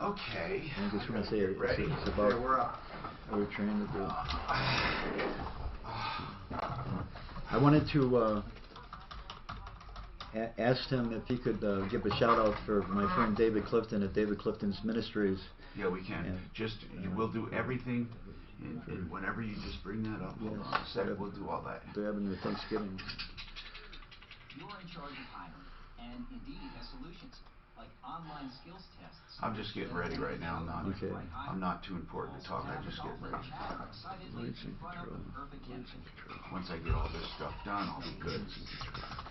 Okay. I just want to say it's about Okay, we're up. how we're trying to do. I wanted to ask him if he could give a shout out for my friend David Clifton at David Clifton's Ministries. Yeah, we can. And, We'll do everything, and whenever you just bring that up, hold on a second, we'll do all that. They're having their Thanksgiving. You're in charge of hiring, and Indeed has solutions like online skills tests. I'm just getting ready right now. I'm not too important to talk. I'm just getting ready. Once I get all this stuff done, I'll be good.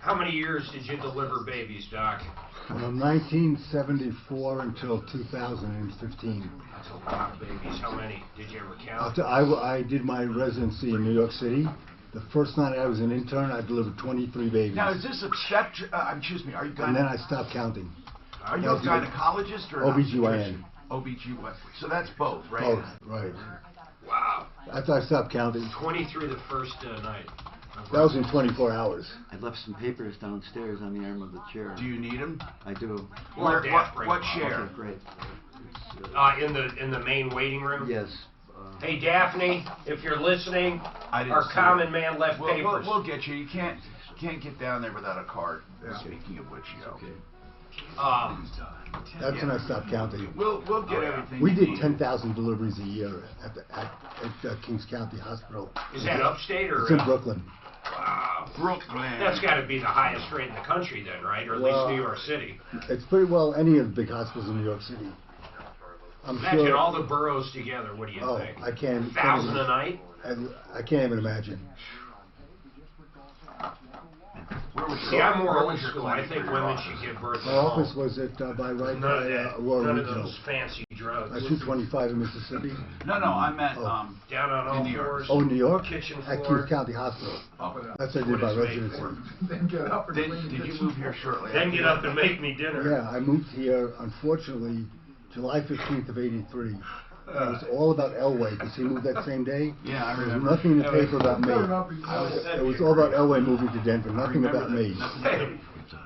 How many years did you deliver babies, Doc? From 1974 until 2015. That's a lot of babies. How many? Did you ever count? I did my residency in New York City. The first night I was an intern, I delivered 23 babies. Now, is this obstetric? Excuse me. Are you? And then I stopped counting. Are you a gynecologist or OBGYN? OBGYN. So that's both, right? Both, right. Wow. After I stopped counting. 23 the first night. That was in 24 hours. I left some papers downstairs on the arm of the chair. Do you need them? I do. Well, What chair? Okay, great. In the main waiting room? Yes. Hey, Daphne, if you're listening, I didn't our see common it. man left papers. We'll get you. You can't get down there without a card. Speaking of which, you know. Okay. That's when I stopped counting. We'll get everything. We you did need. 10,000 deliveries a year at Kings County Hospital. Is that upstate or? It's in Brooklyn. Wow. Brooklyn. That's got to be the highest rate in the country then, right? Or at least New York City. It's pretty well any of the big hospitals in New York City. I'm Imagine sure, all the boroughs together. What do you think? I can't. 1,000 a night? I can't even imagine. See, I'm more old school. I think women should give birth at My home. office was at by right None of by that. Aurora None of Regional. those fancy drugs. 225 in Mississippi. No, I meant Down on all in New York. fours. Oh, New York? Kitchen At floor. Kings County Hospital. Oh. That's what I did What my it's made residency. for. Did you move here shortly? Then after get that? up and make me dinner. Yeah, I moved here, unfortunately, July 15th of '83. It was all about Elway because he moved that same day. Yeah, I There was remember. nothing in the paper about me. It was all about Elway moving to Denver, nothing about me. Hey,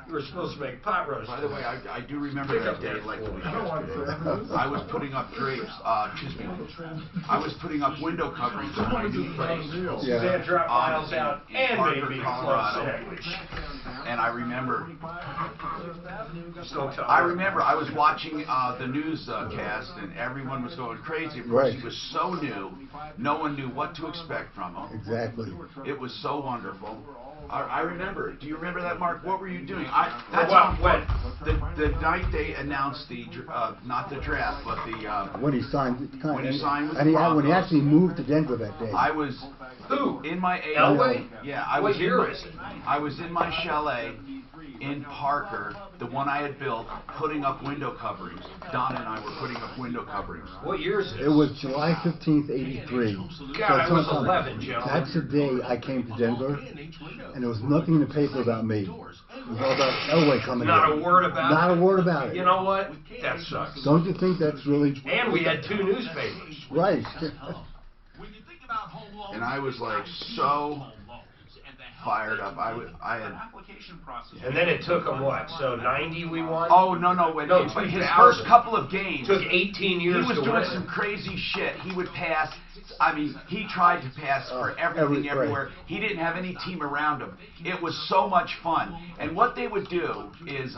you were supposed to make pot roast. By the way, I do remember Pick that up day that like it was phone. yesterday. I was putting up drapes, I was putting up window coverings on my new place. Suzanne dropped miles out in and made Parker, me a club Colorado. sandwich. And I remember, Just don't tell I her. remember I was watching the newscast and everyone was going crazy. Of course, Right. he was so new, no one knew what to expect from him. Exactly. It was so wonderful. I remember. Do you remember that, Mark? What were you doing? When? The night they announced the not the draft, but the When he signed, When he signed with and the when he Broncos. actually moved to Denver that day. I was Who? in my Elway? Yeah, I What was. year in, is it? I was in my chalet in Parker, the one I had built, putting up window coverings. Don and I were putting up window coverings. What year is this? It was July 15th, '83. God, I was 11, gentlemen. That's the day I came to Denver, and there was nothing in the paper about me. It was all about Elway coming Not in. a word about Not it. a word about it. You know what? That sucks. Don't you think that's really And we had 2 newspapers. right? And I was like so fired up. I had. And then it took him what? So 90 we won? Oh no! When No, his 2000. first couple of games, Took 18 years he was to doing win. some crazy shit. He would pass. I mean, he tried to pass for everything, everywhere. He didn't have any team around him. It was so much fun. And what they would do is,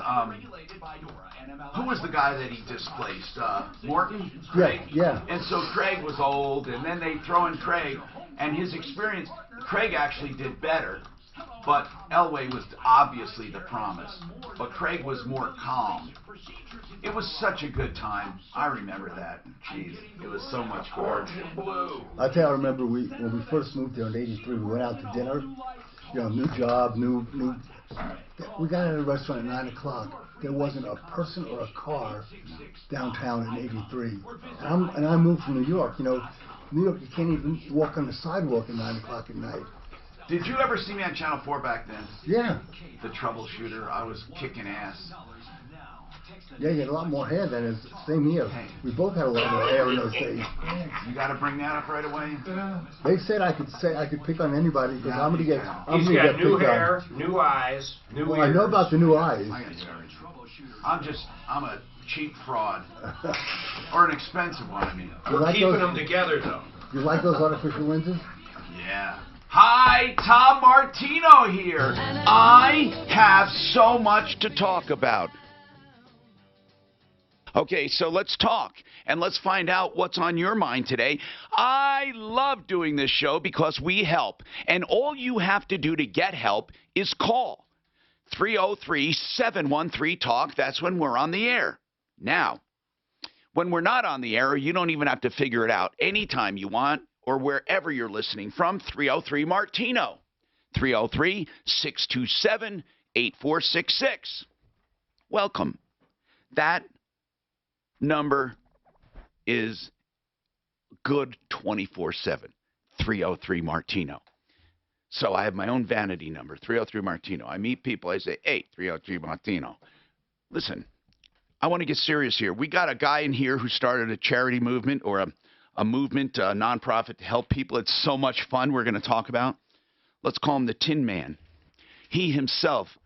who was the guy that he displaced? Morton? Craig? Yeah. And so Craig was old, and then they throw in Craig, and his experience, Craig actually did better. But Elway was obviously the promise. But Craig was more calm. It was such a good time. I remember that. Jeez, it was so much fun. Orange and blue. I tell you, I remember when we first moved there in '83. We went out to dinner. You know, new job, new. We got at a restaurant at 9 o'clock. There wasn't a person or a car downtown in '83. And I moved from New York. You know, New York, you can't even walk on the sidewalk at 9 o'clock at night. Did you ever see me on Channel 4 back then? Yeah. The Troubleshooter. I was kicking ass. Yeah, you had a lot more hair than us. Same here. We both had a lot more hair in those days. You got to bring that up right away. They said I could pick on anybody because I'm gonna get He's picked got new on. hair, new eyes, new Well, I ears. know about the new eyes. I got you. I'm a cheap fraud. Or an expensive one, I mean. You like Keeping those, them together, though. you like those artificial lenses? Yeah. Hi, Tom Martino here. I have so much to talk about. Okay, so let's talk and let's find out what's on your mind today. I love doing this show because we help. And all you have to do to get help is call 303-713-TALK. That's when we're on the air. Now, when we're not on the air, you don't even have to figure it out. Anytime you want or wherever you're listening from, 303-MARTINO. 303-627-8466. Welcome. That number is good 24/7. 303-MARTINO. So I have my own vanity number, 303-MARTINO. I meet people, I say, hey, 303-MARTINO. Listen, I want to get serious here. We got a guy in here who started a charity movement or a movement, a nonprofit to help people. It's so much fun we're going to talk about. Let's call him the Tin Man. He himself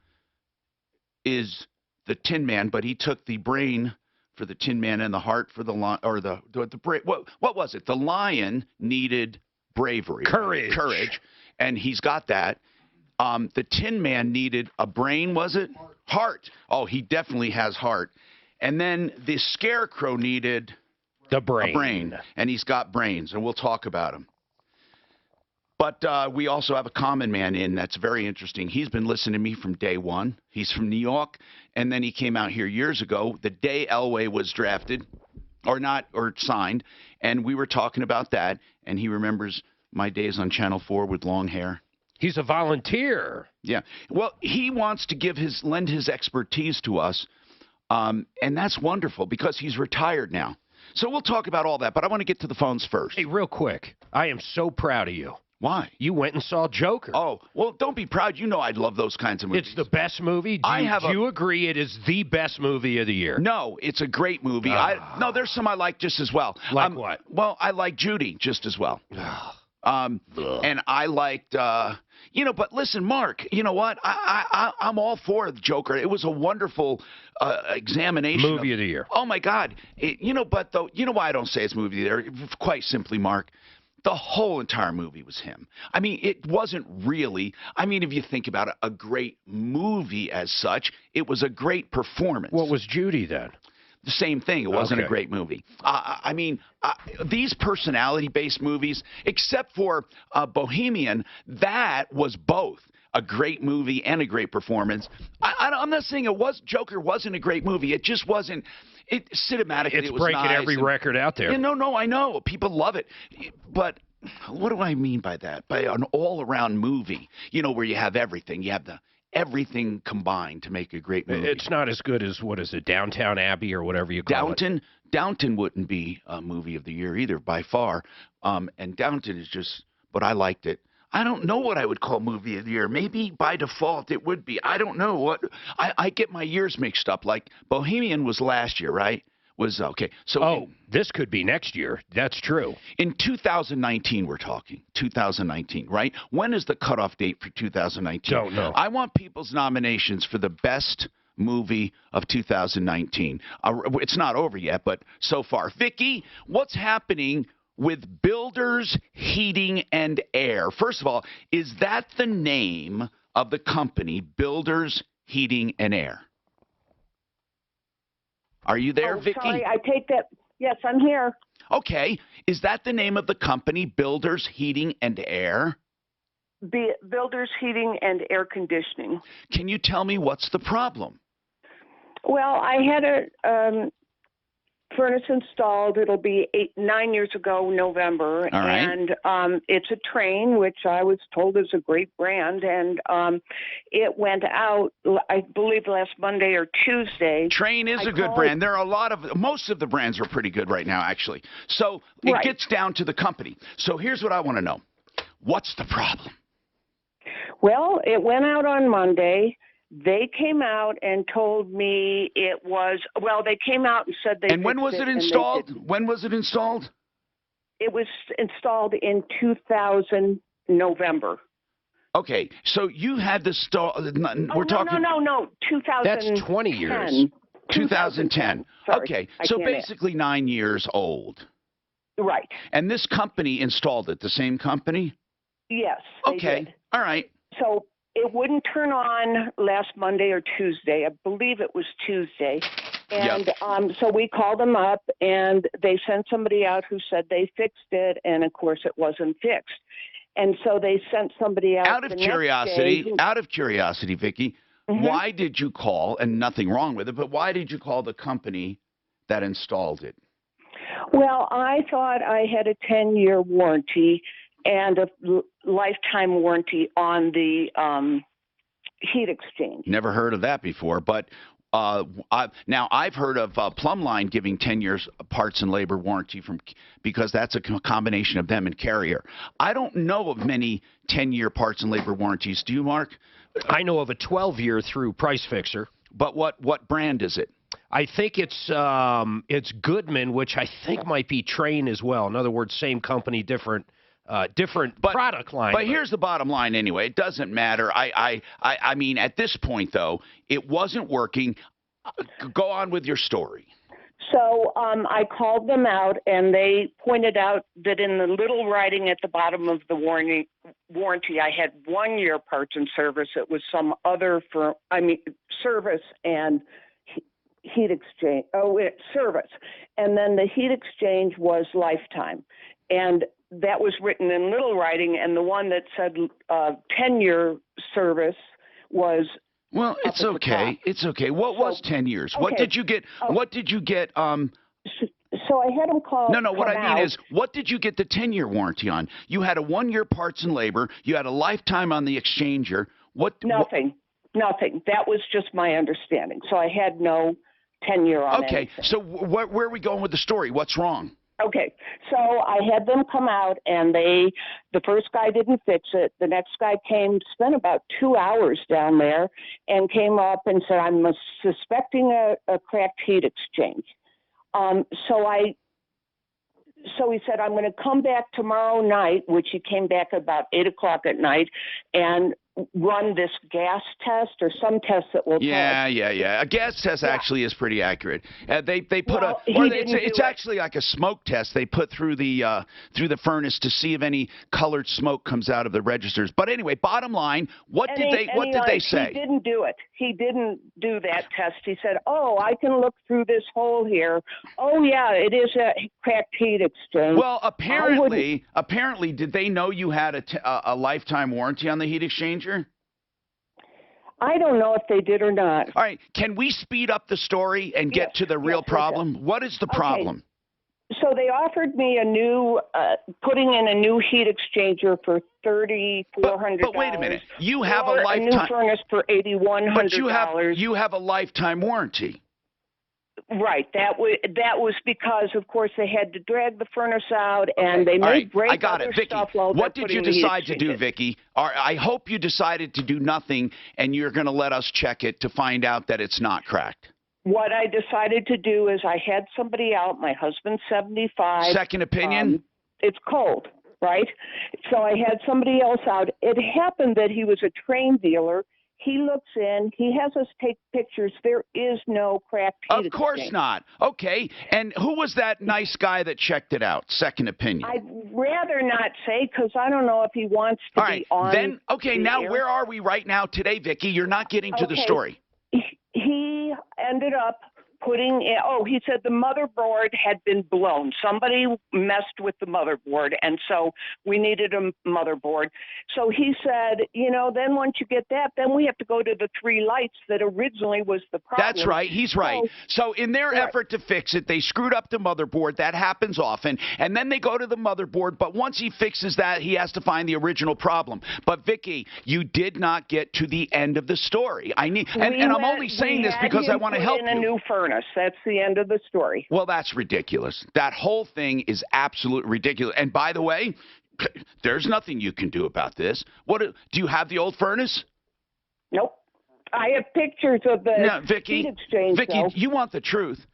is the Tin Man, but he took the brain for the Tin Man and the heart for the lion, or the brain. What was it? The lion needed bravery, courage, and he's got that. The Tin Man needed a brain, was it? Heart. Oh, he definitely has heart. And then the Scarecrow needed the brain. A brain, and he's got brains, and we'll talk about him. But we also have a common man in that's very interesting. He's been listening to me from day one. He's from New York, and then he came out here years ago, the day Elway was drafted, or signed, and we were talking about that, and he remembers my days on Channel 4 with long hair. He's a volunteer. Yeah. Well, he wants to lend his expertise to us, and that's wonderful because he's retired now. So we'll talk about all that, but I want to get to the phones first. Hey, real quick, I am so proud of you. Why? You went and saw Joker. Oh, well, don't be proud. You know I love those kinds of movies. It's the best movie. Do you agree it is the best movie of the year? No, it's a great movie. No, there's some I like just as well. Like what? Well, I like Judy just as well. And I liked, but listen, Mark, you know what? I'm all for the Joker. It was a wonderful examination. Movie of the year. Oh, my God. But you know why I don't say it's movie of the year? Quite simply, Mark. The whole entire movie was him. I mean, it wasn't really, if you think about it, a great movie as such. It was a great performance. What was Judy then? The same thing. It wasn't a great movie. These personality-based movies, except for Bohemian, that was both a great movie and a great performance. I'm not saying Joker wasn't a great movie. It just wasn't. Cinematically, it's it was breaking nice every record out there. No, I know. People love it. But what do I mean by that? By an all-around movie, where you have everything. You have everything combined to make a great movie. It's not as good as, what is it, Downtown Abbey or whatever you call it. Downton wouldn't be a movie of the year either, by far. And Downton is just, but I liked it. I don't know what I would call movie of the year. Maybe by default it would be. I don't know what. I get my years mixed up. Like Bohemian was last year, right? Was okay. So this could be next year. That's true. In 2019, we're talking 2019, right? When is the cutoff date for 2019? Don't know. I want people's nominations for the best movie of 2019. It's not over yet, but so far, Vicky, what's happening with Builders Heating and Air? First of all, is that the name of the company, Builders Heating and Air? Are you there, Vicky? Sorry, I take that. Yes, I'm here. Okay. Is that the name of the company, Builders Heating and Air? Builders Heating and Air Conditioning. Can you tell me what's the problem? Well, I had a furnace installed. It'll be 9 years ago, November. All right. And it's a Train, which I was told is a great brand. And it went out, I believe, last Monday or Tuesday. Train is a good brand. There are most of the brands are pretty good right now, actually. So it gets down to the company. So here's what I want to know. What's the problem? Well, it went out on Monday. They came out and told me it was, they came out and said they And when was it installed? When was it installed? It was installed in 2000 November. Okay, so you had this No, 2010. That's 20 years. 2010. Sorry, Okay, I so can't add. basically 9 years old. Right. And this company installed it, the same company? Yes, they Okay, did. all right. So it wouldn't turn on last Monday or Tuesday. I believe it was Tuesday. And so we called them up, and they sent somebody out who said they fixed it, and of course it wasn't fixed. And so they sent somebody out. Out of the next day curiosity, Vicki, why did you call, and nothing wrong with it, but why did you call the company that installed it? Well, I thought I had a 10-year warranty and a lifetime warranty on the heat exchange. Never heard of that before, but now I've heard of Plumline giving 10 years parts and labor warranty because that's a combination of them and Carrier. I don't know of many 10-year parts and labor warranties. Do you, Mark? I know of a 12-year through Price Fixer. But what brand is it? I think it's Goodman, which I think might be Train as well. In other words, same company, different product line. But here's the bottom line anyway. It doesn't matter. I mean, at this point, though, it wasn't working. Go on with your story. So I called them out, and they pointed out that in the little writing at the bottom of the warranty, I had 1 year parts and service. It was some other service and heat exchange. Service. And then the heat exchange was lifetime. And that was written in little writing, and the one that said 10-year service was. Well, it's okay. It's okay. What was 10 years? What did you get? What did you get? So I had them call. No. What I mean is, what did you get the 10-year warranty on? You had a 1 year parts and labor. You had a lifetime on the exchanger. Nothing. That was just my understanding. So I had no 10-year on anything. So where are we going with the story? What's wrong? Okay, so I had them come out, and the first guy didn't fix it. The next guy came, spent about 2 hours down there, and came up and said, I'm suspecting a cracked heat exchange. So he said, I'm going to come back tomorrow night, which he came back about 8 o'clock at night, and run this gas test or some test that will tell. Yeah. A gas test actually is pretty accurate. They put it's actually like a smoke test they put through the furnace to see if any colored smoke comes out of the registers. But anyway, bottom line, what did they say? He didn't do it. He didn't do that test. He said, "Oh, I can look through this hole here. Oh yeah, it is a cracked heat exchange." Well, apparently, did they know you had a lifetime warranty on the heat exchanger? I don't know if they did or not. All right. Can we speed up the story and get to the real problem? What is the problem? So they offered me putting in a new heat exchanger for $3,400. But wait a minute. You have a lifetime. A new furnace for $8,100. But you have a lifetime warranty. Right. That was because, of course, they had to drag the furnace out, and they may break I got other it, Vicki. stuff while What did you decide to do, in. Vicki? I hope you decided to do nothing, and you're going to let us check it to find out that it's not cracked. What I decided to do is I had somebody out. My husband's 75. Second opinion? It's cold, right? So I had somebody else out. It happened that he was a Train dealer. He looks in. He has us take pictures. There is no cracked heat Of course exchange. not. Okay. And who was that nice guy that checked it out? Second opinion. I'd rather not say because I don't know if he wants to be on. Then, okay, now air. where are we right now today, Vicki? You're not getting to the story. He ended up putting in, he said the motherboard had been blown. Somebody messed with the motherboard, and so we needed a motherboard. So he said, then once you get that, then we have to go to the 3 lights that originally was the problem. That's right. He's right. So in their effort to fix it, they screwed up the motherboard. That happens often. And then they go to the motherboard, but once he fixes that, he has to find the original problem. But, Vicki, you did not get to the end of the story. I'm only saying this because I want to help you. In a new furnace. That's the end of the story. Well, that's ridiculous. That whole thing is absolutely ridiculous. And by the way, there's nothing you can do about this. Do you have the old furnace? Nope. I have pictures of the Vicki, heat exchange. Vicki, you want the truth.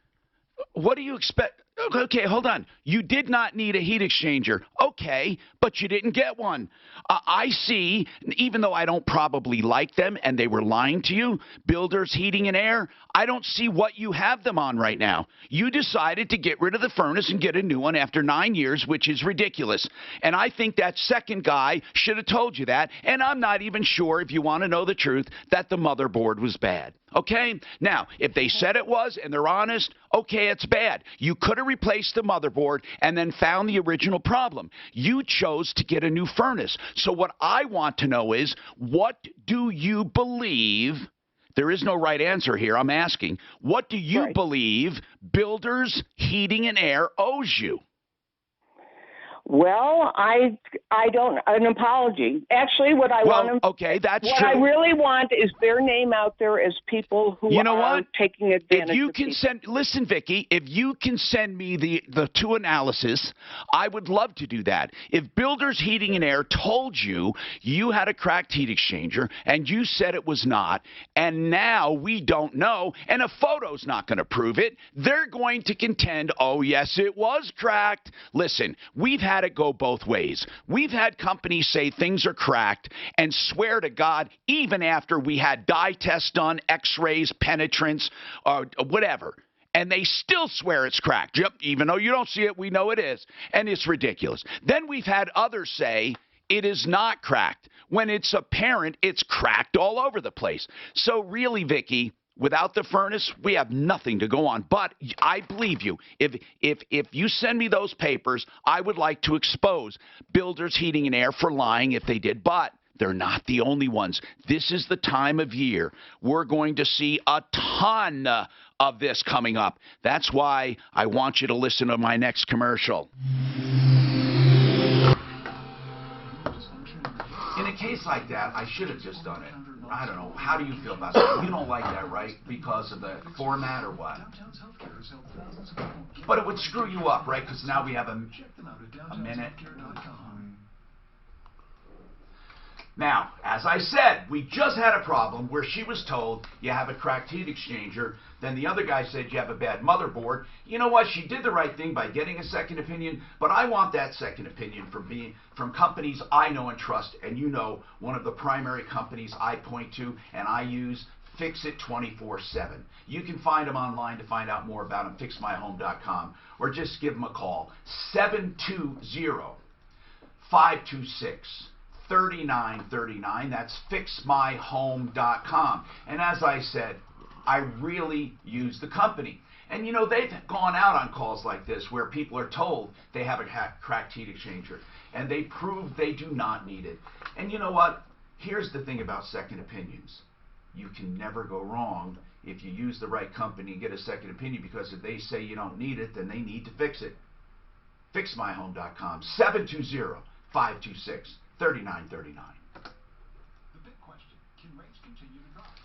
What do you expect? Okay, hold on. You did not need a heat exchanger. Okay, but you didn't get one. I see, even though I don't probably like them and they were lying to you, Builders Heating and Air, I don't see what you have them on right now. You decided to get rid of the furnace and get a new one after 9 years, which is ridiculous. And I think that second guy should have told you that. And I'm not even sure, if you want to know the truth, that the motherboard was bad. Okay? Now, if they said it was and they're honest, okay, it's bad. You could have replaced the motherboard and then found the original problem. You chose to get a new furnace. So what I want to know is, what do you believe? There is no right answer here. I'm asking, what do you believe Builders Heating and Air owes you? Well, I don't, an apology. Actually, what I want okay, that's what true. I really want is their name out there as people who are taking advantage if you of can people. Listen, Vicky, if you can send me the two analysis, I would love to do that. If Builders Heating and Air told you you had a cracked heat exchanger and you said it was not, and now we don't know, and a photo's not going to prove it, they're going to contend, oh, yes, it was cracked. Listen, we've had it go both ways. We've had companies say things are cracked and swear to God, even after we had dye tests done, x-rays, penetrance, or whatever, and they still swear it's cracked. Yep, even though you don't see it, we know it is, and it's ridiculous. Then we've had others say it is not cracked, when it's apparent it's cracked all over the place. So really, Vicky, without the furnace, we have nothing to go on. But I believe you. If you send me those papers, I would like to expose Builders Heating and Air for lying if they did. But they're not the only ones. This is the time of year we're going to see a ton of this coming up. That's why I want you to listen to my next commercial. In a case like that, I should have just done it. I don't know. How do you feel about that? You don't like that, right? Because of the format or what? But it would screw you up, right? Because now we have a minute. Now, as I said, we just had a problem where she was told you have a cracked heat exchanger. Then the other guy said you have a bad motherboard. You know what? She did the right thing by getting a second opinion, but I want that second opinion from companies I know and trust. And you know, one of the primary companies I point to and I use, Fix It 24/7. You can find them online to find out more about them, fixmyhome.com, or just give them a call, 720-526-3939. That's fixmyhome.com. And as I said, I really use the company. And you know, they've gone out on calls like this where people are told they have a cracked heat exchanger, and they prove they do not need it. And you know what? Here's the thing about second opinions. You can never go wrong if you use the right company and get a second opinion, because if they say you don't need it, then they need to fix it. Fixmyhome.com, 720-526-3939.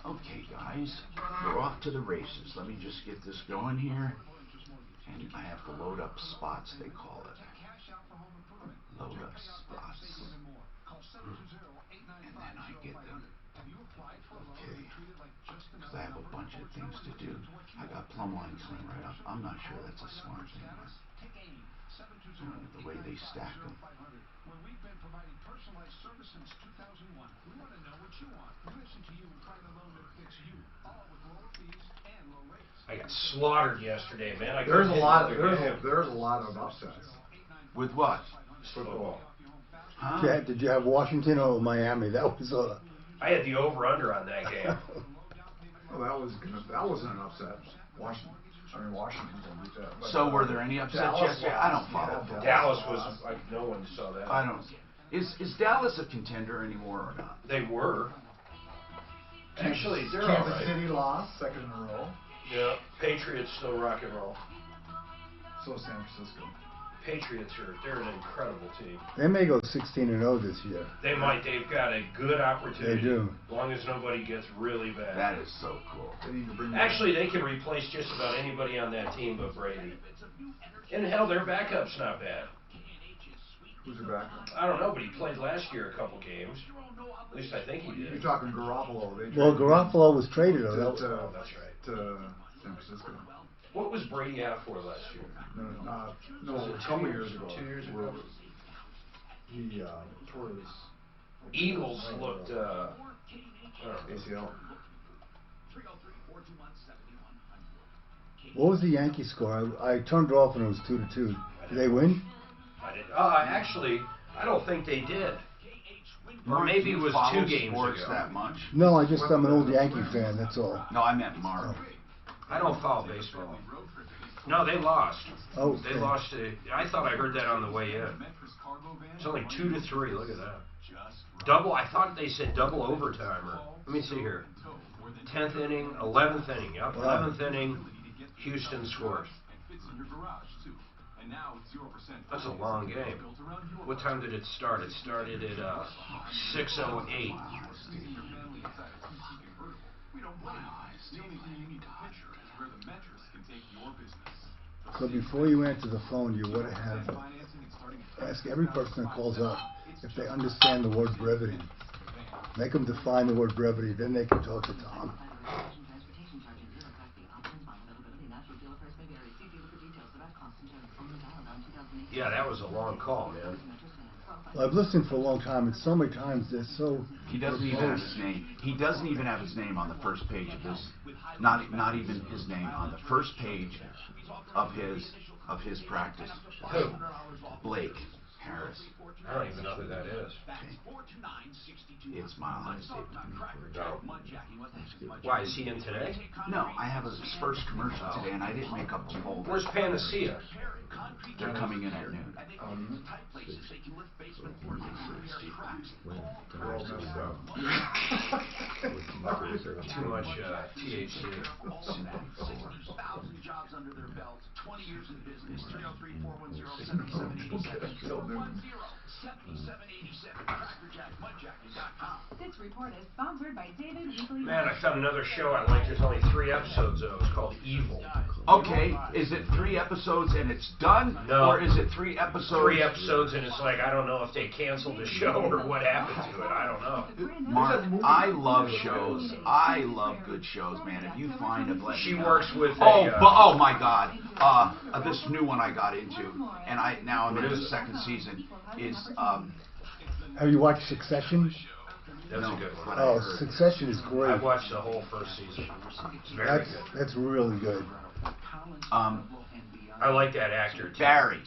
Okay, guys, we're off to the races. Let me just get this going here. And I have to load up spots, they call it. Load up spots. And then I get them. Okay. Because I have a bunch of things to do. I got plumb line coming right up. I'm not sure that's a smart thing. The way they stack them. When we've been providing personalized service since 2001, we want to know what you want. We listen to you and find a loan that fits you, all with lower fees and low rates. I got slaughtered yesterday, man. There's a lot of upsets. With what? Football. Huh? Did you have Washington or Miami? That was I had the over/under on that game. Well, that wasn't an upset. Washington's gonna beat that. But, So were there any upsets yesterday? I don't follow football. Dallas was like, no one saw that. I don't. Is Dallas a contender anymore or not? They were. Actually, they're all Kansas right. City lost, second in a row. Yeah, Patriots still rock and roll. So San Francisco. Patriots they're an incredible team. They may go 16-0 this year. They might. They've got a good opportunity. They do. As long as nobody gets really bad. That is so cool. They need to bring Actually, they can replace just about anybody on that team but Brady. And hell, their backup's not bad. Who's your backup? I don't know, but he played last year a couple games. At least I think he You're did. talking Garoppolo. Well, Garoppolo was traded. Oh, that's right. To San Francisco. What was Brady out for last year? No, a couple years ago. 2 years ago? He tore his Eagles looked, ACL. What was the Yankee score? I turned it off when it was 2-2. Did they win? Actually, I don't think they did. Or Mark, maybe do it you was follow 2 games sports ago. that much? No, I'm an old Yankee fan. That's all. No, I meant Mark. I don't follow baseball. No, they lost. Oh, They okay. lost to, I thought I heard that on the way in. It's only 2-3, look at that. Double, I thought they said double overtime. Let me see here. 10th inning, 11th inning, yep, 11th inning, Houston scores. That's a long game. What time did it start? It started at 6:08. So before you answer the phone, you want to ask every person that calls up if they understand the word brevity. Make them define the word brevity, then they can talk to Tom. Yeah, that was a long call, man. Well, I've listened for a long time, and so many times they're so. He doesn't even have his name. He doesn't even have his name on the first page of his. Not even his name on the first page of his practice. Who? Blake Harris. I don't even know who that is. It's Mile High State. No. Why, is he in today? No, I have his first commercial today, and I didn't make up the whole. Where's Panacea? They're coming in at noon. Too much THC. This report is sponsored by David Weekly. Man, I found another show I like. There's only 3 episodes of. It's called Evil. Okay, is it 3 episodes and it's done? No. Or is it 3 episodes? 3 episodes, and it's like, I don't know if they canceled the show or what happened to it. I don't know. Mark, I love shows. I love good shows, man. If you find a She works with oh my God. This new one I got into, and now I'm in the second season, is Have you watched Succession? That's a good one. Oh, Succession is great. I watched the whole first season. It's very good. That's really good. I like that actor too. Barry.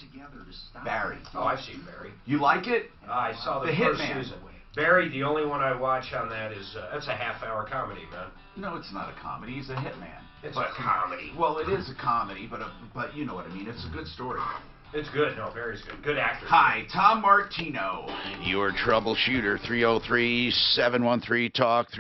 Oh, I've seen Barry. You like it? I saw the first season. Barry, the only one I watch on that is that's a half-hour comedy, man. No, it's not a comedy. He's a hitman. It's a comedy. Well, it is a comedy, but you know what I mean. It's a good story. It's good. No, Barry's good. Good actor. Hi, Tom Martino, your troubleshooter. 303-713-TALK.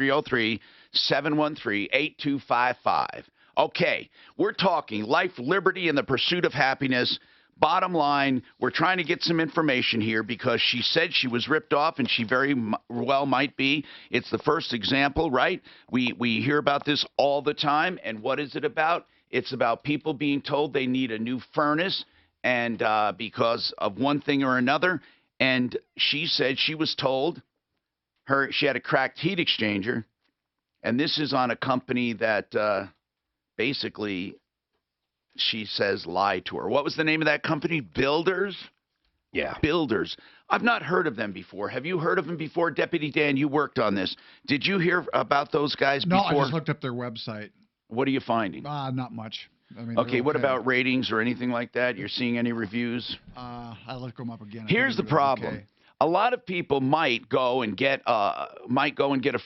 303-713-8255. Okay, we're talking life, liberty, and the pursuit of happiness. Bottom line, we're trying to get some information here because she said she was ripped off, and she very well might be. It's the first example, right? We hear about this all the time, and what is it about? It's about people being told they need a new furnace, and because of one thing or another. And she said she was told she had a cracked heat exchanger, and this is on a company that basically, she says, lied to her. What was the name of that company? Builders? Yeah. Builders. I've not heard of them before. Have you heard of them before? Deputy Dan, you worked on this. Did you hear about those guys No, before? I just looked up their website. What are you finding? Not much. I mean, Okay, what about ratings or anything like that? You're seeing any reviews? I'll look them up again. Here's the problem. Okay. A lot of people might go and get a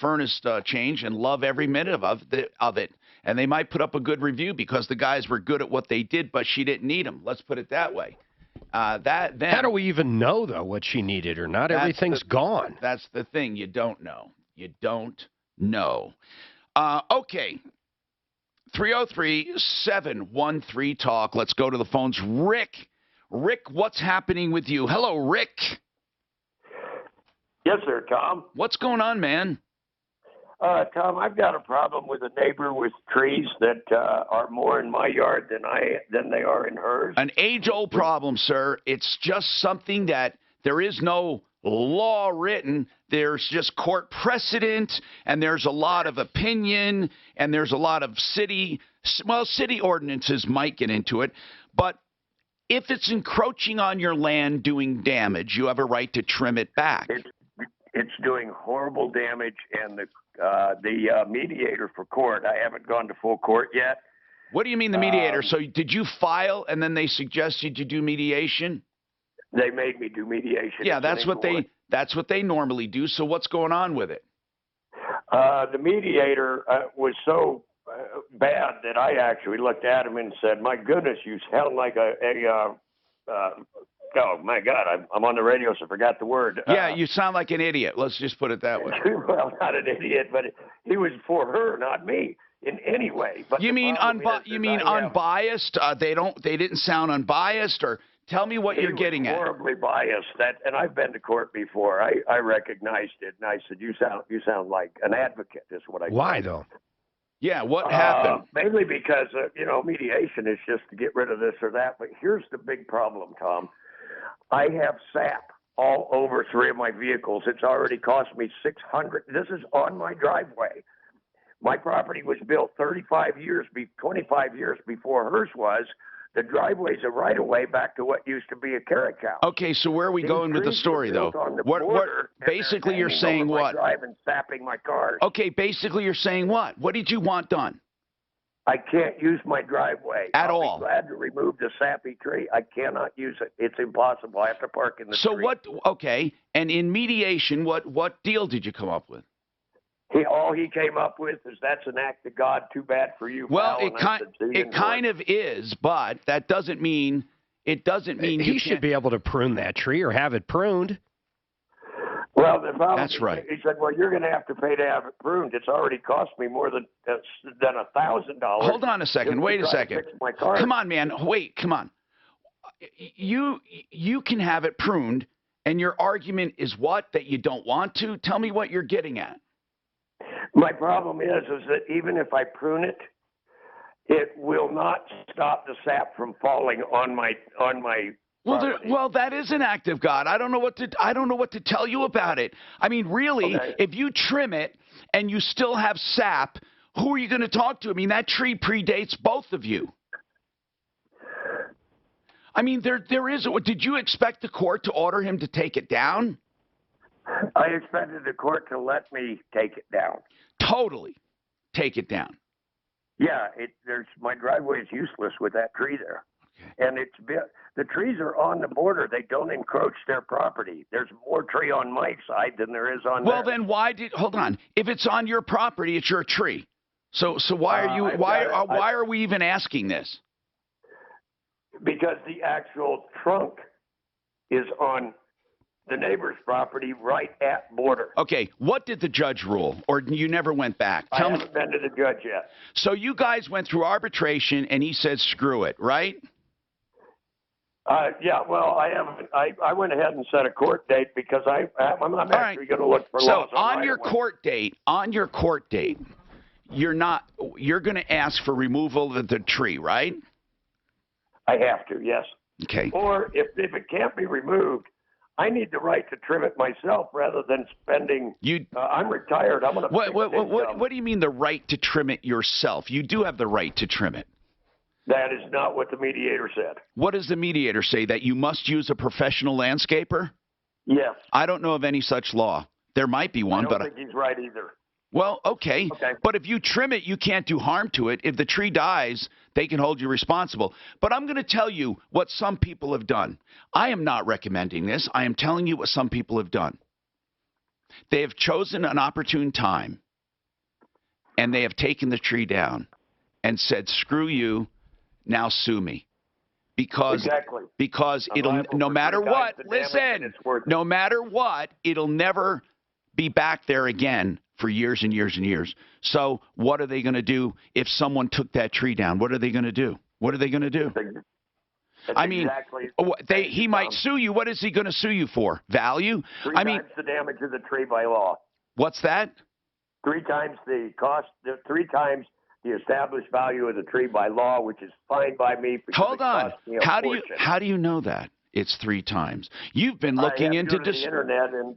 furnace change and love every minute of it, and they might put up a good review because the guys were good at what they did, but she didn't need them. Let's put it that way. How do we even know though what she needed or not? Everything's gone. That's the thing. You don't know. You don't know. Okay. 303-713-TALK. Let's go to the phones. Rick, what's happening with you? Hello, Rick. Yes, sir, Tom. What's going on, man? Tom, I've got a problem with a neighbor with trees that are more in my yard than they are in hers. An age-old problem, sir. It's just something that there is no law written. There's just court precedent, and there's a lot of opinion, and there's a lot of city Well, city ordinances might get into it, but if it's encroaching on your land doing damage, you have a right to trim it back. It's doing horrible damage, and the mediator for court, I haven't gone to full court yet. What do you mean the mediator? So did you file and then they suggested you do mediation? They made me do mediation. Yeah, that's what they normally do. So what's going on with it? The mediator was so bad that I actually looked at him and said, "My goodness, you sound like oh my God, I'm on the radio, so I forgot the word." Yeah, you sound like an idiot. Let's just put it that way. Well, not an idiot, but he was for her, not me, in any way. But you mean unbiased? They didn't sound unbiased, or tell me what you're getting at. Horribly biased. And I've been to court before. I recognized it, and I said, "You sound like an advocate." Is what I. Why said. though? Yeah, what happened? Mainly because mediation is just to get rid of this or that. But here's the big problem, Tom. I have sap all over 3 of my vehicles. It's already cost me $600. This is on my driveway. My property was built 25 years before hers was. The driveway's a right-of-way back to what used to be a carrot cow. Okay, so where are we going with the story, though? What basically you're saying what? Driving, sapping my cars. Okay, basically you're saying what? What did you want done? I can't use my driveway. I'll be glad to remove the sappy tree. I cannot use it. It's impossible. I have to park in the street. Okay, and in mediation, what deal did you come up with? All he came up with is that's an act of God. Too bad for you. Well, pal. it kind of is, but that doesn't mean he should be able to prune that tree or have it pruned. Well, the problem that's right. He said, "Well, you're going to have to pay to have it pruned. It's already cost me more than $1,000." Hold on a second. Wait a second. Come on, man. Wait. Come on. You can have it pruned, and your argument is what? That you don't want to? Tell me what you're getting at. My problem is that even if I prune it, it will not stop the sap from falling on my Well, that is an act of God. I don't know what to tell you about it. I mean, really, if you trim it and you still have sap, who are you going to talk to? I mean, that tree predates both of you. I mean, there is. Did you expect the court to order him to take it down? I expected the court to let me take it down. Totally, take it down. Yeah, my driveway is useless with that tree there. And the trees are on the border. They don't encroach their property. There's more tree on my side than there is on theirs. Then hold on. If it's on your property, it's your tree. So why are we even asking this? Because the actual trunk is on the neighbor's property right at border. Okay, what did the judge rule? Or you never went back? I haven't been to the judge yet. So you guys went through arbitration and he said screw it, right? Yeah, well, I haven't. I went ahead and set a court date because I'm actually going to look for laws. So on your court date, you're going to ask for removal of the tree, right? I have to, yes. Okay. Or if it can't be removed, I need the right to trim it myself rather than spending. I'm retired. I'm going to. What do you mean the right to trim it yourself? You do have the right to trim it. That is not what the mediator said. What does the mediator say? That you must use a professional landscaper? Yes. I don't know of any such law. There might be one, I don't think he's right either. Well, okay. But if you trim it, you can't do harm to it. If the tree dies, they can hold you responsible. But I'm going to tell you what some people have done. I am not recommending this. I am telling you what some people have done. They have chosen an opportune time, and they have taken the tree down and said, screw you, now sue me. Because it'll, no matter what, listen, no matter what, it'll never be back there again for years and years and years. So what are they going to do if someone took that tree down? What are they going to do? What are they going to do? I mean, he might sue you. What is he going to sue you for? Value? Three times the damage of the tree by law. What's that? 3 times the cost. 3 times the established value of the tree by law, which is fine by me. Hold on. How do you know that? It's 3 times. You've been looking I into the internet and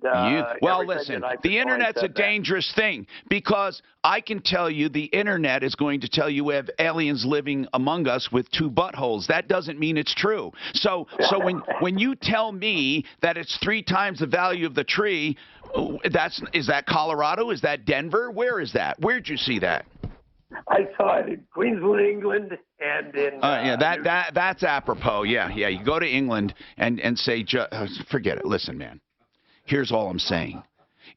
well, everything listen, that I could the find internet's a said that. dangerous thing because I can tell you the internet is going to tell you we have aliens living among us with 2 buttholes. That doesn't mean it's true. So when you tell me that it's 3 times the value of the tree, is that Colorado? Is that Denver? Where is that? Where'd you see that? I saw it in Queensland, England, and in. That's apropos. Yeah. You go to England and say, forget it. Listen, man. Here's all I'm saying.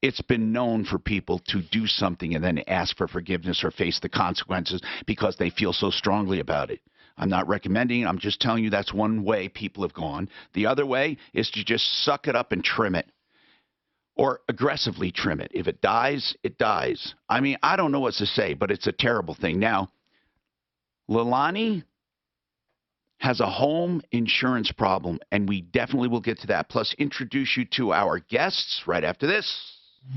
It's been known for people to do something and then ask for forgiveness or face the consequences because they feel so strongly about it. I'm not recommending it. I'm just telling you that's one way people have gone. The other way is to just suck it up and trim it. Or aggressively trim it. If it dies, it dies. I mean, I don't know what to say, but it's a terrible thing. Now, Leilani has a home insurance problem, and we definitely will get to that. Plus, introduce you to our guests right after this. I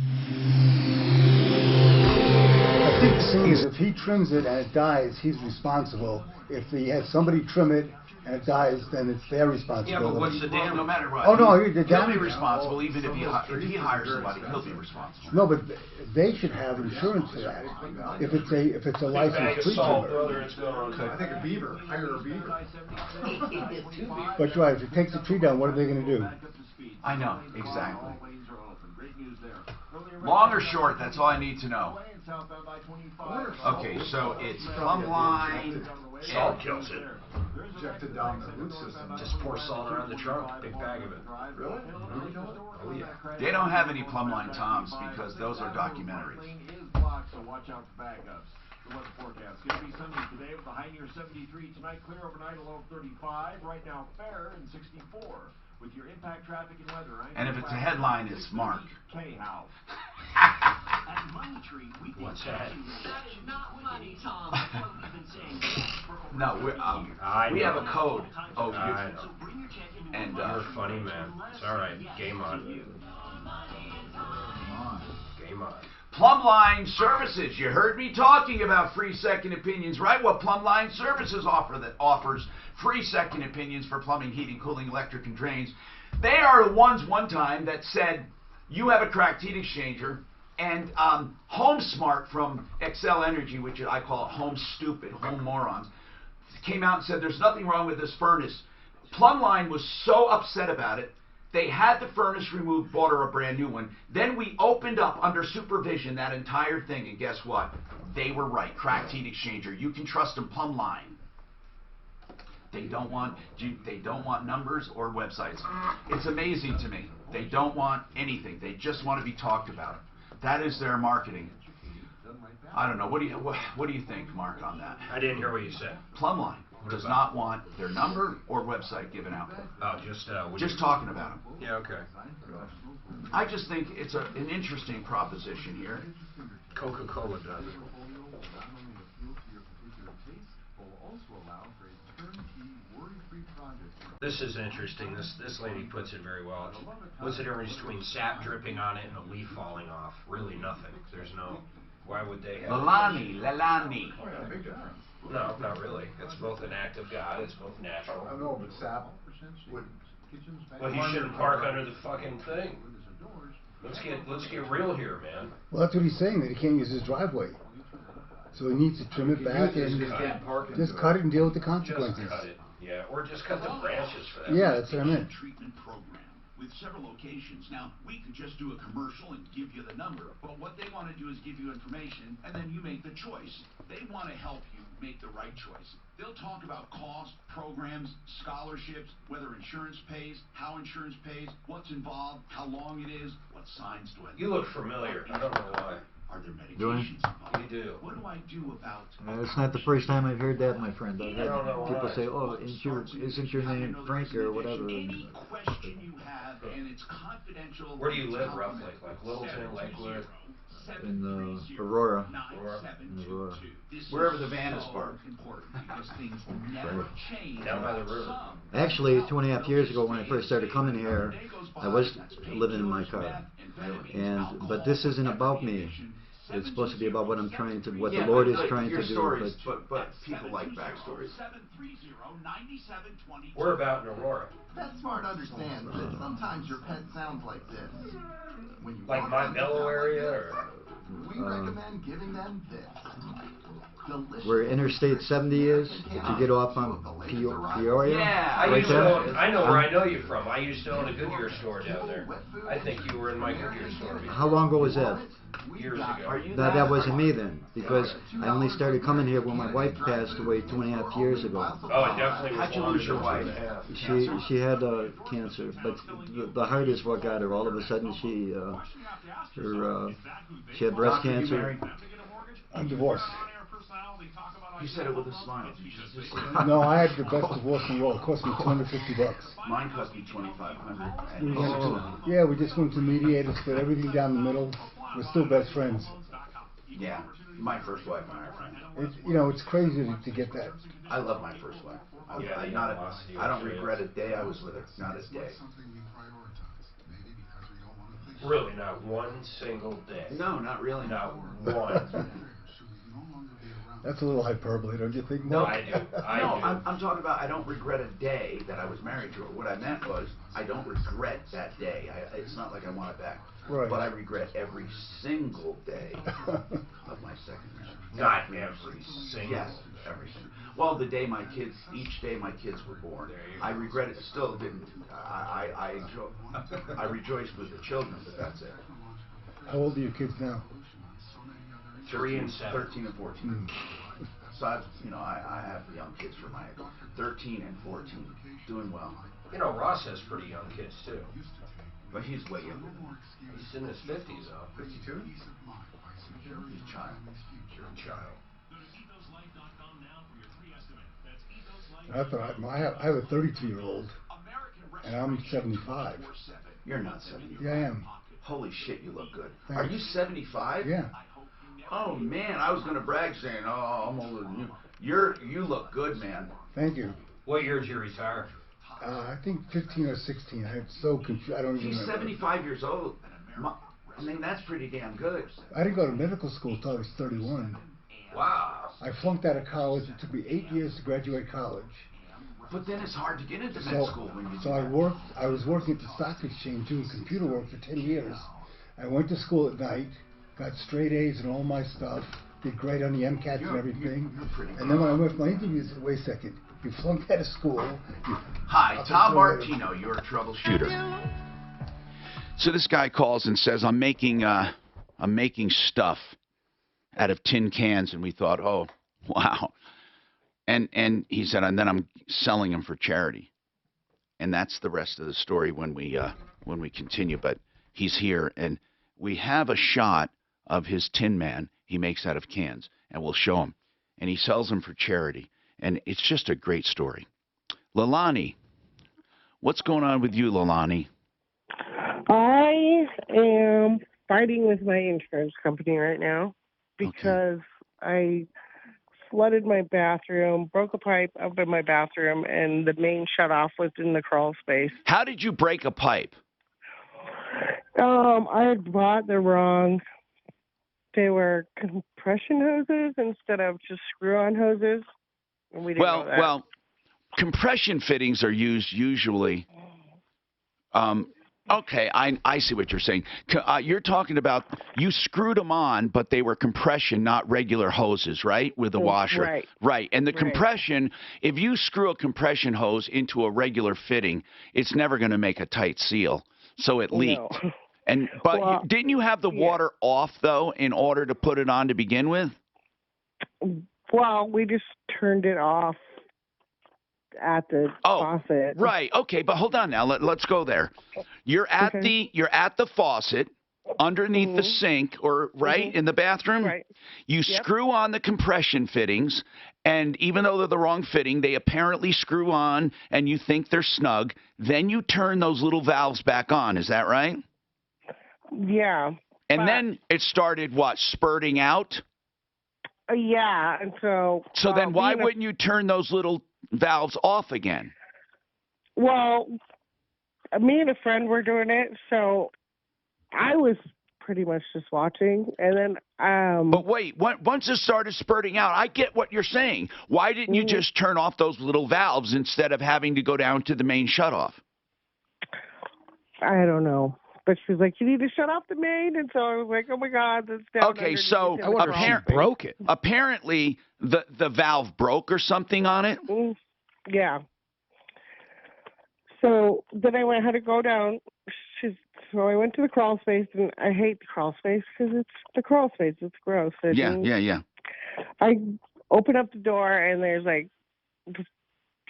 think the thing is, if he trims it and it dies, he's responsible. If he has somebody trim it and it dies, then it's their responsibility. Yeah, but what's the damage? No matter what. Oh, no, the he'll damage. be responsible even if he hires somebody. He'll be responsible. No, but they should have insurance for that. If it's a licensed tree trimmer. I think a beaver. Hire a beaver. But right, if it takes a tree down, what are they going to do? I know, exactly. Long or short, that's all I need to know. Okay, so it's plumb line. Salt kills it. Injected down the root system. Just pour salt around the trunk, big bag of it. Really? Oh yeah. They don't have any plumb line toms because those are documentaries. So watch out for backups. The weather forecast. Going to be sunny today with a high near 73. Tonight clear overnight, a low of 35. Right now fair and 64. With your impact traffic and weather. And if it's a headline, it's Mark. K-House. At Money Tree, we think What's that? that is not money, Tom. We've been saying No, we have a code. Oh, I you. know. And You're funny, man. It's all right. Game on. Game on. Plumbline Services. You heard me talking about free second opinions, right? Well, Plumbline Services offers free second opinions for plumbing, heating, cooling, electric, and drains. They are the ones one time that said you have a cracked heat exchanger, and HomeSmart from Xcel Energy, which I call Home Stupid, Home Morons, came out and said there's nothing wrong with this furnace. Plumbline was so upset about it. They had the furnace removed, bought her a brand new one. Then we opened up under supervision that entire thing, and guess what? They were right. Cracked heat exchanger. You can trust them. Plumbline. They don't want numbers or websites. It's amazing to me. They don't want anything. They just want to be talked about. That is their marketing. I don't know. What do you think, Mark, on that? I didn't hear what you said. Plumbline does not want their number or website given out. Oh, just talking about them. Yeah, okay. I just think it's an interesting proposition here. Coca-Cola does it. This is interesting. This lady puts it very well. What's the difference between sap dripping on it and a leaf falling off? Really nothing. There's no. Why would they have? Leilani. Oh yeah, big difference. No, not really. It's both an act of God. It's both natural. I know, but sap would. Well, he shouldn't park under the fucking thing. Let's get real here, man. Well, that's what he's saying, that he can't use his driveway. So he needs to trim it back and just cut it and deal with the consequences. Just cut it, yeah, or just cut the branches for that. Yeah, that's what I meant. Treatment program with several locations. Now, we could just do a commercial and give you the number, but what they want to do is give you information, and then you make the choice. They want to help you make the right choice. They'll talk about cost, programs, scholarships, whether insurance pays, how insurance pays, what's involved, how long it is, what signs do I You look familiar. I don't know why. Are there Do I? medications involved? You do. What do I do about... It's not the first time I've heard that, my friend. I've I don't know had people why. say, "Oh, isn't your name Frank or whatever?" Any question you have, and it's confidential... Where do you live roughly? Like Littleton, Lakewood? In Aurora. Aurora. Wherever the van is parked. Down by the river. Actually, 2.5 years ago, when I first started coming here, I was living in my car. But this isn't about me. It's supposed to be about what I'm trying to, what Yeah, the Lord but, is like, trying your to do. stories, but people like backstories. We're about in Aurora. PetSmart understands that sometimes your pet sounds like this. When you Like want my them to Bello sound like area, this, or? we recommend giving them this. Delicious Where Interstate 70 is, to get off on Peoria. Yeah, I right used to there. own, I know where I know you from. I used to own a Goodyear store down there. I think you were in my Goodyear store before. How long ago was that? Years ago. That wasn't me then, because I only started coming here when my wife passed away 2.5 years ago. Oh, it definitely was. How'd you lose your wife? She had cancer, but the heart is what got her. All of a sudden, she had breast Doctor, you cancer. married? I'm divorced. You said it with a smile. No, I had the best divorce in the world. It cost me $250. Mine cost me $2,500. We went to, we just went to mediators, split everything down the middle. We're still best friends. Yeah, my first wife and I are friends. It's crazy to get that. I love my first wife. I don't regret a day I was with her. Not a day. Really, not one single day. No, not really. Not one. That's a little hyperbole, don't you think? No, I do. I'm talking about I don't regret a day that I was married to her. What I meant was I don't regret that day. It's not like I want it back. Right. But I regret every single day of my second marriage. Not every single. Yes, every single. Well, each day my kids were born. I regret it. Still didn't. I rejoiced with the children, but that's it. How old are your kids now? 3 and 7. 13 and 14. So I have young kids for my 13 and 14, doing well. Ross has pretty young kids too. But he's way younger. He's in his 50s though. 52? He's a child. You're a child. That's all right. I have a 32-year-old, and I'm 75. You're not 75. Yeah, I am. Holy shit, you look good. Thanks. Are you 75? Yeah. Oh man, I was gonna brag saying, oh, I'm older than you. You look good, man. Thank you. What year did you retire? I think 15 or 16. I'm so confused. I don't even He's remember. 75 years old. I mean, that's pretty damn good. I didn't go to medical school until I was 31. Wow. I flunked out of college. It took me 8 years to graduate college. But then it's hard to get into med school when you do So I was working at the stock exchange doing computer work for 10 years. I went to school at night, got straight A's in all my stuff, did great on the MCATs and everything. And then when I went for my interview, I said, wait a second, you flunked out of school. Hi, Tom Martino, your troubleshooter. So this guy calls and says, I'm making stuff out of tin cans, and we thought, oh, wow. And he said, and then I'm selling them for charity. And that's the rest of the story when we continue. But he's here, and we have a shot of his Tin Man he makes out of cans, and we'll show him. And he sells them for charity, and it's just a great story. Lalani, what's going on with you, Lalani? I am fighting with my insurance company right now because I flooded my bathroom, broke a pipe up in my bathroom, and the main shutoff was in the crawl space. How did you break a pipe? I had bought the wrong. They were compression hoses instead of just screw-on hoses. And we didn't know that. Well, compression fittings are used usually. Okay, I see what you're saying. You're talking about you screwed them on, but they were compression, not regular hoses, right? With the washer. Right. Right. And the Right. compression, if you screw a compression hose into a regular fitting, it's never going to make a tight seal. So it leaked. No. But didn't you have the water off, though, in order to put it on to begin with? Well, we just turned it off at the faucet. Right. Okay, but hold on now. Let's go there. You're at the faucet underneath the sink or in the bathroom. Right. You screw on the compression fittings, and even though they're the wrong fitting, they apparently screw on and you think they're snug. Then you turn those little valves back on. Is that right? Yeah. And then it started spurting out? Yeah, and so then why wouldn't you turn those little valves off again? Well, me and a friend were doing it, so I was pretty much just watching. And then, But wait, once it started spurting out, I get what you're saying. Why didn't you just turn off those little valves instead of having to go down to the main shutoff? I don't know. But she was like, you need to shut off the main. And so I was like, oh, my God, that's down. Okay, so broke it. Apparently, the valve broke or something on it? Yeah. So then I had to go down. So I went to the crawl space, and I hate the crawl space because it's the crawl space. It's gross. Yeah. I open up the door, and there's like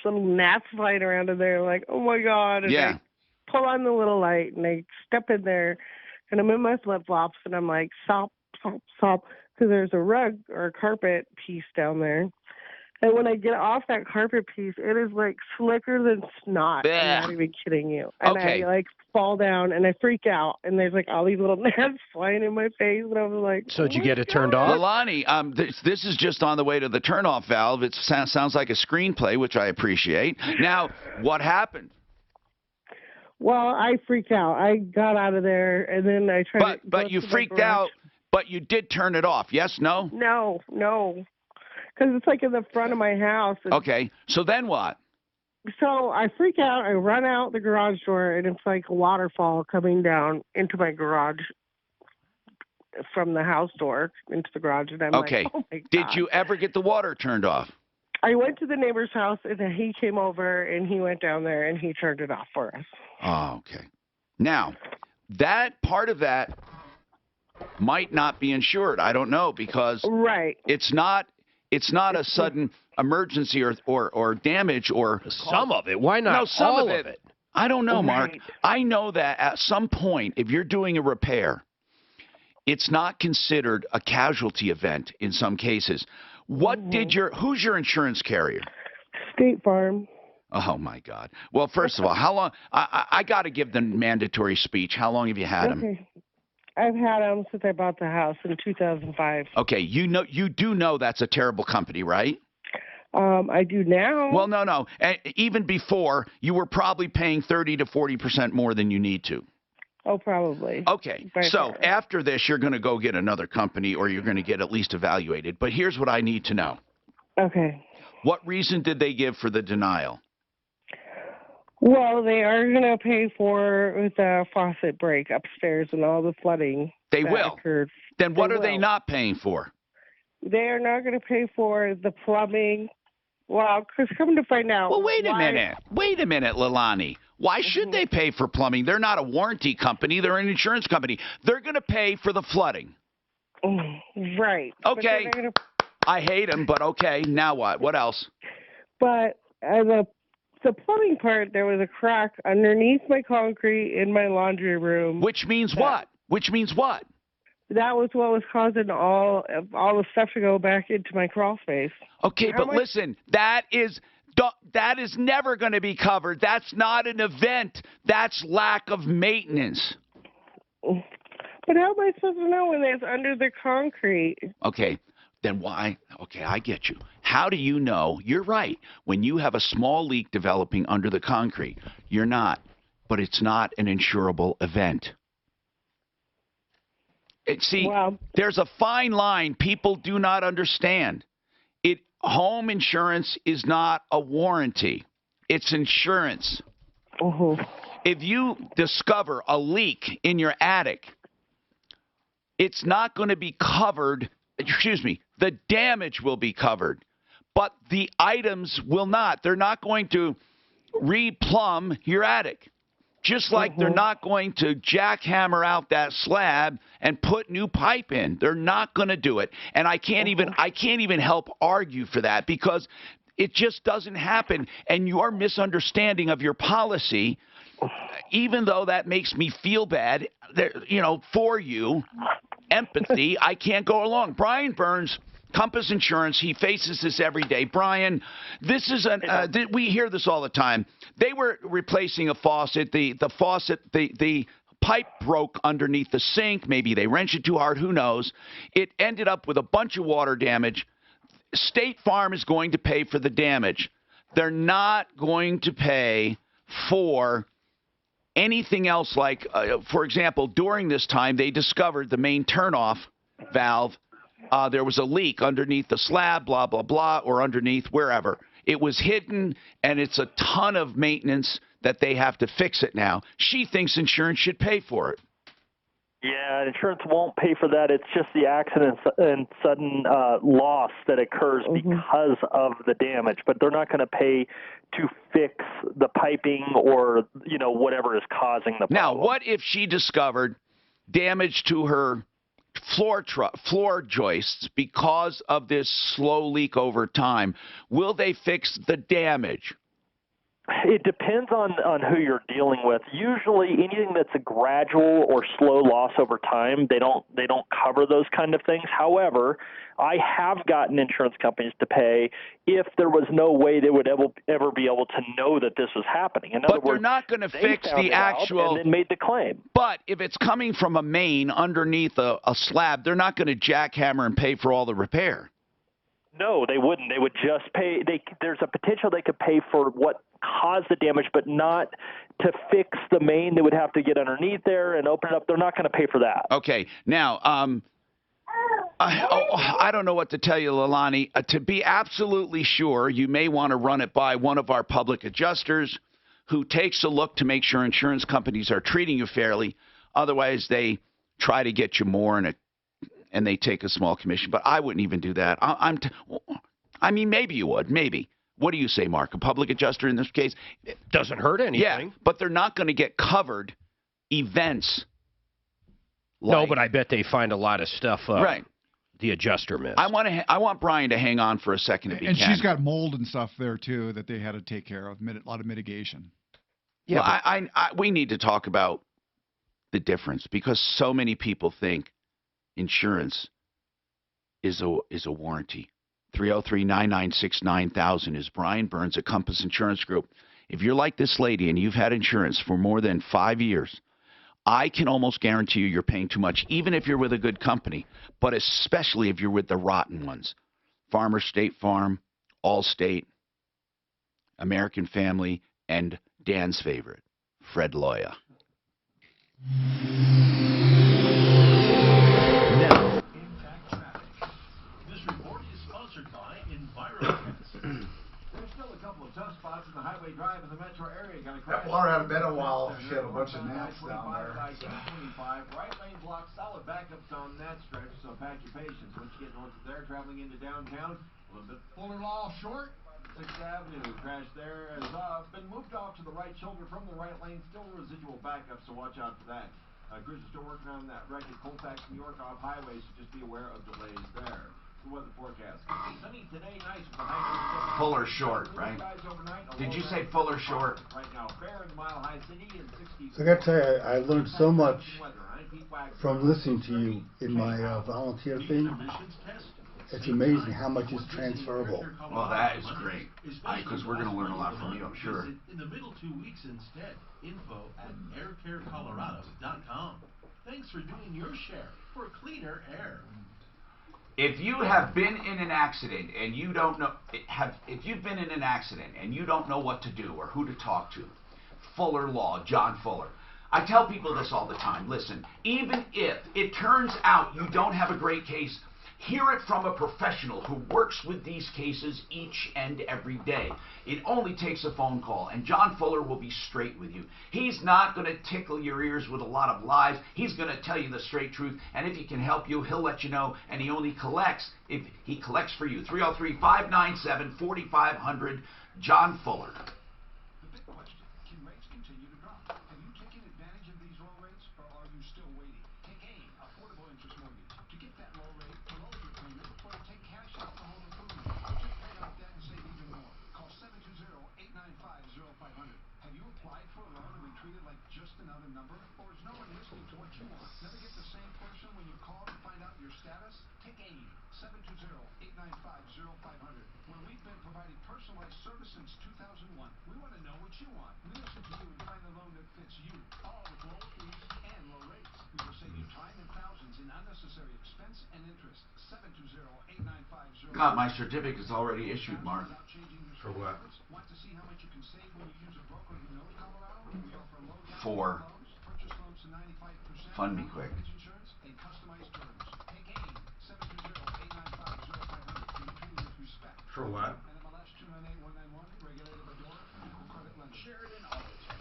some gnats flying around in there. Like, oh my God! And I pull on the little light, and I step in there, and I'm in my flip flops, and I'm like, stop, because there's a rug or a carpet piece down there. And when I get off that carpet piece, it is like slicker than snot. I'm not even kidding you. And I like fall down and I freak out. And there's like all these little gnats flying in my face. And I was like, so did you get it turned off? Leilani, this is just on the way to the turnoff valve. It sounds like a screenplay, which I appreciate. Now, what happened? Well, I freaked out. I got out of there and then I tried But you freaked out, but you did turn it off. Yes, no? No. Because it's like in the front of my house. Okay, so then what? So I freak out. I run out the garage door, and it's like a waterfall coming down into my garage from the house door into the garage. And I'm like, oh, my God. Did you ever get the water turned off? I went to the neighbor's house, and he came over, and he went down there, and he turned it off for us. Oh, okay. Now, that part of that might not be insured. I don't know, because it's not a sudden emergency or damage or some of it. Why not? No, some all of it. I don't know, Mark. I know that at some point, if you're doing a repair, it's not considered a casualty event in some cases. Who's your insurance carrier? State Farm. Oh my God. Well, first of all, how long? I got to give the mandatory speech. How long have you had them? I've had them since I bought the house in 2005. Okay, you do know that's a terrible company, right? I do now. Well, no. Even before, you were probably paying 30 to 40% more than you need to. Oh, probably. Okay, so after this, you're going to go get another company, or you're going to get at least evaluated. But here's what I need to know. Okay. What reason did they give for the denial? Well, they are going to pay for the faucet break upstairs and all the flooding. They will. Occurred. Then what are they not paying for? They are not going to pay for the plumbing. Well, because come to find out. Well, wait a minute. Wait a minute, Leilani. Why should they pay for plumbing? They're not a warranty company. They're an insurance company. They're going to pay for the flooding. Right. Okay. I hate them, but okay. Now what? What else? But the plumbing part, there was a crack underneath my concrete in my laundry room. Which means what? That was what was causing all the stuff to go back into my crawl space. Okay, but listen, that is never going to be covered. That's not an event. That's lack of maintenance. But how am I supposed to know when it's under the concrete? Okay. Then why? Okay, I get you. How do you know? You're right. When you have a small leak developing under the concrete, you're not. But it's not an insurable event. There's a fine line people do not understand. Home insurance is not a warranty. It's insurance. If you discover a leak in your attic, it's not going to be covered. The damage will be covered, but the items will not. They're not going to replumb your attic, just like they're not going to jackhammer out that slab and put new pipe in. They're not going to do it, and I can't even help argue for that because it just doesn't happen. And your misunderstanding of your policy, even though that makes me feel bad, for you. Empathy, I can't go along. Brian Burns, Compass Insurance, he faces this every day. Brian, this is we hear this all the time. They were replacing a faucet. The pipe broke underneath the sink. Maybe they wrenched it too hard. Who knows? It ended up with a bunch of water damage. State Farm is going to pay for the damage. They're not going to pay for Anything else like, for example, during this time, they discovered the main turnoff valve. There was a leak underneath the slab, blah, blah, blah, or underneath wherever. It was hidden, and it's a ton of maintenance that they have to fix it now. She thinks insurance should pay for it. Yeah, insurance won't pay for that. It's just the accident and sudden loss that occurs because of the damage. But they're not going to pay to fix the piping or, whatever is causing the problem. Now, what if she discovered damage to her floor joists because of this slow leak over time? Will they fix the damage? It depends on who you're dealing with. Usually, anything that's a gradual or slow loss over time, they don't cover those kind of things. However, I have gotten insurance companies to pay if there was no way they would ever be able to know that this was happening. In other words, they're not going to fix the actual. And then made the claim. But if it's coming from a main underneath a slab, they're not going to jackhammer and pay for all the repair. No, they wouldn't. They would just pay. There's a potential they could pay for what caused the damage, but not to fix the main. They would have to get underneath there and open it up. They're not going to pay for that. Okay. Now, I don't know what to tell you, Leilani. To be absolutely sure, you may want to run it by one of our public adjusters who takes a look to make sure insurance companies are treating you fairly. Otherwise, they try to get you more and they take a small commission. But I wouldn't even do that. I mean, maybe you would. Maybe. What do you say, Mark? A public adjuster in this case? It doesn't hurt anything. Yeah, but they're not going to get covered events. No, but I bet they find a lot of stuff. Right. The adjuster missed. I want Brian to hang on for a second if he can. And she's got mold and stuff there too that they had to take care of. A lot of mitigation. Yeah, well, we need to talk about the difference because so many people think insurance is a warranty. 303-996-9000 is Brian Burns at Compass Insurance Group. If you're like this lady and you've had insurance for more than 5 years, I can almost guarantee you're paying too much, even if you're with a good company, but especially if you're with the rotten ones. Farmers State Farm, Allstate, American Family, and Dan's favorite, Fred Loya. Tough spots in the Highway Drive in the metro area. That water hadn't been a while. She had a bunch of gnats down there. Right lane block, solid backups on that stretch, so pack your patience. Once you get north of there, traveling into downtown, a little bit Fuller Law short. 6th Avenue crash there has been moved off to the right shoulder from the right lane. Still residual backup, so watch out for that. Crews are still working on that wreck at Colfax, New York off highway, so just be aware of delays there. The weather forecast. Sunny today, nice with the high. Fuller short, right? Did you say Fuller short? Right now, fair in the Mile High City and 60. I got to tell you, I learned so much from listening to you in my volunteer thing. It's amazing how much is transferable. Well, that is great. Because we're going to learn a lot from you, I'm sure. In the middle 2 weeks instead. Info at aircarecolorado.com. Thanks for doing your share for cleaner air. If you have been in an accident and you don't know, if you've been in an accident and you don't know what to do or who to talk to, Fuller Law, John Fuller. I tell people this all the time. Listen, even if it turns out you don't have a great case, hear it from a professional who works with these cases each and every day. It only takes a phone call, and John Fuller will be straight with you. He's not going to tickle your ears with a lot of lies. He's going to tell you the straight truth, and if he can help you, he'll let you know, and he only collects if he collects for you. 303-597-4500, John Fuller. The big question, can rates continue to drop? Have you taken advantage of these low rates, or are you still waiting? Take AIM, affordable interest mortgage. To get that low rate, to lower your payment, or to take cash out for home improvement. Or just pay off debt and save even more. Call 720-895-0500. Have you applied for a loan and been treated like just another number? Or is no one listening to what you want? Never get the same person when you call to find out your status? Take AIM, 720-895-0500. Where we've been providing personalized service since 2001. We want to know what you want. We listen to you and find the loan that fits you. All with low fees and low rates. We will save you time and thousands in unnecessary expense and interest. 720-895-0500. God, my certificate's already issued, Mark. For what? Want to see how much you can save when you use a broker who knows Colorado? We offer low down 4. Fund me quick. For what? Sheridan Auto Tech.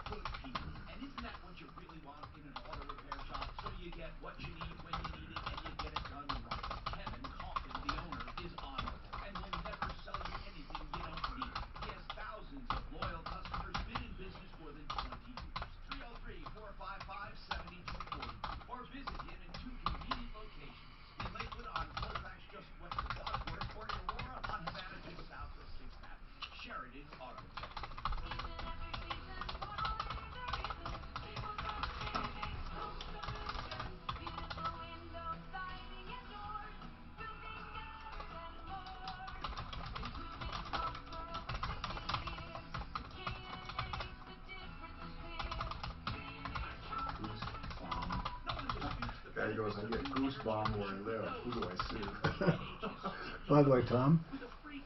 Good people. And isn't that what you really want in an auto repair shop? So you get what you need when you need it and you get it done right. Kevin Coffin, the owner, is honorable and will never sell you anything you don't need. He has thousands of loyal customers, been in business more than 20 years. 303-455-7240 or visit him in 2 convenient locations. In Lakewood on Colfax just west of Wadsworth or in Aurora on Havana just south of 6th Avenue. Sheridan Auto Tech. Guy goes, I get goosebumps where I live. Who do I sue? By the way, Tom,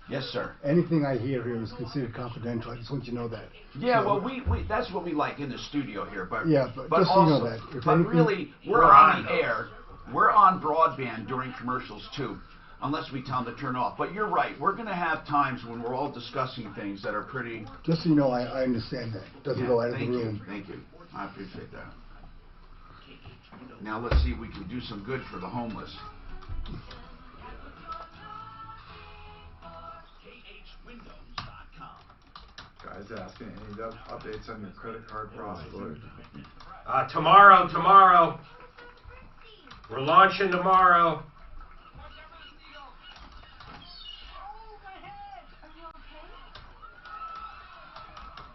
Yes, sir. anything I hear here is considered confidential. I just want you to know that. Yeah, So- well, we that's what we like in the studio here, but Yeah, but just so you know that, if but anything- really, we're on the air. We're on broadband during commercials too, unless we tell them to turn off. But you're right. We're going to have times when we're all discussing things that are pretty. Just so you know, I understand that. Doesn't go out of the Thank room. you. Thank you. I appreciate that. Now let's see if we can do some good for the homeless. KHWindows.com. Guys asking, any updates on your credit card processing? Tomorrow. We're launching tomorrow.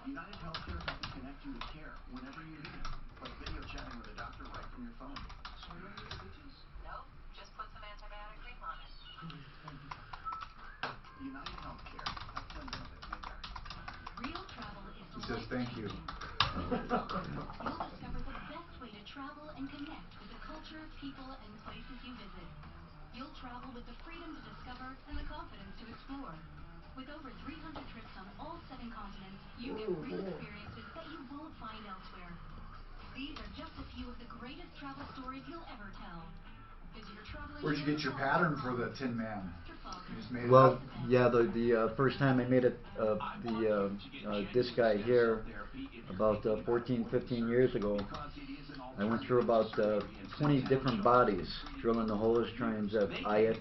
United Healthcare helps connect you to care whenever you need it, like video chatting with a doctor right from your phone. So no need stitches? Nope, just put some antibiotic cream on it. Thank you. United Healthcare. Healthcare benefits may vary. Real travel is He says thank you. You'll discover the best way to travel and connect with the culture, people, and places you visit. You'll travel with the freedom to discover and the confidence to explore. With over 300 trips on all 7 continents, you get real experiences that you won't find elsewhere. These are just a few of the greatest travel stories you'll ever tell. Visit your travel Where'd you get your pattern for the Tin Man? You just made it Well, up? yeah, the first time I made it, this guy here, about 14, 15 years ago, I went through about 20 different bodies, drilling the holes, trying to eye it,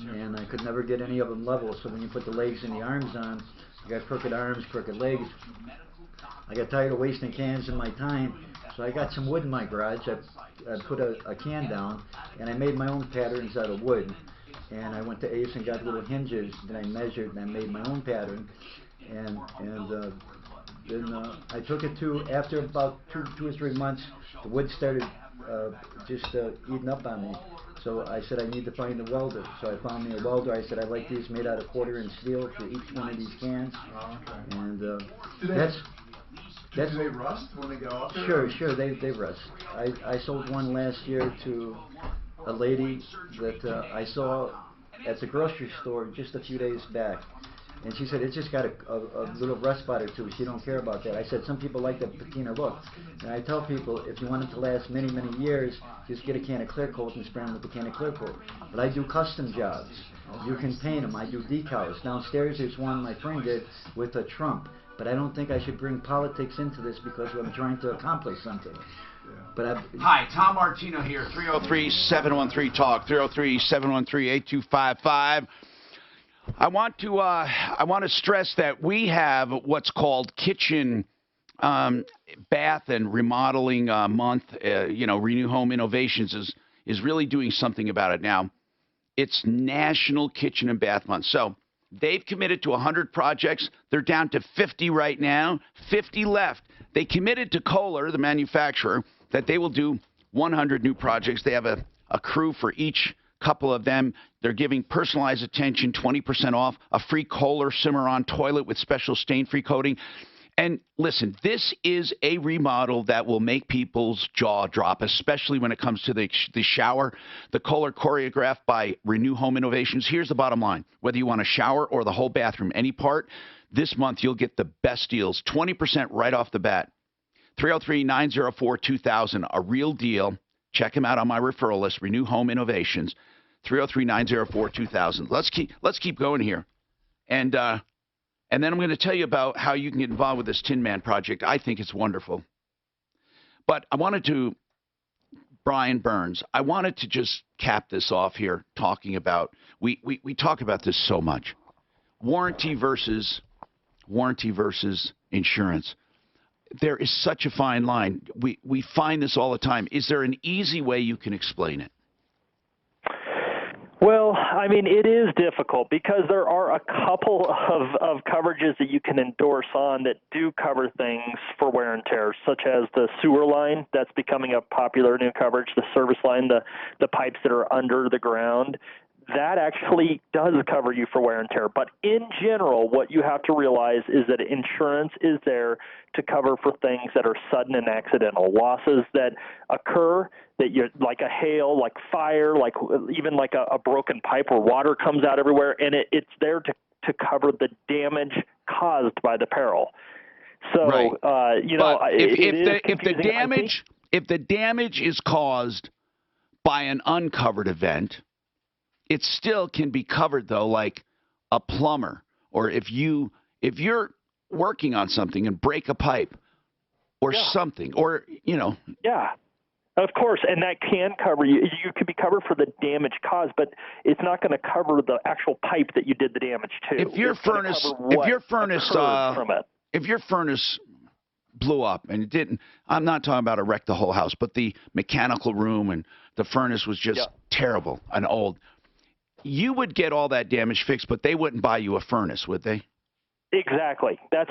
and I could never get any of them level. So when you put the legs and the arms on, you got crooked arms, crooked legs. I got tired of wasting cans in my time, so I got some wood in my garage. I put a can down, and I made my own patterns out of wood. And I went to Ace and got little hinges, and I measured, and I made my own pattern. And then I took it to, after about two or 3 months, the wood started just eating up on me. So I said I need to find a welder. So I found me a welder. I said I like these made out of 1/4-inch steel for each one of these cans. Oh, okay. And Do they rust when they go out there? Sure, they rust. I sold one last year to a lady that I saw at the grocery store just a few days back. And she said, it's just got a little rust spot or two. She don't care about that. I said, some people like the patina look. And I tell people, if you want it to last many, many years, just get a can of clear coat and spray them with the can of clear coat. But I do custom jobs. You can paint them. I do decals. Downstairs there's one my friend did with a Trump. But I don't think I should bring politics into this because I'm trying to accomplish something. But Hi, Tom Martino here, 303-713-TALK, 303-713-8255. I want to stress that we have what's called Kitchen Bath and Remodeling Month. Renew Home Innovations is really doing something about it now. It's National Kitchen and Bath Month. So they've committed to 100 projects. They're down to 50 right now, 50 left. They committed to Kohler, the manufacturer, that they will do 100 new projects. They have a crew for each couple of them. They're giving personalized attention, 20% off, a free Kohler Cimarron toilet with special stain-free coating. And listen, this is a remodel that will make people's jaw drop, especially when it comes to the shower. The Kohler Choreograph by Renew Home Innovations. Here's the bottom line. Whether you want a shower or the whole bathroom, any part, this month you'll get the best deals, 20% right off the bat. 303-904-2000, a real deal. Check him out on my referral list, Renew Home Innovations, 303-904-2000. Let's keep going here. And then I'm going to tell you about how you can get involved with this Tin Man project. I think it's wonderful. But I wanted to, Brian Burns, I wanted to just cap this off here talking about, we talk about this so much. Warranty versus insurance. There is such a fine line. We find this all the time. Is there an easy way you can explain it? Well, I mean, it is difficult because there are a couple of coverages that you can endorse on that do cover things for wear and tear, such as the sewer line. That's becoming a popular new coverage, the service line, the pipes that are under the ground. That actually does cover you for wear and tear. But in general, what you have to realize is that insurance is there to cover for things that are sudden and accidental losses that occur, that you're like a hail, like fire, like even like a broken pipe where water comes out everywhere, and it's there to cover the damage caused by the peril. So, right. If the damage is caused by an uncovered event, it still can be covered, though, like a plumber, or if you're working on something and break a pipe or something, or, Yeah, of course, and that can cover you. You could be covered for the damage caused, but it's not going to cover the actual pipe that you did the damage to. If your furnace blew up and it didn't, I'm not talking about it wrecked the whole house, but the mechanical room and the furnace was just terrible and old. You would get all that damage fixed, but they wouldn't buy you a furnace, would they? Exactly. That's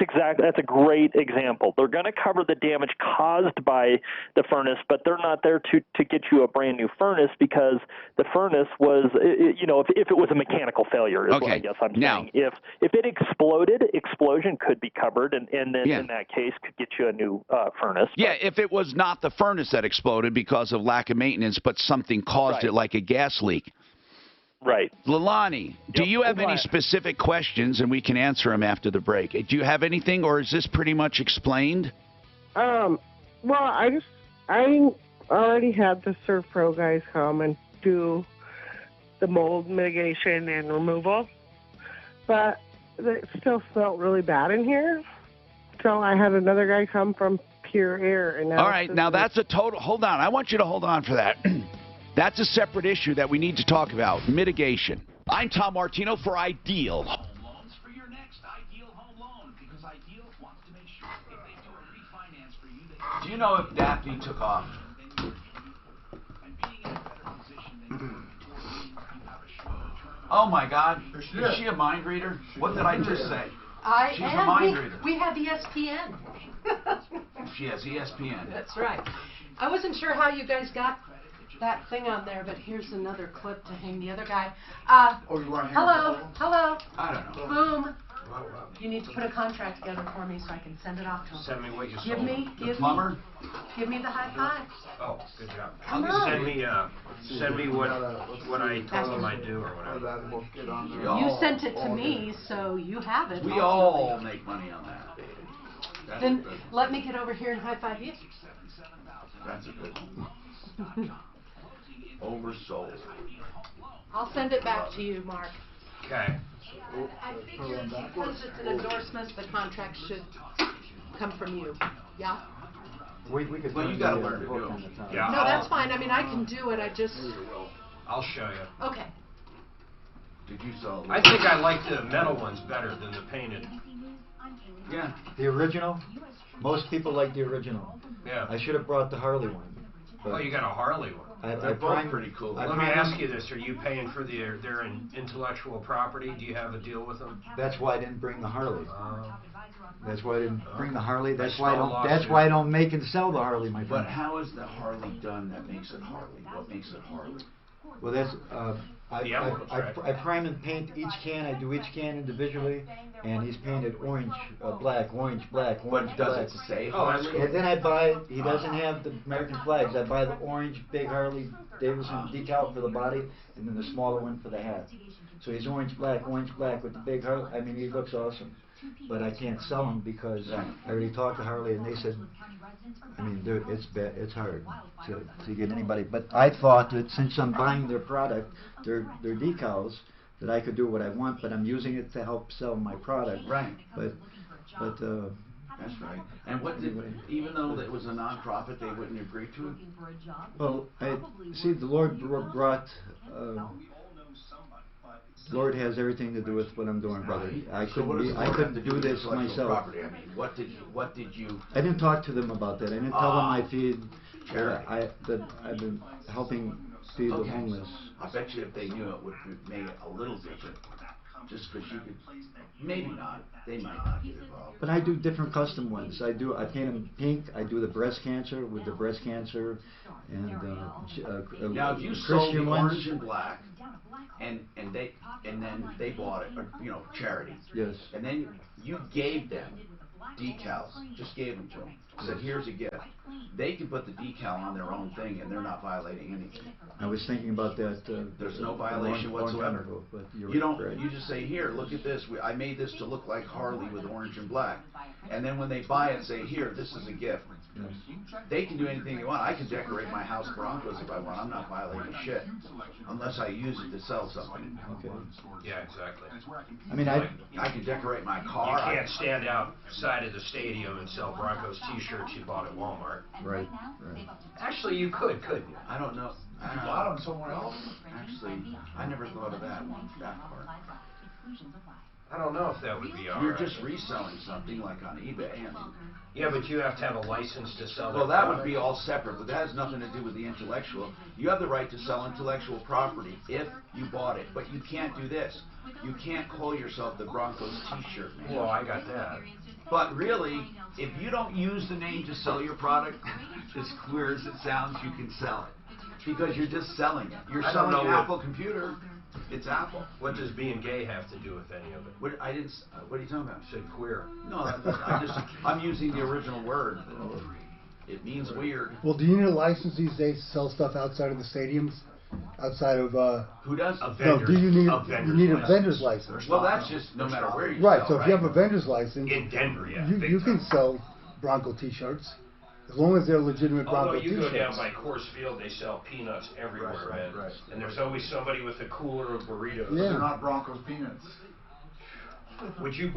a great example. They're going to cover the damage caused by the furnace, but they're not there to get you a brand new furnace because the furnace was, if it was a mechanical failure, is what I guess I'm saying. If it exploded, explosion could be covered, and then in that case could get you a new furnace. Yeah, if it was not the furnace that exploded because of lack of maintenance, but something caused it, like a gas leak. Right. Leilani, do you have any specific questions, and we can answer them after the break? Do you have anything, or is this pretty much explained? Well, I already had the Surf Pro guys come and do the mold mitigation and removal, but it still smelled really bad in here. So I had another guy come from Pure Air. And now all right, now that's a total, hold on, I want you to hold on for that. That's a separate issue that we need to talk about, mitigation. I'm Tom Martino for Ideal. Home loans for your next Ideal Home Loan, because Ideal wants to make sure if they do a refinance for you, Do you know if Daphne took off? And being in a better position than you were before means you have a shorter term. Oh my God, is she a mind reader? What did I just say? She's a mind reader. We have ESPN. She has ESPN. That's right. I wasn't sure how you guys got that thing on there, but here's another clip to hang the other guy. Hello. I don't know. Boom. You need to put a contract together for me so I can send it off to him. Send me what you Give sold. me the high five. Oh, good job. Come on. Send me what I told them I'd do or whatever. You sent it to me, so you have it. We all make money on that. Then let me get over here and high five you. That's a good one. Oversold. I'll send it back to you, Mark. Okay. I figured because it's an endorsement, the contract should come from you. Yeah? We could well, you got to learn to do it. Yeah. No, that's fine. I mean, I can do it. I just... I'll show you. Okay. Did you sell? I think I like the metal ones better than the painted. Yeah. The original? Most people like the original. Yeah. I should have brought the Harley one. Oh, you got a Harley one. They're both pretty cool. Let me ask you this: are you paying for their intellectual property? Do you have a deal with them? That's why I didn't bring the Harley. That's why I didn't bring the Harley. That's why I don't make and sell the Harley, my friend. But how is the Harley done that makes it Harley? What makes it Harley? Well, that's I prime and paint each can. I do each can individually, and he's painted orange, black, orange, black, orange, What does it say? Harley? And then I buy. He doesn't have the American flags. I buy the orange big Harley Davidson decal for the body, and then the smaller one for the hat. So he's orange, black with the big Harley. I mean, he looks awesome. but I can't sell them because I already talked to Harley and they said, I mean, it's hard to get anybody. But I thought that since I'm buying their product, their decals, that I could do what I want, but I'm using it to help sell my product. Right. But that's right. And what did, even though it was a non-profit, they wouldn't agree to it? Well, see, the Lord brought. Lord has everything to do with what I'm doing, brother. I couldn't do this myself. Property? I mean, what did you? I didn't talk to them about that. I didn't tell them I feed. That I've been helping feed the homeless. I bet you if they knew it would make it a little different. Just because you could, maybe not. They might not get involved. But I do different custom ones. I paint them pink. I do the breast cancer with the breast cancer, and now if you sold the orange and black, and then they bought it, or, charity. Yes. And then you gave them decals, just gave them to them. Said, here's a gift. They can put the decal on their own thing, and they're not violating anything. I was thinking about that. There's no violation whatsoever. You don't. You just say, here, look at this. I made this to look like Harley with orange and black. And then when they buy it, say, here, this is a gift. Yes. They can do anything they want. I can decorate my house Broncos if I want. I'm not violating shit unless I use it to sell something. Okay. Yeah, exactly. I mean, I can decorate my car. You can't stand outside of the stadium and sell Broncos T-shirts you bought at Walmart. Right. Actually, you couldn't you? I don't know. You bought them somewhere else? Actually, I never thought of that part. I don't know if that would be alright. You're just reselling something like on eBay. I mean, yeah, but you have to have a license to sell. Well, that would be all separate, but that has nothing to do with the intellectual. You have the right to sell intellectual property if you bought it, but you can't do this. You can't call yourself the Broncos T-shirt man. Well, I got that. But really, if you don't use the name to sell your product, as queer as it sounds, you can sell it. Because you're just selling it. You're selling an Apple computer. It's Apple. What does being gay have to do with any of it? What are you talking about? I said queer. No, I'm using the original word. It means weird. Well, do you need a license these days to sell stuff outside of the stadiums? Outside of who does? No, do you need a vendor's license? Well, that's just no matter where you right. sell, So if you have a vendor's license in Denver, yeah, you can sell Bronco T-shirts as long as they're legitimate Bronco T-shirts. Although you go down by Coors Field, they sell peanuts everywhere, man. Right. And there's always somebody with a cooler of burritos. Yeah. They're not Broncos peanuts. Would you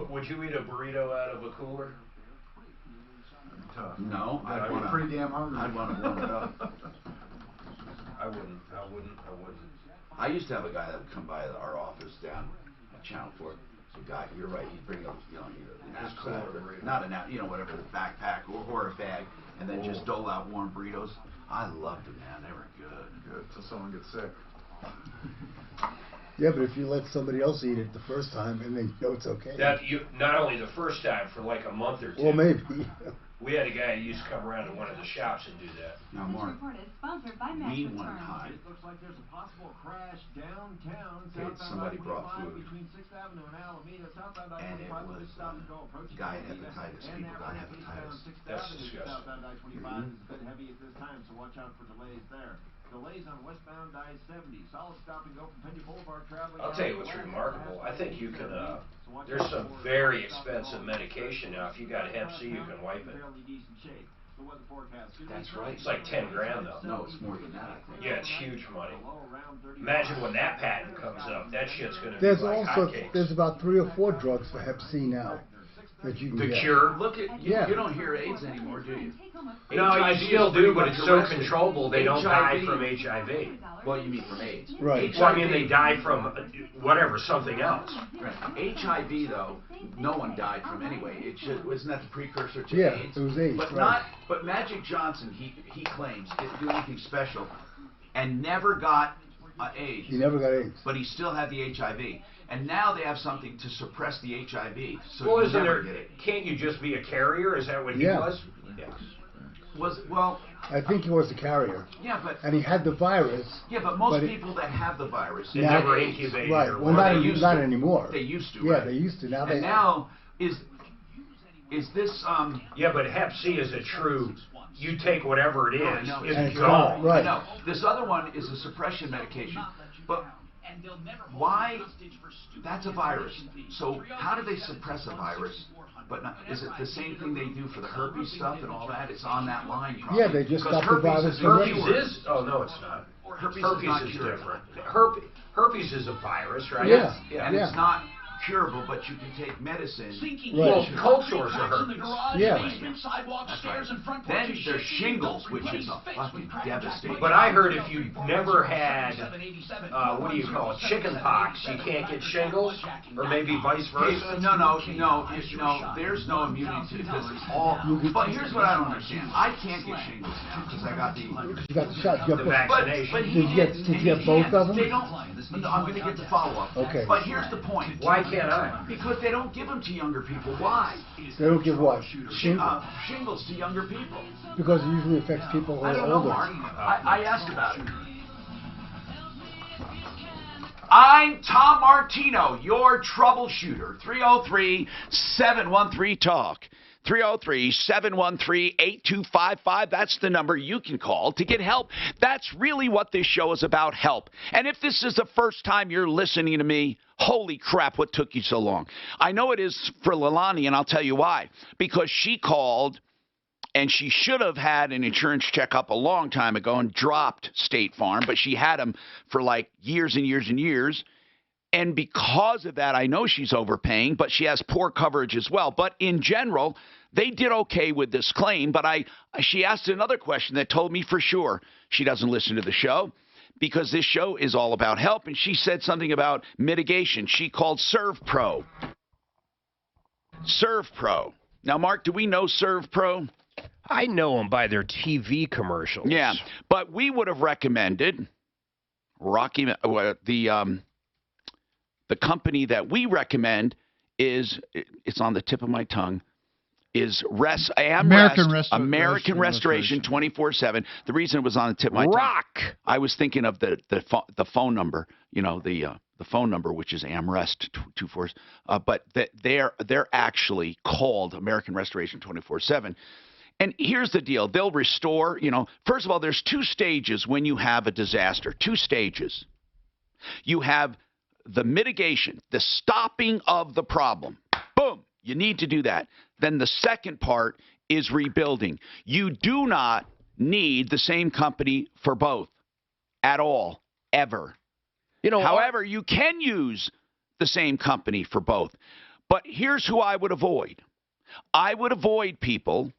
eat a burrito out of a cooler? Tough. No, I'd be pretty damn hungry. I'd want to warm it up. I wouldn't. I used to have a guy that would come by our office down at Channel 4. The guy, you're right, he'd bring up, his cooler, not a whatever, the backpack or a bag, and then just dole out warm burritos. I loved them, man. They were good. Good, till someone gets sick. Yeah, but if you let somebody else eat it the first time and they know it's okay. Not only the first time, for like a month or two. Well, maybe. We had a guy who used to come around to one of the shops and do that. Now, Mark, me one time, Looks like there's a possible crash downtown. somebody brought food, between 6th Avenue and Alameda, southbound and it was guy had hepatitis. People got hepatitis. That's disgusting. Southbound I-25 is a bit heavy at this time, so watch out for delays there. Delays on westbound I-70. Solid stop and go from Penny Boulevard traveling. I'll tell you what's remarkable. I think you can, there's some very expensive medication now. If you got Hep C, you can wipe it. That's right. It's like 10 grand though. No, it's more than that, I think. Yeah, it's huge money. Imagine when that patent comes up. That shit's going to be There's like also hotcakes. about 3 or 4 drugs for Hep C now that you can The get. cure? Look at you. Yeah. You don't hear AIDS anymore, do you? No, HIV you still is pretty do, but much it's so arrested. controllable they don't die HIV from HIV. Well, you mean from AIDS? Right. Well, I mean, they die from whatever, something else. Right. HIV, though, no one died from anyway. Wasn't that the precursor to Yeah, AIDS? it was AIDS, But right. But Magic Johnson, he claims, didn't do anything special, and never got AIDS. He never got AIDS. But he still had the HIV. And now they have something to suppress the HIV, so Well, you isn't never there? get it. Can't you just be a carrier? Is that what he Yeah. was? Yeah. Well, I think he was the carrier. yeah, but And he had the virus. yeah, most but people that have the virus They Now- never incubated Right. or Well, they not, used not to. anymore. They used to, Yeah, right? they used to. Now And they now is this Yeah, but Hep C is a true. You take whatever it Oh, I is, know. it's And it's gone. gone, right. I know. This other one is a suppression medication, but Why? That's a virus. So how do they suppress a virus? But not, is it the same thing they do for the herpes stuff and all that? It's on that line. Probably. Yeah, they just Because stop the herpes virus. Herpes is? Oh, no, it's not. Herpes Herpes is curable. different. Herpes is a virus, right? Yeah. And it's not curable, but you can take medicine. Well, cold sores are herpes. Yeah. That's right. Then there's shingles, which is a fucking devastating. But I heard if you never had, what do you call it, chicken pox, you can't get shingles, or maybe vice versa. No. There's no immunity because it's all. But here's what I don't understand. I can't get shingles now because I got the. You got the shot. The vaccination. But Did you get both of them? They don't. I'm going to get the follow-up. Okay. But here's the point. Why can't I? Because they don't give them to younger people. Why? They don't give what? Shingles to younger people. Because it usually affects people who I are don't know, older. Mark. I asked about it. I'm Tom Martino, your troubleshooter. 303-713-TALK. 303-713-8255. That's the number you can call to get help. That's really what this show is about, help. And if this is the first time you're listening to me, holy crap, what took you so long? I know it is for Leilani, and I'll tell you why. Because she called, and she should have had an insurance checkup a long time ago and dropped State Farm, but she had them for like years and years and years. And because of that, I know she's overpaying, but she has poor coverage as well. But in general, they did okay with this claim. But she asked another question that told me for sure she doesn't listen to the show because this show is all about help. And she said something about mitigation. She called ServPro. ServPro. Now, Mark, do we know ServPro? I know them by their TV commercials. Yeah, but we would have recommended the company that we recommend is, it's on the tip of my tongue, is American Restoration 24/7. The reason it was on the tip of my tongue, I was thinking of the phone number, the phone number, which is AmRest 24. But they're actually called American Restoration 24/7. And here's the deal. They'll restore, first of all, there's 2 stages when you have a disaster. 2 stages. You have the mitigation, the stopping of the problem. Boom. You need to do that. Then the second part is rebuilding. You do not need the same company for both at all, ever. However, you can use the same company for both. But here's who I would avoid. I would avoid people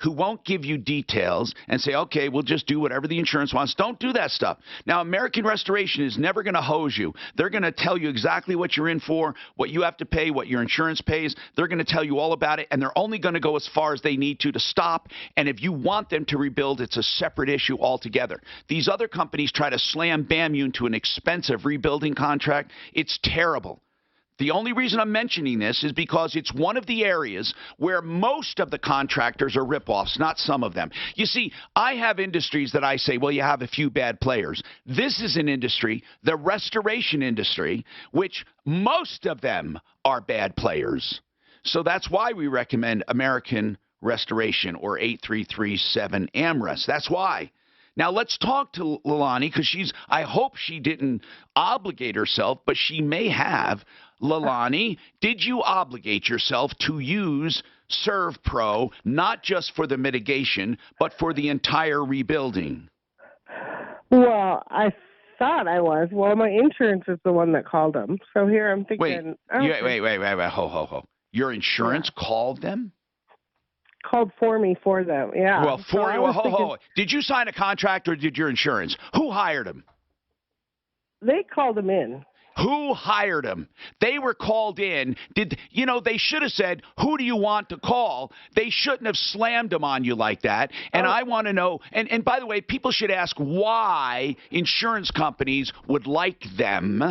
who won't give you details and say, okay, we'll just do whatever the insurance wants. Don't do that stuff. Now, American Restoration is never going to hose you. They're going to tell you exactly what you're in for, what you have to pay, what your insurance pays. They're going to tell you all about it, and they're only going to go as far as they need to stop. And if you want them to rebuild, it's a separate issue altogether. These other companies try to slam bam you into an expensive rebuilding contract. It's terrible. The only reason I'm mentioning this is because it's one of the areas where most of the contractors are ripoffs, not some of them. You see, I have industries that I say, well, you have a few bad players. This is an industry, the restoration industry, which most of them are bad players. So that's why we recommend American Restoration or 8337 AmRest. That's why. Now, let's talk to Leilani because I hope she didn't obligate herself, but she may have. Leilani, did you obligate yourself to use ServPro, not just for the mitigation, but for the entire rebuilding? Well, I thought I was. Well, my insurance is the one that called them. So here I'm thinking. Wait. Ho. Your insurance called them? Called for me for them, yeah. Well, Did you sign a contract or did your insurance? Who hired them? They called them in. Who hired them? They were called in. They should have said, who do you want to call? They shouldn't have slammed them on you like that. And I want to know, and by the way, people should ask why insurance companies would like them.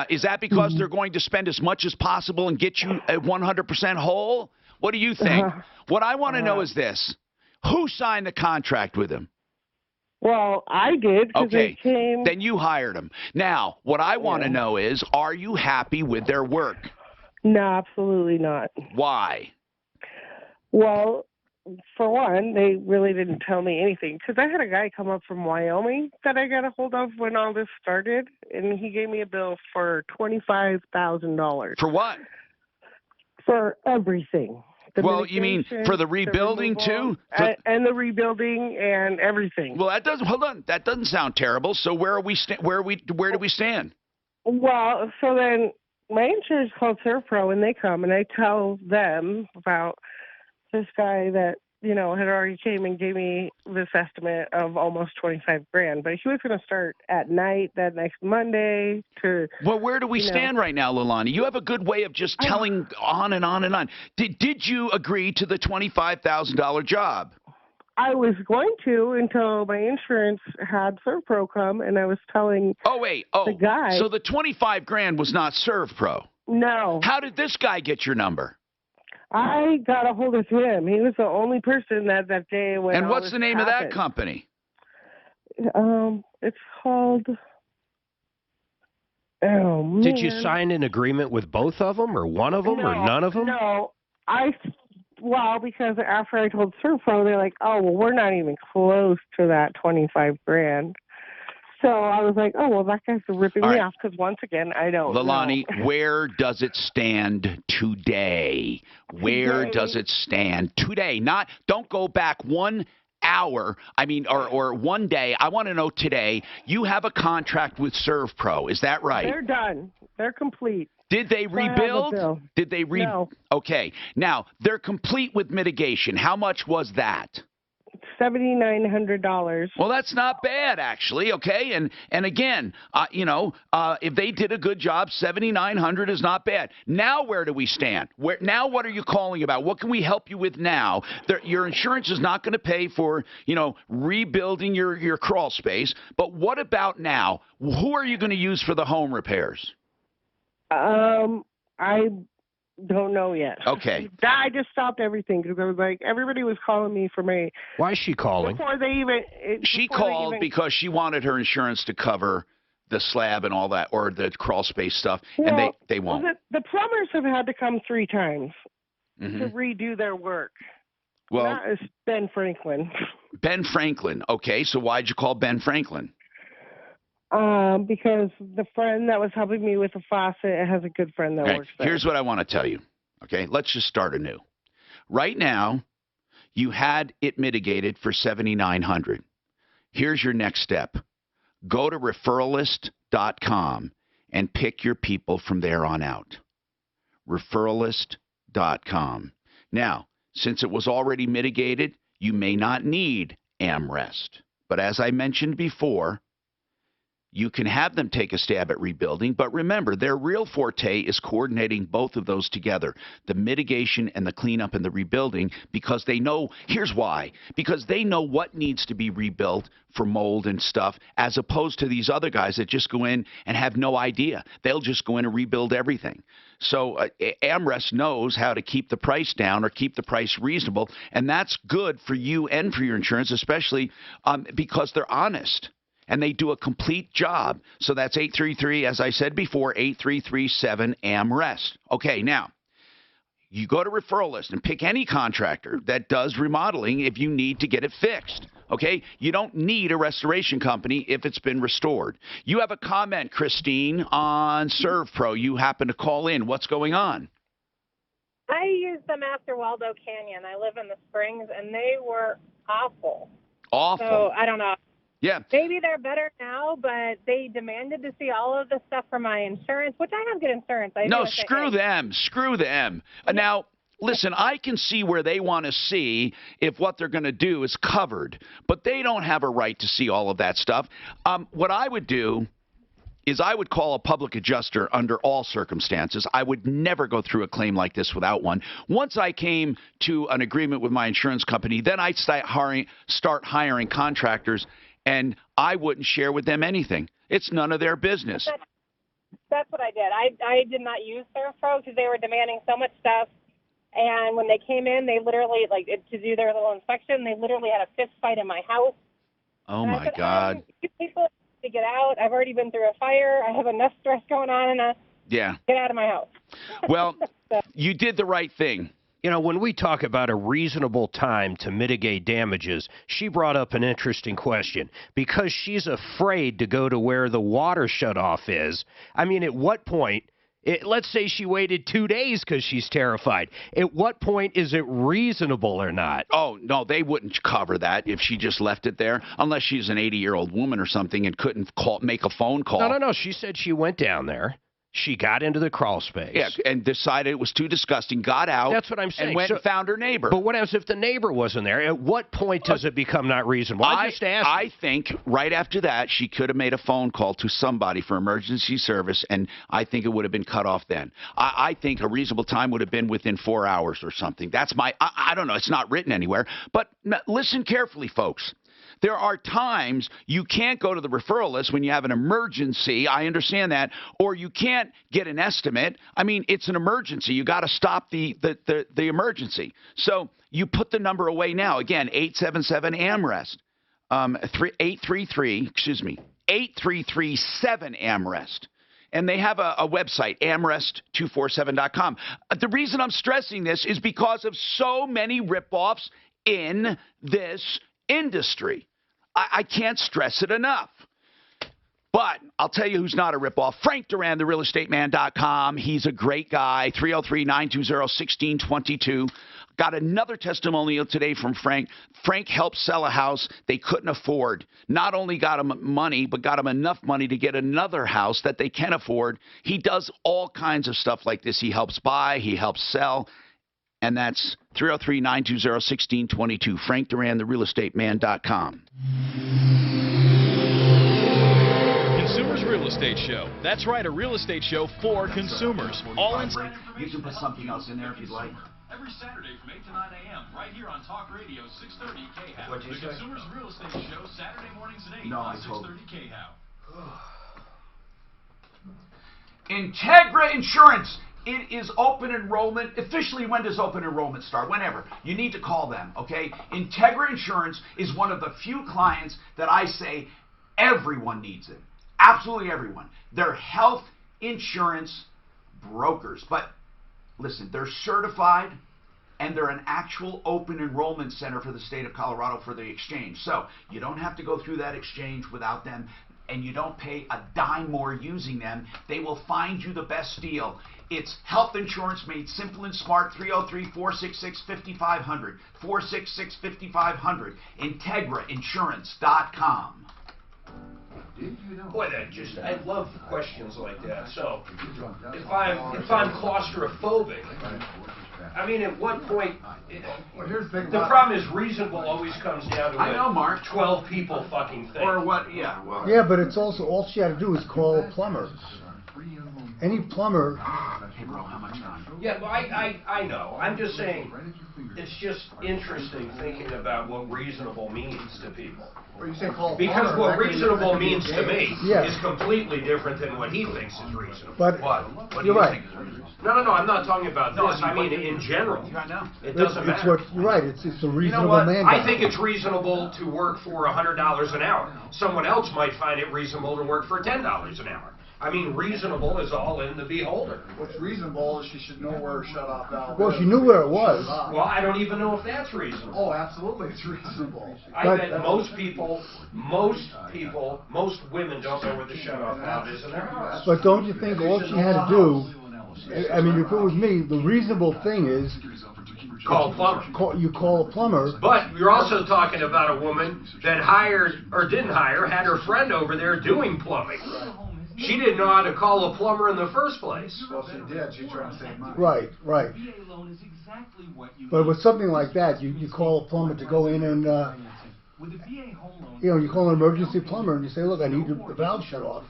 Is that because they're going to spend as much as possible and get you 100% whole? What do you think? What I want to know is this. Who signed the contract with them? Well, I did. Okay, then you hired them. Now, what I want to know is, are you happy with their work? No, absolutely not. Why? Well, for one, they really didn't tell me anything because I had a guy come up from Wyoming that I got a hold of when all this started, and he gave me a bill for $25,000 For what? for everything. Well, you mean for the rebuilding too? And the rebuilding and everything. Well, that doesn't. Hold on, that doesn't sound terrible. So where are we? Where do we stand? Well, so then my insurance called ServPro, and they come, and I tell them about this guy that had already came and gave me this estimate of almost $25,000, but he was going to start at night that next Monday to. Well, where do we stand right now, Leilani? You have a good way of just telling on and on and on. Did you agree to the $25,000 job? I was going to until my insurance had ServPro come, and I was telling the guy. So the $25,000 was not ServPro? No. How did this guy get your number? I got a hold of him. He was the only person that day when. And what's the name happened. of that company? It's called. Oh man. Did you sign an agreement with both of them, or one of them, or none of them? No, because after I told ServPro, they're like, "Oh, well, we're not even close to that $25,000." So I was like, "Oh, well, that guy's ripping me off." Because once again, I don't. Leilani, know. where does it stand today? Where does it stand today? Don't go back 1 hour. I mean, or 1 day. I want to know today. You have a contract with ServPro. Is that right? They're done. They're complete. Did they rebuild? Did they No. Okay. Now, they're complete with mitigation. How much was that? $7,900. Well, that's not bad, actually. Okay, and again, if they did a good job, $7,900 is not bad. Now, where do we stand? Now, what are you calling about? What can we help you with now? Your insurance is not going to pay for rebuilding your crawl space. But what about now? Who are you going to use for the home repairs? I don't know yet. Okay. I just stopped everything because I was like, everybody was calling me for my. Why is she calling? Before they even. She called because she wanted her insurance to cover the slab and all that, or the crawl space stuff, and they won't. The plumbers have had to come 3 times to Mm-hmm. redo their work. Well, that is Ben Franklin. Ben Franklin. Okay, so why'd you call Ben Franklin? Because the friend that was helping me with the faucet has a good friend that works there. Here's what I want to tell you. Okay, let's just start anew. Right now, you had it mitigated for $7,900. Here's your next step. Go to referralist.com and pick your people from there on out. Referralist.com. Now, since it was already mitigated, you may not need AmRest. But as I mentioned before, you can have them take a stab at rebuilding, but remember, their real forte is coordinating both of those together, the mitigation and the cleanup and the rebuilding, because they know, here's why, because they know what needs to be rebuilt for mold and stuff, as opposed to these other guys that just go in and have no idea. They'll just go in and rebuild everything. So AmRest knows how to keep the price down or keep the price reasonable, and that's good for you and for your insurance, especially because they're honest. And they do a complete job. So that's 833, as I said before, 8337-AMREST. Okay, now, you go to Referral List and pick any contractor that does remodeling if you need to get it fixed. Okay? You don't need a restoration company if it's been restored. You have a comment, Christine, on ServPro. You happen to call in. What's going on? I used them after Waldo Canyon. I live in the Springs, and they were awful. Awful. So, I don't know. Yeah. Maybe they're better now, but they demanded to see all of the stuff for my insurance, which I have good insurance. No, screw them. Screw them. Now, listen, I can see where they want to see if what they're going to do is covered, but they don't have a right to see all of that stuff. What I would do is I would call a public adjuster under all circumstances. I would never go through a claim like this without one. Once I came to an agreement with my insurance company, then I'd start hiring contractors, and I wouldn't share with them anything. It's none of their business. That's what I did. I did not use ServPro because they were demanding so much stuff. And when they came in, they literally, to do their little inspection, they literally had a fist fight in my house. Oh, my God. You people to get out. I've already been through a fire. I have enough stress going on. Yeah. Get out of my house. Well, you did the right thing. You know, when we talk about a reasonable time to mitigate damages, she brought up an interesting question. Because she's afraid to go to where the water shutoff is, I mean, at what point, let's say she waited 2 days because she's terrified. At what point is it reasonable or not? Oh, no, they wouldn't cover that if she just left it there, unless she's an 80-year-old woman or something and couldn't make a phone call. No. She said she went down there. She got into the crawl space. Yeah, and decided it was too disgusting, got out. That's what I'm saying. And went and found her neighbor. But what happens if the neighbor wasn't there? At what point does it become not reasonable? I just asked. I think right after that, she could have made a phone call to somebody for emergency service, and I think it would have been cut off then. I think a reasonable time would have been within 4 hours or something. That's my, I don't know, it's not written anywhere. But listen carefully, folks. There are times you can't go to the referral list when you have an emergency. I understand that. Or you can't get an estimate. I mean, it's an emergency. You got to stop the emergency. So you put the number away now. Again, 877-AMREST. 833-7-AMREST. And they have a website, amrest247.com. The reason I'm stressing this is because of so many ripoffs in this industry. I can't stress it enough. But I'll tell you who's not a ripoff. Frank Duran, therealestateman.com. He's a great guy. 303-920-1622. Got another testimonial today from Frank. Frank helped sell a house they couldn't afford. Not only got him money, but got him enough money to get another house that they can afford. He does all kinds of stuff like this. He helps buy. He helps sell. And that's 303-920-1622. Frank Duran, therealestateman.com. Consumers Real Estate Show. That's right, a real estate show for consumers. All in. You can put something else in there if you'd like. Every Saturday from 8 to 9 a.m. right here on Talk Radio 630 KHOW. What'd you The say? Consumers Real Estate Show, Saturday mornings at 8 No, on I told 630 KHOW. Integra Insurance. It is open enrollment. Officially, when does open enrollment start? Whenever. You need to call them, okay? Integra Insurance is one of the few clients that I say everyone needs it. Absolutely everyone. They're health insurance brokers. But listen, they're certified and they're an actual open enrollment center for the state of Colorado for the exchange. So you don't have to go through that exchange without them, and you don't pay a dime more using them. They will find you the best deal. It's health insurance made simple and smart. 303-466-5500. 466-5500. IntegraInsurance.com. Boy, I love questions like that. So, if I'm claustrophobic, I mean, at what point? The problem is reasonable always comes down to I know, Mark. 12 people fucking thing. Or what? Yeah. Well. Yeah, but it's also, all she had to do is call a plumber. Any plumber. Hey, bro, how much time? Yeah, well, I know. I'm just saying, it's just interesting thinking about what reasonable means to people. Or you say call Because what reasonable means to me Yeah. is completely different than what he thinks is reasonable. But What do you're you right. think is reasonable? No, I'm not talking about No, this. I mean, in general. I know. It doesn't It's matter. what, you're right. It's a You reasonable know what? man. I think it's reasonable to work for $100 an hour. Someone else might find it reasonable to work for $10 an hour. I mean, reasonable is all in the beholder. What's reasonable is she should know where her shut-off valve Well, is. she knew where it was. Shut off. Well, I don't even know if that's reasonable. Oh, absolutely, it's reasonable. I But- bet most women don't know where the shut-off valve is in their house. But don't you think all she had to do, I mean, if it was me, the reasonable thing is Call a plumber. you call a plumber. But you're also talking about a woman that hired, or didn't hire, had her friend over there doing plumbing. She didn't know how to call a plumber in the first place. Well, she did. She's trying to save money. Right. But with something like that, you call a plumber to go in and, you call an emergency plumber and you say, look, I need the valve shut off.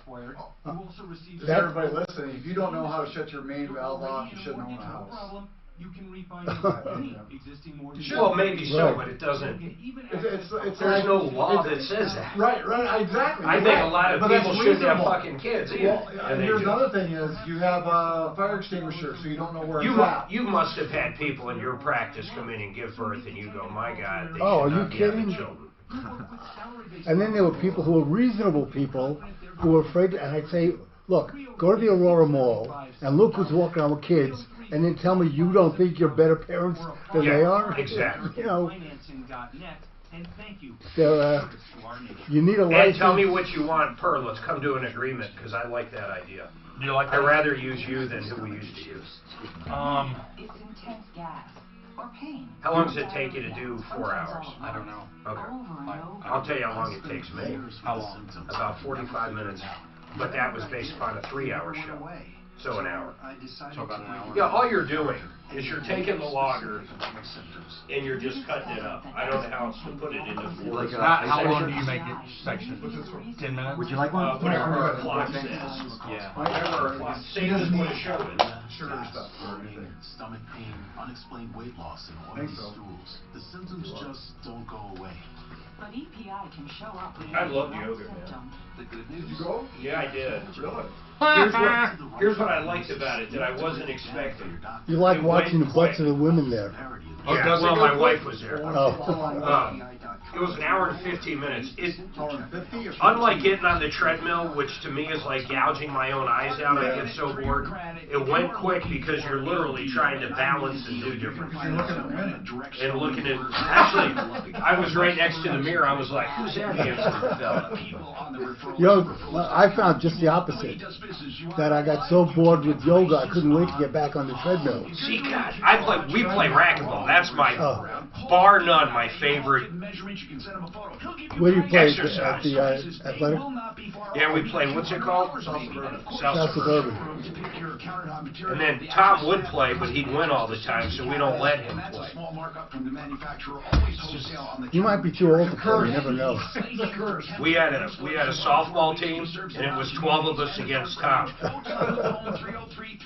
Just everybody listening, if you don't know how to shut your main valve off, you shouldn't own a house. You can refinance any existing mortgage. Well, maybe so, Right. but it doesn't. It's There's like, no law that says that. Right, exactly. I think a lot of But people that's shouldn't have reasonable. fucking kids either. Well, and and they here's do. another thing is, you have a fire extinguisher, so you don't know where it's at. You must have had people in your practice come in and give birth, and you go, my God, they Oh, are should you not be having kidding? children. And then there were people who were reasonable people who were afraid, and I'd say, Look, go to the Aurora Mall and look who's walking around with kids, and then tell me you don't think you're better parents than they are. Exactly. You know, they're, you need a And license. tell me what you want per. Let's come to an agreement because I like that idea. Do you like that? I'd rather use you than who we used to use. It's intense gas or pain. How long does it take you to do 4 hours? I don't know. Okay. I'll tell you how long it takes me. How long? About 45 minutes. But that was based upon a 3-hour show. So an hour. So about an hour. Yeah, all you're doing is you're taking the logger and you're just cutting it up. I don't know how else to put it into 4. How long do you make it section? 10 minutes? Would you like one? Whatever our clock says. Yeah. Whatever our clock. Same as what a show is. Sugar stuff or anything. Stomach pain, unexplained weight loss, and oily stools. The symptoms just don't go away. But EPI can show up with I love yoga, man. The good news. Did you go? Yeah, I did. Really? Here's what I liked about it that I wasn't expecting. You like It watching the went butts quick. of the women there. Yeah, well, my wife was there. Oh. It was an hour and 15 minutes. Unlike getting on the treadmill, which to me is like gouging my own eyes out, I get so bored. It went quick because you're literally trying to balance and do different things. And looking at, actually, I was right next to the mirror. I was like, who's that handsome fella? Yo, I found just the opposite. That I got so bored with yoga, I couldn't wait to get back on the treadmill. See, God, we play racquetball. That's my, bar none, my favorite Where do you play? exercise. At the athletic? Yeah, we play, what's it called? South Suburban. And then Tom would play, but he'd win all the time, so we don't let him play. You might be too old to play, you never know. We had a softball team, and it was 12 of us against Tom.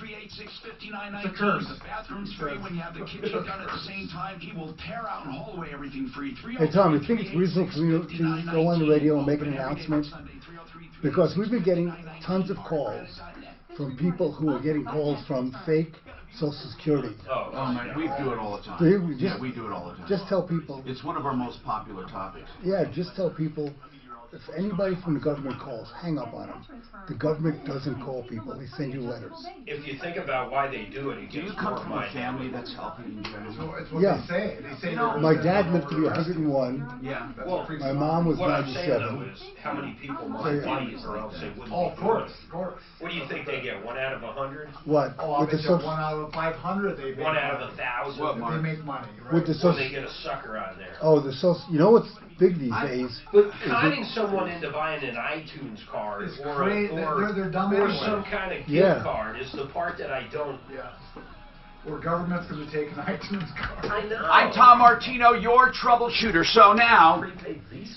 It's a curse. The bathroom's free when you have the kitchen done at the same time. He will tear out and haul away everything free. Hey Tom, you think it's reasonable for you to go on the radio and make an announcement? Because we've been getting tons of calls from people who are getting calls from fake Social Security. Oh man, we do it all the time. Do you? Yeah, we do it all the time. Just tell people. It's one of our most popular topics. Yeah, just tell people. If anybody from the government calls, hang up on them. The government doesn't call people; they send you letters. If you think about why they do it, Do you come from a family that's healthy in general? It's what Yeah. they say. They say My dad lived to be 101. Yeah. Well, My mom was what I'm saying 97. though is how many people must Yeah. money or else they wouldn't Oh, be of doing course, it. of course. What do you think they get? 1 out of 100? What? Oh, With I the bet you social, 1 out of 500 they make 1 out of money. 1,000? They make money, right? with the So social. they get a sucker on there. Oh, the social. You know what's big these days? But is conning it- someone into buying an iTunes card It's or crazy. They're dumb or anyway. some kind of gift Yeah. card is the part that I don't. Yeah. Or government's going to take an iTunes card. I know. I'm Tom Martino, your troubleshooter. So now,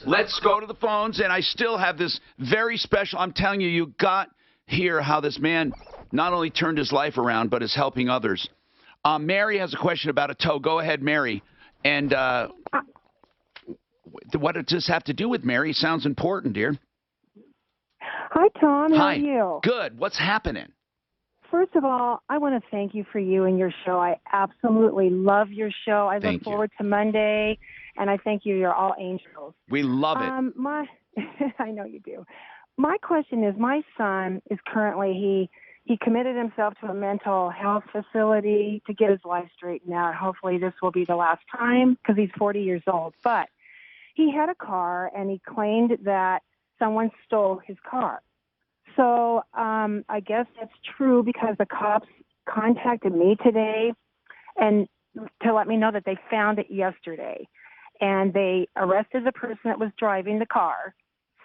let's go to the phones, and I still have this very special. I'm telling you, you got hear how this man not only turned his life around, but is helping others. Mary has a question about a toe. Go ahead, Mary. And what does this have to do with Mary? Sounds important, dear. Hi, Tom. How Hi. are you? Good. What's happening? First of all, I want to thank you for you and your show. I absolutely love your show. I Thank look forward to Monday, and I thank you. You're all angels. We love it. I know you do. My question is, my son is currently he committed himself to a mental health facility to get his life straightened out. Hopefully, this will be the last time because he's 40 years old. But he had a car, and he claimed that someone stole his car. So I guess that's true because the cops contacted me today and to let me know that they found it yesterday. And they arrested the person that was driving the car.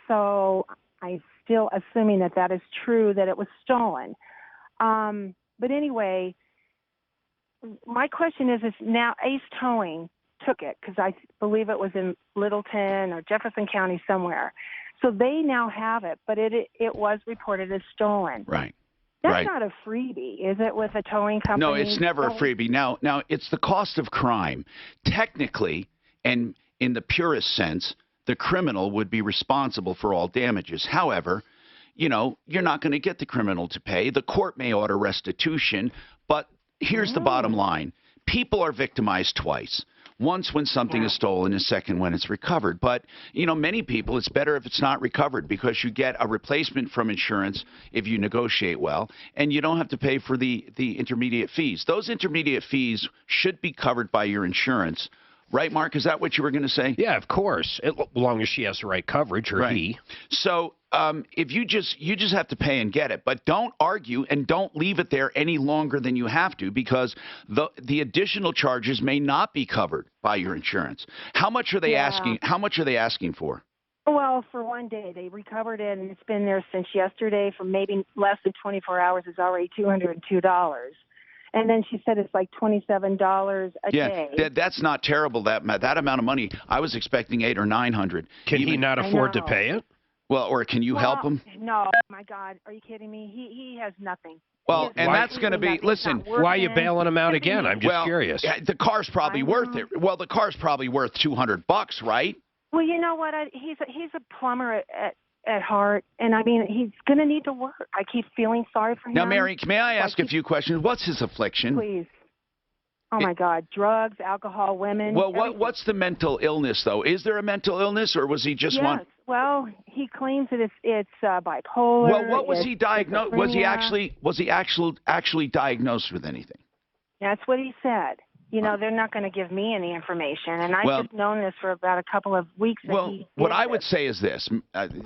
So I'm still assuming that that is true, that it was stolen. But anyway, my question is now Ace Towing took it because I believe it was in Littleton or Jefferson County somewhere. So they now have it, but it was reported as stolen. Right. That's right. not a freebie, is it, with a towing company? No, it's never a freebie. Now, it's the cost of crime. Technically, and in the purest sense, the criminal would be responsible for all damages. However, you're not going to get the criminal to pay. The court may order restitution, but here's the bottom line. People are victimized twice. Once when something is stolen, and second when it's recovered. But, many people, it's better if it's not recovered because you get a replacement from insurance if you negotiate well, and you don't have to pay for the intermediate fees. Those intermediate fees should be covered by your insurance. Right, Mark? Is that what you were going to say? Yeah, of course, as long as she has the right coverage, or he. So if you just have to pay and get it, but don't argue and don't leave it there any longer than you have to, because the additional charges may not be covered by your insurance. How much are they asking? How much are they asking for? Well, for one day, they recovered it, and it's been there since yesterday. For maybe less than 24 hours, it's already $202. And then she said it's like $27 a day. Yeah, that's not terrible. That amount of money. I was expecting $800 or $900. Can he not afford to pay it? Well, or can you help him? No, my God, are you kidding me? He has nothing. Well, and that's going to be, listen. Why are you bailing him out again? I'm just curious. The car's probably worth it. Well, the car's probably worth $200, right? Well, you know what? He's a plumber at heart, and I mean, he's going to need to work. I keep feeling sorry for him. Now, Mary, may I ask a few questions? What's his affliction? Please. Oh, my God. Drugs, alcohol, women. Well, what's the mental illness, though? Is there a mental illness, or was he just one? Yes. Well, he claims that it's bipolar. Well, what was he diagnosed? Was he actually diagnosed with anything? That's what he said. They're not going to give me any information, and I've just known this for about a couple of weeks. What I would say is this.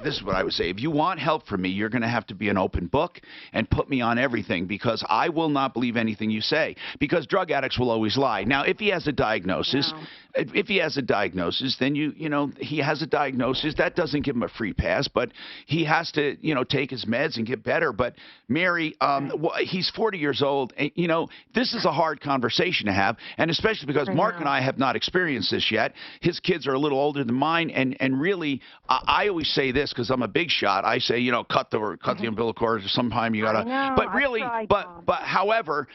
This is what I would say. If you want help from me, you're going to have to be an open book and put me on everything, because I will not believe anything you say, because drug addicts will always lie. Now, if he has a diagnosis, then he has a diagnosis. That doesn't give him a free pass, but he has to, take his meds and get better. But Mary, he's 40 years old. And, this is a hard conversation to have. And especially because Mark and I have not experienced this yet. His kids are a little older than mine, and really, I always say this because I'm a big shot. I say, cut the umbilical cord. Sometime you gotta. But really, however,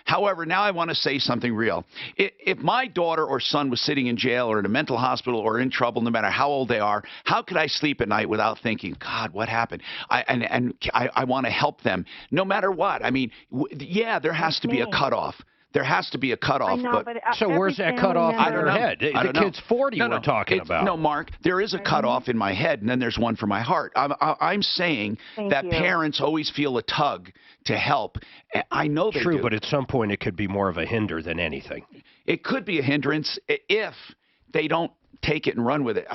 now I want to say something real. If my daughter or son was sitting in jail or in a mental hospital or in trouble, no matter how old they are, how could I sleep at night without thinking, God, what happened? I want to help them, no matter what. I mean, there has to be a cutoff. There has to be a cutoff. So where's that cutoff in her head? The kid's 40 we're talking about. No, Mark, there is a cutoff in my head, and then there's one for my heart. I'm saying that parents always feel a tug to help. I know they do. True, but at some point it could be more of a hinder than anything. It could be a hindrance if they don't take it and run with it.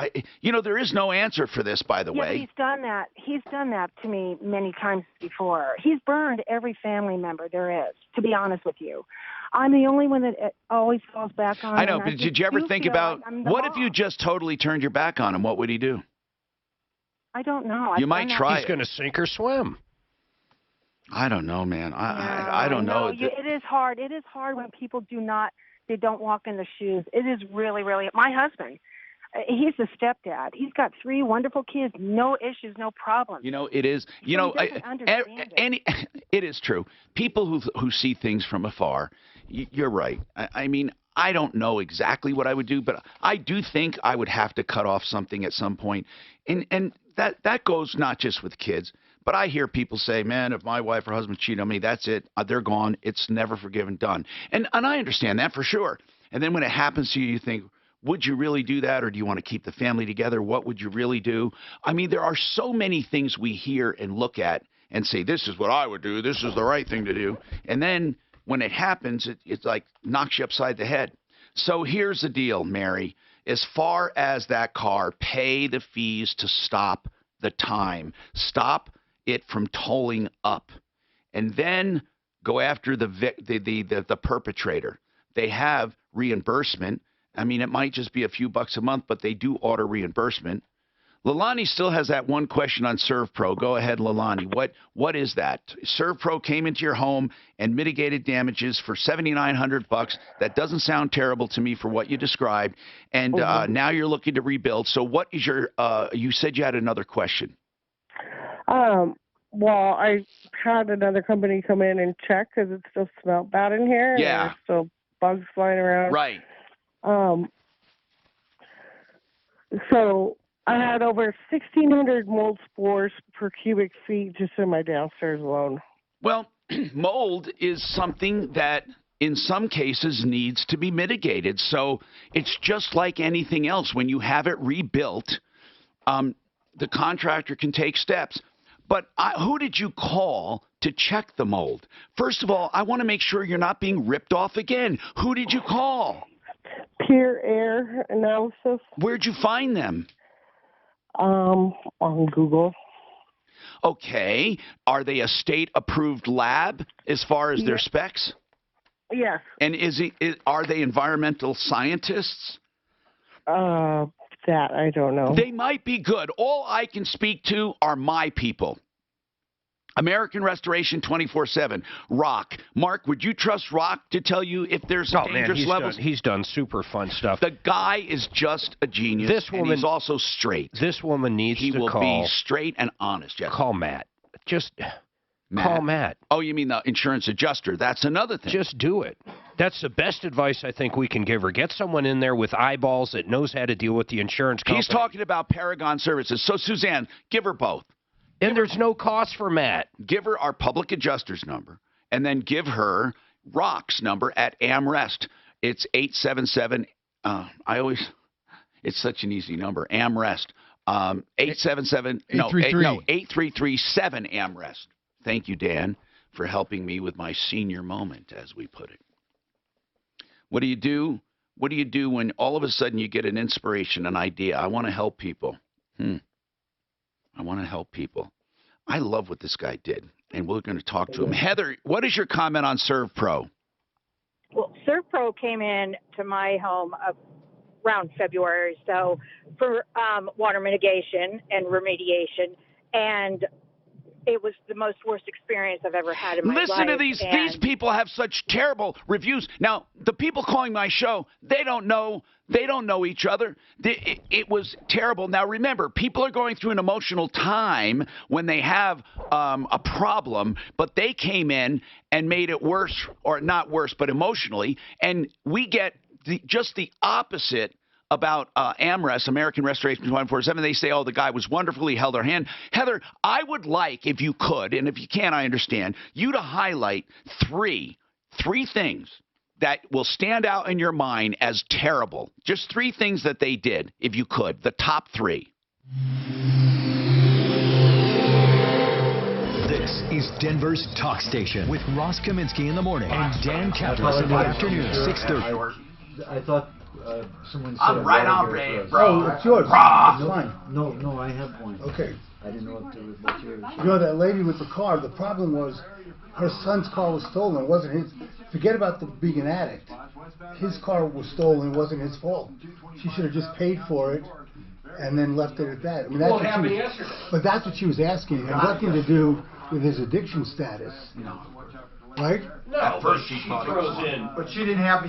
There is no answer for this, by the way. He's done that. He's done that to me many times before. He's burned every family member there is, to be honest with you. I'm the only one that it always falls back on. I know, but did you ever think about, what if you just totally turned your back on him? What would he do? I don't know. You might try. He's going to sink or swim. I don't know, man. I don't know. It is hard. It is hard when people they don't walk in the shoes. It is really, really. My husband, he's a stepdad. He's got 3 wonderful kids, no issues, no problems. It is. It is true. People who see things from afar, you're right. I mean, I don't know exactly what I would do, but I do think I would have to cut off something at some point. And that goes not just with kids, but I hear people say, man, if my wife or husband cheat on me, that's it. They're gone. It's never forgiven, done. And I understand that for sure. And then when it happens to you, you think, would you really do that, or do you want to keep the family together? What would you really do? I mean, there are so many things we hear and look at and say, this is what I would do. This is the right thing to do. And then when it happens, it's like knocks you upside the head. So here's the deal, Mary. As far as that car, pay the fees to stop the time. Stop it from tolling up. And then go after the perpetrator. They have reimbursement. I mean, it might just be a few bucks a month, but they do order reimbursement. Lalani still has that one question on ServPro. Go ahead, Lalani. What is that? ServPro came into your home and mitigated damages for $7,900. That doesn't sound terrible to me for what you described. And now you're looking to rebuild. So what is your? You said you had another question. Well, I had another company come in and check because it still smelled bad in here. Yeah. And there's still bugs flying around. Right. So I had over 1,600 mold spores per cubic feet just in my downstairs alone. Well, mold is something that in some cases needs to be mitigated. So it's just like anything else. When you have it rebuilt, the contractor can take steps. But who did you call to check the mold? First of all, I want to make sure you're not being ripped off again. Who did you call? Peer air analysis. Where'd you find them? On Google. Okay. Are they a state-approved lab as far as their specs? Yes. And are they environmental scientists? That I don't know. They might be good. All I can speak to are my people. American Restoration 24/7. Rock. Mark, would you trust Rock to tell you if there's dangerous levels? He's done super fun stuff. The guy is just a genius. This woman, and he's also straight. This woman needs to call. He will be straight and honest. Yes. Call Matt. Just call Matt. Oh, you mean the insurance adjuster? That's another thing. Just do it. That's the best advice I think we can give her. Get someone in there with eyeballs that knows how to deal with the insurance company. He's talking about Paragon Services. So, Suzanne, give her both. And there's no cost for Matt. Give her our public adjuster's number, and then give her Rock's number at AmRest. It's 877. It's such an easy number. AmRest. 877. 833-7-AmRest. Thank you, Dan, for helping me with my senior moment, as we put it. What do you do? What do you do when all of a sudden you get an inspiration, an idea? I want to help people. I want to help people. I love what this guy did, and we're going to talk to him. Heather, what is your comment on ServPro? Well, ServPro came in to my home around February, so for water mitigation and remediation, and it was the most worst experience I've ever had in my life. Listen to these people have such terrible reviews. Now, the people calling my show, they don't know each other. It was terrible. Now, remember, people are going through an emotional time when they have a problem, but they came in and made it worse, or not worse, but emotionally, and we get just the opposite about AmRest, American Restoration 24/7. They say, oh, the guy was wonderful. He held our hand. Heather, I would like, if you could, and if you can't, I understand, you to highlight three things that will stand out in your mind as terrible. Just 3 things that they did, if you could. The top 3. This is Denver's Talk Station with Ross Kaminsky in the morning and Dan Capris in the afternoon, 6:30. I thought someone said I'm right on, Ray, bro. Oh, it's yours. It's fine. No, I have one. Okay. I didn't know if it was what's yours. You know, that lady with the car, the problem was her son's car was stolen. It wasn't his. Forget about being an addict. His car was stolen. It wasn't his fault. She should have just paid for it and then left it at that. I mean, that's what happened she was, yesterday. But that's what she was asking. It had nothing to do with his addiction status. Right? No, at first she throws in. But he didn't have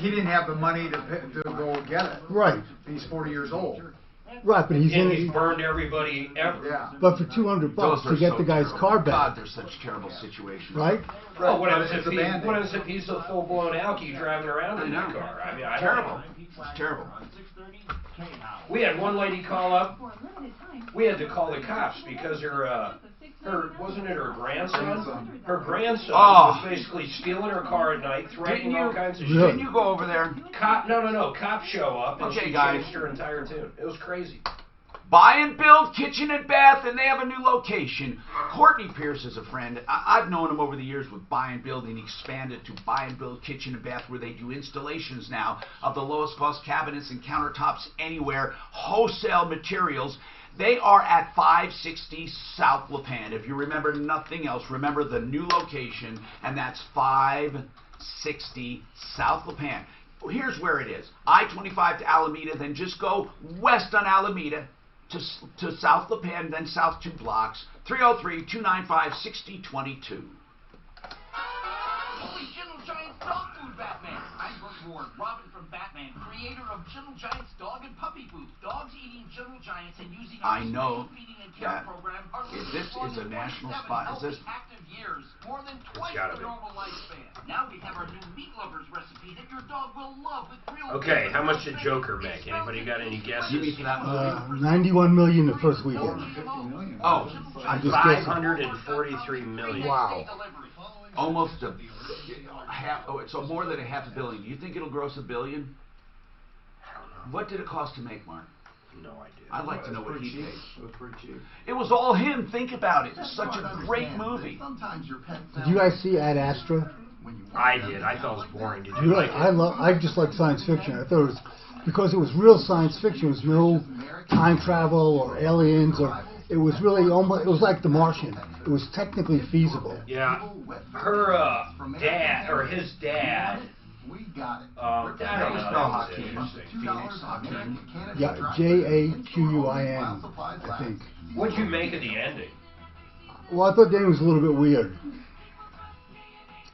the money to go get it. Right. He's 40 years old. Right, but he's he's burned everybody ever. Yeah. But for $200 to get the guy's car back. God, they're such terrible situations. Right? Well, what happens if he's a full-blown alky driving around in the car? I mean, terrible. It's terrible. We had one lady call up. We had to call the cops because her wasn't it her grandson? Her grandson was basically stealing her car at night, threatening all kinds of shit. Didn't you go over there? No. Cops show up and she guys. changed her entire tune. It was crazy. Buy and Build Kitchen and Bath, and they have a new location. Courtney Pierce is a friend. I've known him over the years with Buy and Build, and he expanded to Buy and Build Kitchen and Bath, where they do installations now of the lowest cost cabinets and countertops anywhere, wholesale materials. They are at 560 South LaPan. If you remember nothing else, remember the new location, and that's 560 South LaPan. Here's where it is. I-25 to Alameda, then just go west on Alameda to South LaPan, then south 2 blocks. 303-295-6022. Holy Gentle Giant Dog Food Batman! I'm Brooke Ward, Robin from Batman, creator of Gentle Giant's Dog and Puppy Food. Dogs eating Gentle Giants and using our feeding and care program are this is a national spot. Is this active years, more than twice the normal lifespan. Now we have our new meat lovers recipe that your dog will love with real. Okay, how much did Joker make? Anybody got any guesses? 91 million the first weekend. Oh, I'm just guessing. 543 million. Wow. Almost a. so more than $500 million. Do you think it'll gross $1 billion? I don't know. What did it cost to make, Mark? No idea. I'd like to know what he paid. It was pretty cheap. It was all him. Think about it. It's such a great movie. Did you guys see Ad Astra? I did. I thought it was boring. Did you like it? I just like science fiction. I thought it was because it was real science fiction. It was no time travel or aliens or. It was really almost. It was like The Martian. It was technically feasible. Yeah. Her dad or his dad. I don't know. Hakeem. Yeah, Jaquin, I think. What'd you make of the ending? Well, I thought the ending was a little bit weird,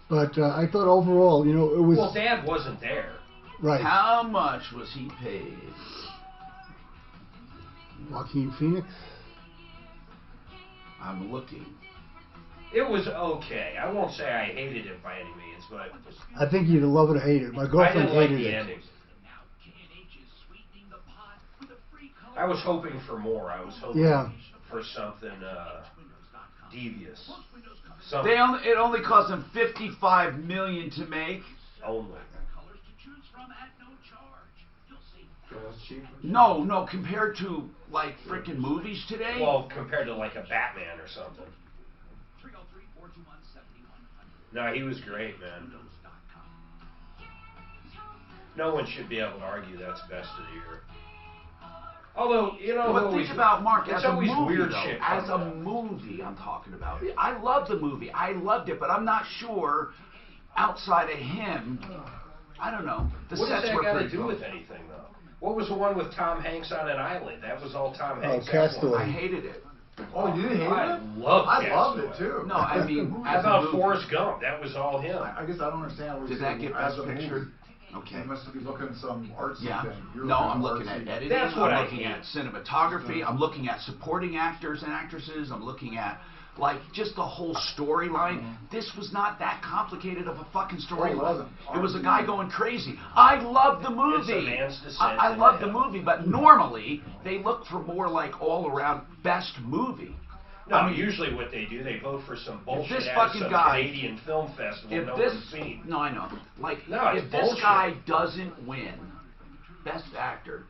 but I thought overall, it was. Well, Dad wasn't there. Right. How much was he paid? Joaquin Phoenix. I'm looking. It was okay. I won't say I hated it by any means, but I think you'd love it or hate it. My I girlfriend didn't like hated the it. ending. I was hoping for more. I was hoping for something devious. It only cost them $55 million to make. Only. No, compared to like freaking movies today. Well, compared to like a Batman or something. No, he was great, man. No one should be able to argue that's best of the year. Although, but think about Mark it's as a always movie, weird though. shit. As a movie, I'm talking about. I love the movie. I loved it, but I'm not sure outside of him. I don't know. The What does sets that were got to pretty do cool. with anything, though? What was the one with Tom Hanks on an island? That was all Tom Hanks. Castaway. I hated it. Oh, you didn't hate I it? loved I loved Castaway. it too. No, I mean, How as a about movie. Forrest Gump? That was all him. I guess I don't understand what Did you're that saying. get As Best a Picture? movie. Okay. You must be looking at some artsy Yeah. thing. You're No, I'm looking artsy. at editing. That's what I'm I looking hate. at cinematography. I'm looking at supporting actors and actresses. I'm looking at like just the whole storyline. This was not that complicated of a fucking storyline. wasn't. It was a guy going crazy. I love the movie. It's a man's descent I into love the hell. movie, but normally they look for more like all around best movie. No, I mean, usually what they do, they vote for some bullshit this out of fucking some guy- Canadian film festival if no this, one's seen. no, I know. Like, No, it's if this bullshit. guy doesn't win Best Actor,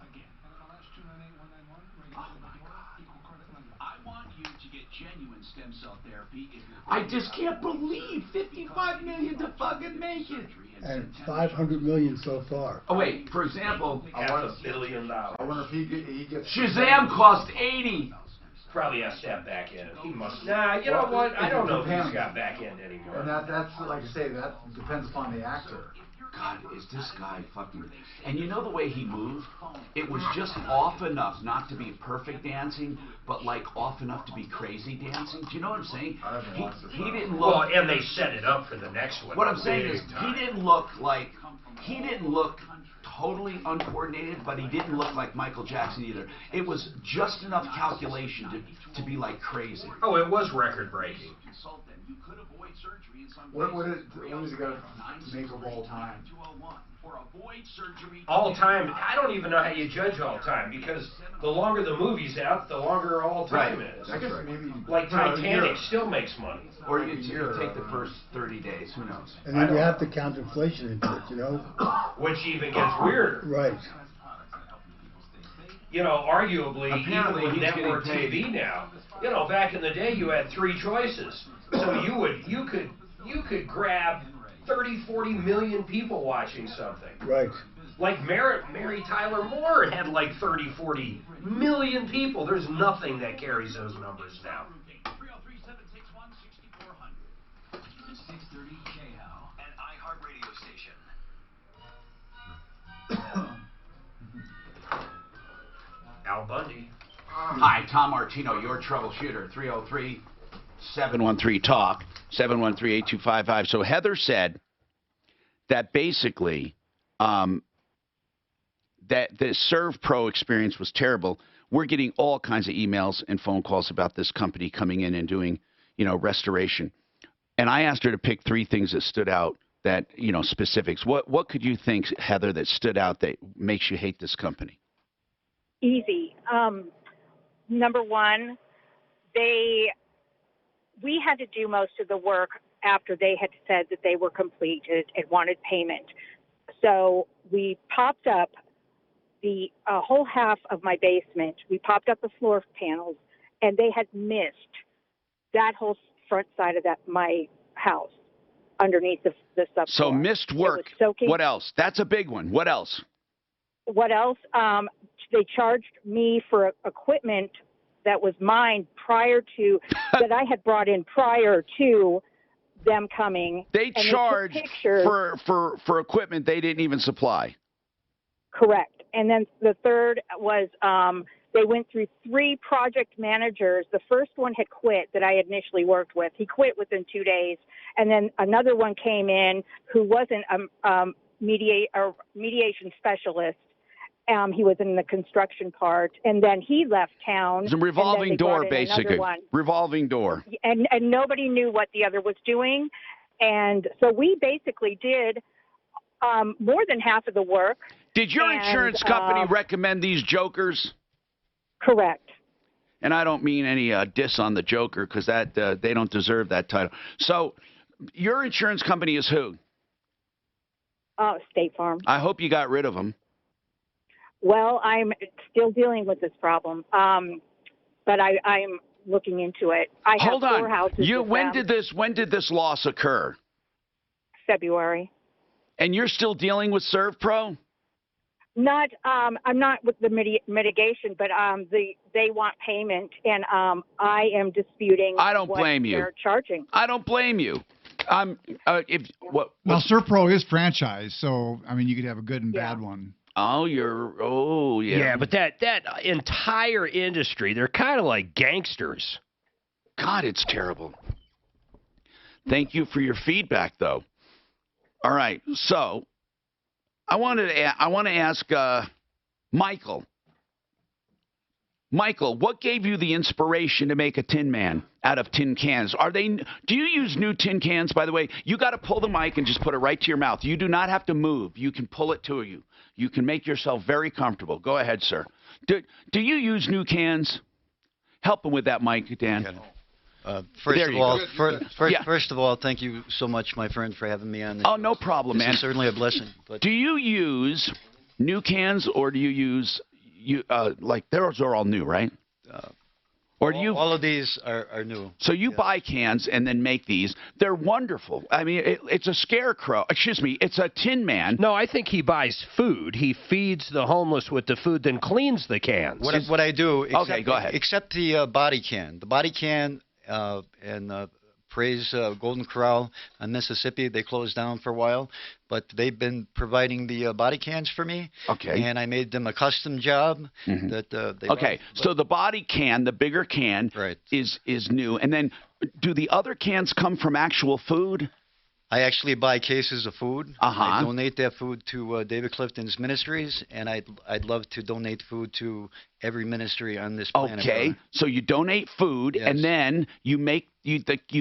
I want you to get genuine stem cell therapy if you're I just can't believe $55 million to fucking make it. And 500 million so far. Oh wait, for example, $500 million. I wonder if he gets. Shazam cost 80. Probably has to have back end. He must. Nah, you know what? I don't know if he's got back end anymore. And that's like I say, that depends upon the actor. God, is this guy fucking... And you know the way he moved? It was just off enough not to be perfect dancing, but like off enough to be crazy dancing. Do you know what I'm saying? He didn't look... Well, and they set it up for the next one. What I'm saying is, Big he time. didn't look like... He didn't look totally uncoordinated, but he didn't look like Michael Jackson either. It was just enough calculation to be like crazy. Oh, it was record breaking. What has he got to make of all time? All time, I don't even know how you judge all time, because the longer the movie's out, the longer all time is. I guess maybe Like a year. Titanic still makes money. Or you take the first 30 days, who knows? And then you have to count inflation into it, Which even gets weirder. Right. You know, arguably, Apparently even with he's network getting paid. TV now, you know, back in the day you had 3 choices. So you could grab 30, 40 million people watching something. Right. Like Mary Tyler Moore had like 30, 40 million people. There's nothing that carries those numbers now. 630 KHOW, an iHeart radio station. Al Bundy. Hi, Tom Martino, your troubleshooter, 303-713-TALK, 713-8255. So Heather said that basically that the Serve Pro experience was terrible. We're getting all kinds of emails and phone calls about this company coming in and doing, restoration. And I asked her to pick 3 things that stood out, that, specifics. What could you think, Heather, that stood out that makes you hate this company? Easy. Number one, we had to do most of the work after they had said that they were completed and wanted payment. So we popped up the whole half of my basement. We popped up the floor panels, and they had missed that whole front side of my house underneath the subfloor. So missed work. What else? That's a big one. What else? What else? They charged me for equipment that was mine prior to that I had brought in prior to them coming. They charged took pictures. for equipment they didn't even supply. Correct. And then the third was they went through 3 project managers. The first one had quit that I initially worked with. He quit within 2 days. And then another one came in who wasn't a mediation specialist. He was in the construction part. And then he left town. It's a revolving door, basically. Revolving door. And nobody knew what the other was doing. And so we basically did more than half of the work. Did your insurance company recommend these jokers? Correct. And I don't mean any diss on the joker because that they don't deserve that title. So your insurance company is who? State Farm. I hope you got rid of them. Well, I'm still dealing with this problem, but I'm looking into it. I Hold have on. 4 houses. When did this loss occur? February. And you're still dealing with ServPro? Not, I'm not with the mitigation, but they want payment, and I am disputing. I don't blame you. They're charging. I don't blame you. Well, ServPro is franchise, so I mean, you could have a good and bad one. Oh, yeah. Yeah, but that entire industry, they're kind of like gangsters. God, it's terrible. Thank you for your feedback, though. All right, so I want to ask Michael. Michael, what gave you the inspiration to make a Tin Man out of tin cans? Do you use new tin cans, by the way? You got to pull the mic and just put it right to your mouth. You do not have to move. You can pull it to you. You can make yourself very comfortable. Go ahead, sir. Do you use new cans? Help him with that mic, Dan. First of all, thank you so much, my friend, for having me on. Oh, no problem, man. It's certainly a blessing. But do you use new cans, or do you use like those are all new, right? Or do you? All of these are new. So you buy cans and then make these. They're wonderful. I mean, it's a scarecrow. Excuse me, it's a Tin Man. No, I think he buys food. He feeds the homeless with the food, then cleans the cans. What I do? Okay, go ahead. Except the body can. The body can. And praise Golden Corral in Mississippi. They closed down for a while, but they've been providing the body cans for me. Okay. And I made them a custom job. Okay, so the body can, the bigger can, is new. And then do the other cans come from actual food? I actually buy cases of food. Uh-huh. I donate that food to David Clifton's ministries, and I'd love to donate food to every ministry on this planet. Okay, so you donate food, and then you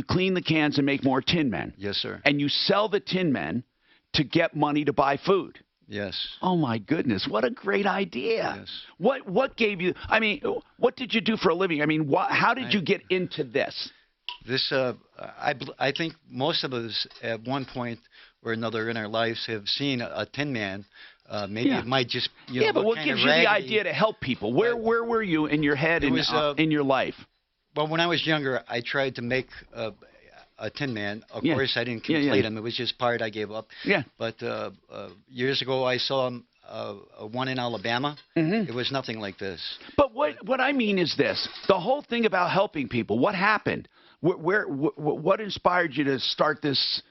clean the cans and make more Tin Men. Yes, sir. And you sell the Tin Men to get money to buy food. Yes. Oh my goodness, what a great idea! Yes. What gave you? I mean, what did you do for a living? I mean, how did you get into this? This, I think most of us at one point or another in our lives have seen a Tin Man. Maybe it might just, but what gives you the idea to help people? Where were you in your head and in your life? Well, when I was younger, I tried to make a Tin Man. Of course, I didn't complete them. It was just part I gave up. Yeah. But years ago, I saw one in Alabama. It was nothing like this. But what I mean is this: the whole thing about helping people. What happened? What inspired you to start this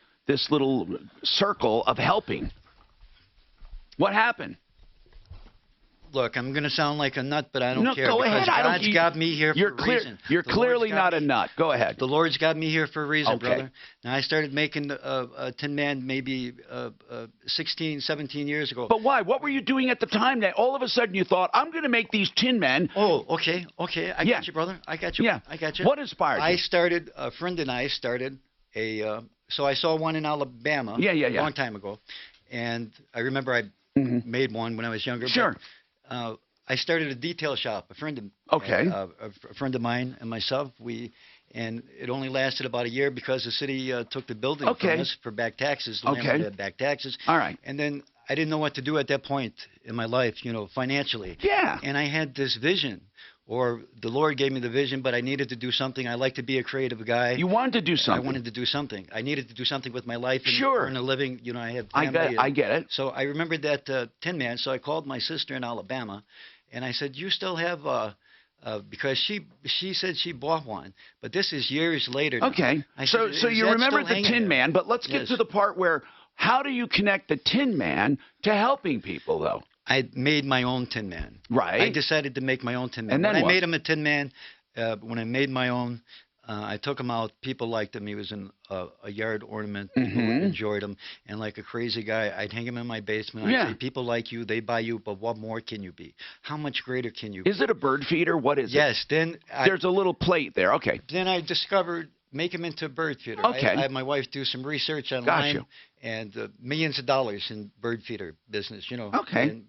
little circle of helping? What happened? Look, I'm going to sound like a nut, but I don't care. Go ahead. God's got me here for a reason. You're clearly not a nut. Go ahead. The Lord's got me here for a reason, okay. brother. Now, I started making a Tin Man maybe 16, 17 years ago. But why? What were you doing at the time that all of a sudden you thought, I'm going to make these Tin Men? Oh, okay. I got you, brother. I got you. Yeah. I got you. What inspired you? A friend and I started so I saw one in Alabama a long time ago. And I remember I made one when I was younger. Sure. But, I started a detail shop. A friend of a friend of mine and myself. And it only lasted about a year because the city took the building from us for back taxes. The landlord had back taxes. All right. And then I didn't know what to do at that point in my life, financially. Yeah. And I had this vision, or the Lord gave me the vision, but I needed to do something. I like to be a creative guy. You wanted to do something. I wanted to do something. I needed to do something with my life and earn a living. I have I family. get it. So I remembered that Tin Man. So I called my sister in Alabama, and I said, "You still have?" Because she said she bought one, but this is years later. Okay. So you remember the Tin Man, but let's get to the part where how do you connect the Tin Man to helping people, though? I made my own Tin Man. Right. I decided to make my own Tin Man. And then when what? I made him a Tin Man, when I made my own, I took him out. People liked him. He was a yard ornament. People enjoyed him. And like a crazy guy, I'd hang him in my basement. I'd say, people like you. They buy you. But what more can you be? How much greater can you be? Is it a bird feeder? What is it? Yes. Then there's a little plate there. Okay. Then I discovered make him into a bird feeder. Okay. I had my wife do some research online. And millions of dollars in bird feeder business, Okay. And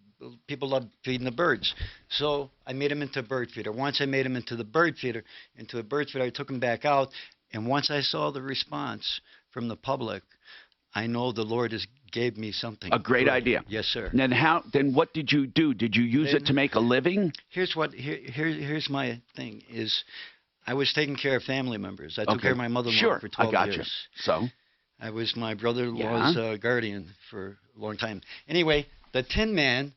people love feeding the birds. So I made him into a bird feeder. Once I made him into a bird feeder, I took him back out. And once I saw the response from the public, I know the Lord has gave me something. A great idea. Yes, sir. Then what did you do? Did you use it to make a living? Here's my thing is I was taking care of family members. I took care of my mother-in-law for 12 I got years. you. So? I was my brother-in-law's guardian for a long time. Anyway, the Tin Man,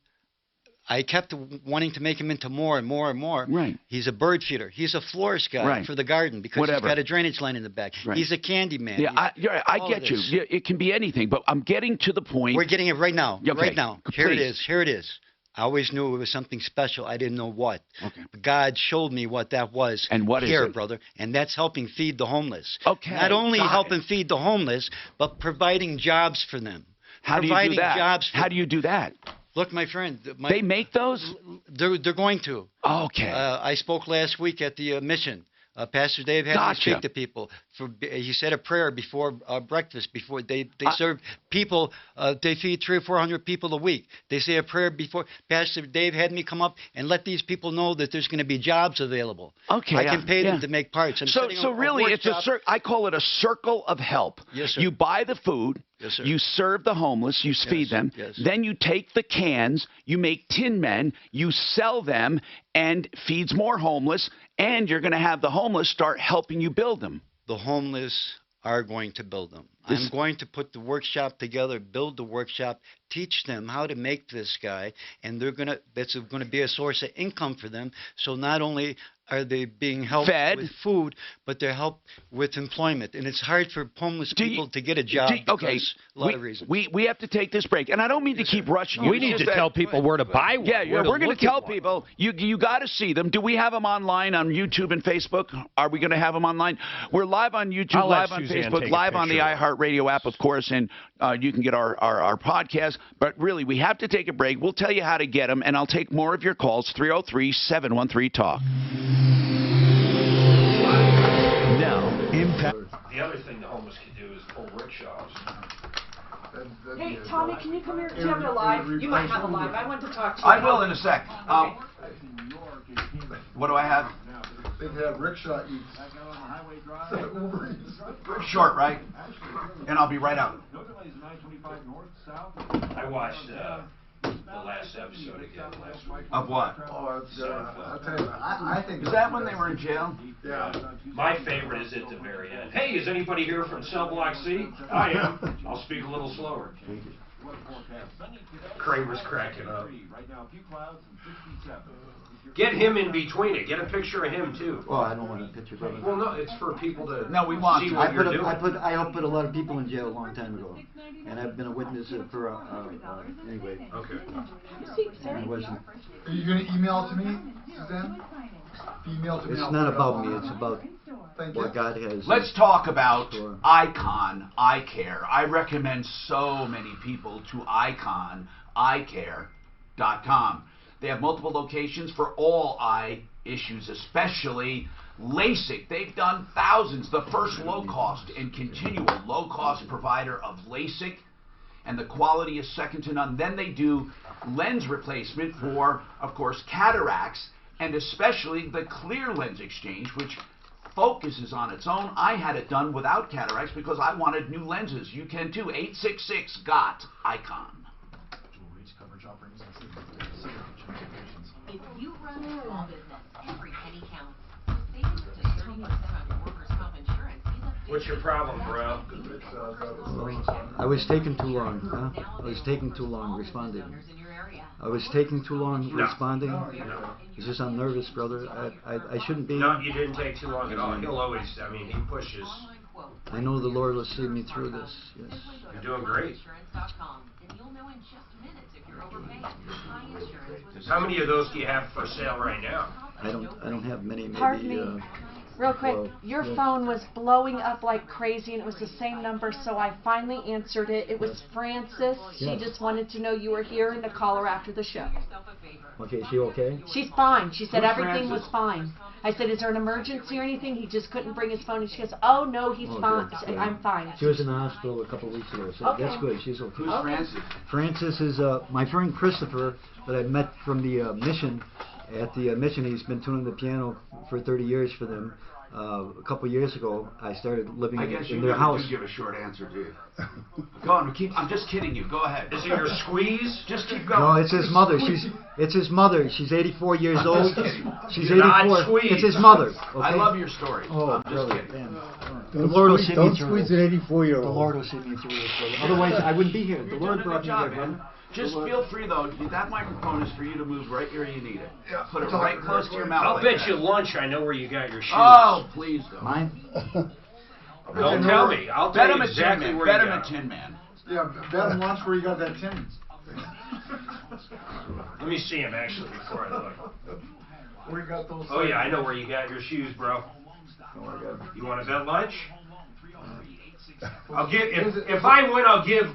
I kept wanting to make him into more and more and more. Right. He's a bird feeder. He's a florist guy for the garden because he's got a drainage line in the back. Right. He's a candy man. Yeah, I get you. Yeah, it can be anything, but I'm getting to the point. We're getting it right now. Okay. Right now. Here it is. Here it is. I always knew it was something special. I didn't know what. Okay. But God showed me what that was. And what is it? brother. And that's helping feed the homeless. Okay. Not only helping feed the homeless, but providing jobs for them. How do you do that? How do you do that? Look, my friend. They make those? They're going to. Okay. I spoke last week at the mission. Pastor Dave had me speak to people. He said a prayer before breakfast. Before they serve people, they feed 300 or 400 people a week. They say a prayer before. Pastor Dave had me come up and let these people know that there's going to be jobs available. Okay, I can pay them to make parts. So really, it's I call it a circle of help. Yes, sir. You buy the food. Yes, sir. You serve the homeless, you feed them. Yes. Then you take the cans, you make Tin Men, you sell them, and feeds more homeless, and you're going to have the homeless start helping you build them. The homeless are going to build them. I'm going to put the workshop together, build the workshop, teach them how to make this guy, and that's going to be a source of income for them. So not only are they being helped with food, but they're helped with employment. And it's hard for homeless people to get a job because a lot of reasons. We have to take this break. And I don't mean to keep rushing you. We need to tell people where to buy one. Yeah, we're going to tell people. You got to see them. Do we have them online on YouTube and Facebook? Are we going to have them online? We're live on YouTube, live on Facebook, live on the iHeartRadio app, of course, and you can get our podcast. But really, we have to take a break. We'll tell you how to get them, and I'll take more of your calls, 303-713-TALK. The other thing the homeless can do is pull rickshaws. Hey, Tommy, can you come here? Do you have it alive? You might have it live. I want to talk to you. I will in a sec. What do I have? They have rickshaw eats. Short, right? And I'll be right out. I watched the last episode again last week. Of what? Oh, it's, I'll tell you, I think... Is that when they were in jail? Yeah. My favorite is at the very end. Hey, is anybody here from Cell Block C? I am. I'll speak a little slower. Kramer's cracking up. Get him in between it. Get a picture of him, too. Well, I don't want a picture, brother. Well, no, it's for people to No, we want see to. what you're doing. I helped put a lot of people in jail a long time ago. And I've been a witness for, anyway. Okay. I wasn't. Are you going to email it to me, Suzanne? Email to me. It's not about me. It's about what God has. Let's talk about Icon Eye Care. I recommend so many people to Icon EyeCare.com. They have multiple locations for all eye issues, especially LASIK. They've done thousands. The first low-cost and continual low-cost provider of LASIK and the quality is second to none. Then they do lens replacement for, of course, cataracts, and especially the clear lens exchange, which focuses on its own. I had it done without cataracts because I wanted new lenses. You can too. 866-GOT-ICON. If you run a small business, every penny counts. Saving up to 30% on your workers' comp insurance is a What's your problem, bro? I was taking too long, huh? I was taking too long responding. I was taking too long responding. It's just I'm nervous, brother. I shouldn't be. No, you didn't take too long at all. He'll always, I mean, he pushes. I know the Lord will see me through this. Yes. You're doing great. How many of those do you have for sale right now? I don't have many. Maybe. Pardon me. Real quick, your phone was blowing up like crazy, and it was the same number, so I finally answered it. It was Frances. She just wanted to know you were here and to call her after the show. Okay, is she okay? She's fine. She said Who's everything Frances? was fine. I said, is there an emergency or anything? He just couldn't bring his phone. And she goes, oh, no, he's fine. Good. I said, I'm fine. She was in the hospital a couple of weeks ago, so Okay. that's good. She's okay. Who's Frances? Francis is my friend Christopher that I met from the mission. At the mission, he's been tuning the piano for 30 years for them. A couple of years ago, I started living I guess in you their house. do give a short answer, do you? Go on, I'm just kidding you. Go ahead. Is it your squeeze? Just keep going. No, it's his mother. It's his mother. She's 84 years old. She's You're not 84. squeeze. It's his mother. Okay? I love your story. Oh, I'm just brother, kidding. man. The Lord will see me Don't through squeeze this. an 84-year-old. The Lord will see me through this, brother. Otherwise, I wouldn't be here. The You're Lord doing a brought good me job, here, man. brother. Just feel free, though. That microphone is for you to move right where you need it. Yeah, Put it it's all right right, close to your mouth. I'll like bet that. you lunch I know where you got your shoes. Oh, please don't. Mine? Don't tell me. I'll Bet tell him you a exactly Tin Man. where Bet you him got a Tin Man. Yeah, bet him once where you got that tin. Let me see him actually before I look. Where you got those? Oh yeah, I know where you got your shoes, bro. Oh my God. You want to bet lunch? I'll give if I win, I'll give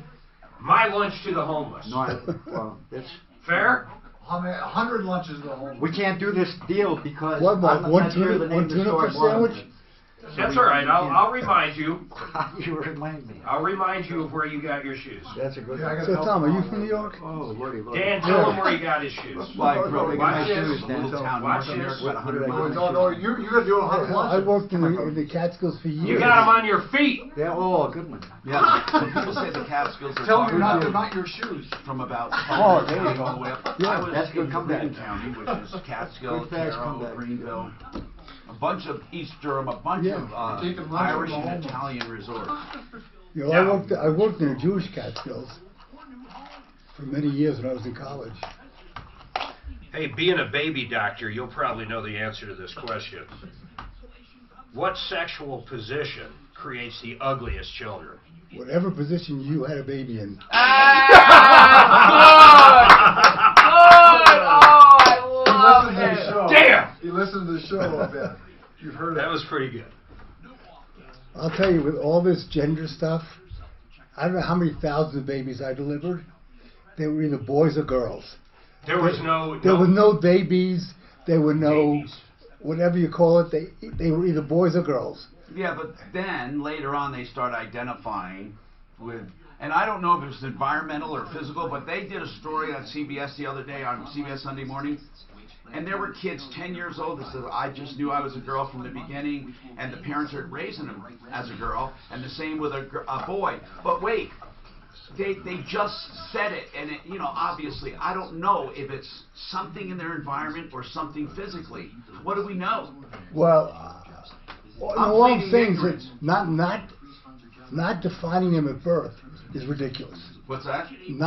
my lunch to the homeless. No, well, that's fair. How many? 100 lunches at home. We can't do this deal because What, Mark? I'm One not sure tuna- the name one of the tuna store for I'm on. sandwich? That's all right. I'll remind you. You remind me. I'll remind you of where you got your shoes. That's a good Yeah, I one. gotta So, Tom, are you from New York? Oh, lordy, lordy. Dan, tell him where he got his shoes. Why, bro? They got Watch my this. shoes, little town, Watch North America, this. about 100 No, miles. No, you gotta do 100 I lunches. worked in the Catskills for years. You got them on your feet. Yeah, oh, good one. Yeah, so people say the Catskills are Tell far me not away to not your shoes. from about Oh, there you go. all the way up. Yeah, I was that's good in comeback. Green County, which is Catskill, Good fast Carroll, comeback. Greenville, a bunch of East Durham, a bunch Yeah. of Taking lunch Irish from and home. Italian resorts. You know, I worked in the Jewish Catskills for many years when I was in college. Hey, being a baby doctor, you'll probably know the answer to this question. What sexual position creates the ugliest children? Whatever position you had a baby in. Damn! He listened to the show, I bet. You've heard That it. was pretty good. I'll tell you, with all this gender stuff, I don't know how many thousands of babies I delivered. They were either boys or girls. There was no. There were no babies. There were no, Babies. whatever you call it. They were either boys or girls. Yeah, but then later on they start identifying with, and I don't know if it was environmental or physical, but they did a story on CBS the other day, on CBS Sunday Morning, and there were kids 10 years old that said, I just knew I was a girl from the beginning, and the parents are raising them as a girl, and the same with a boy. But wait, they just said it, and it, you know, obviously, I don't know if it's something in their environment or something physically. What do we know? Well, I'm all I'm pleading saying is ignorance. that not defining them at birth is ridiculous. What's that? I'm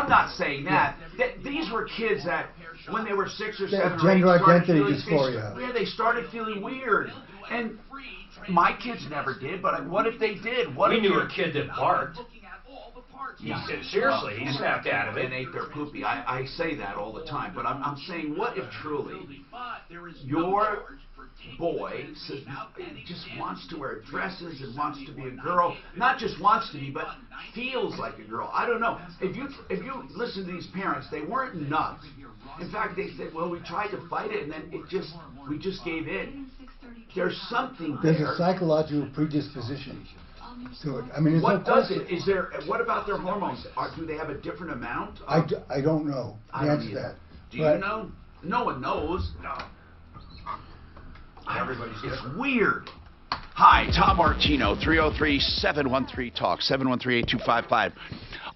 not saying that. These were kids that, when they were 6 or 7 or 8, gender started identity feeling, dysphoria. Yeah, they started feeling weird. And my kids never did, but what if they did? What We if knew your a kid that barked. Seriously, he snapped out of it. and ate their poopy. I say that all the time, but I'm saying, what if truly your boy just wants to wear dresses and wants to be a girl, not just wants to be, but feels like a girl? I don't know. If you listen to these parents, they weren't nuts. In fact, they said, well, we tried to fight it, and then we just gave in. There's something there. There's a psychological predisposition. to it. I mean, there's no What does question. it? Is there? What about their hormones? Do they have a different amount? I don't know the I don't answer to either. that. Do you But know? No one knows. No. Everybody's It's different. weird. Hi, Tom Martino, 303-713-TALK, 713-8255.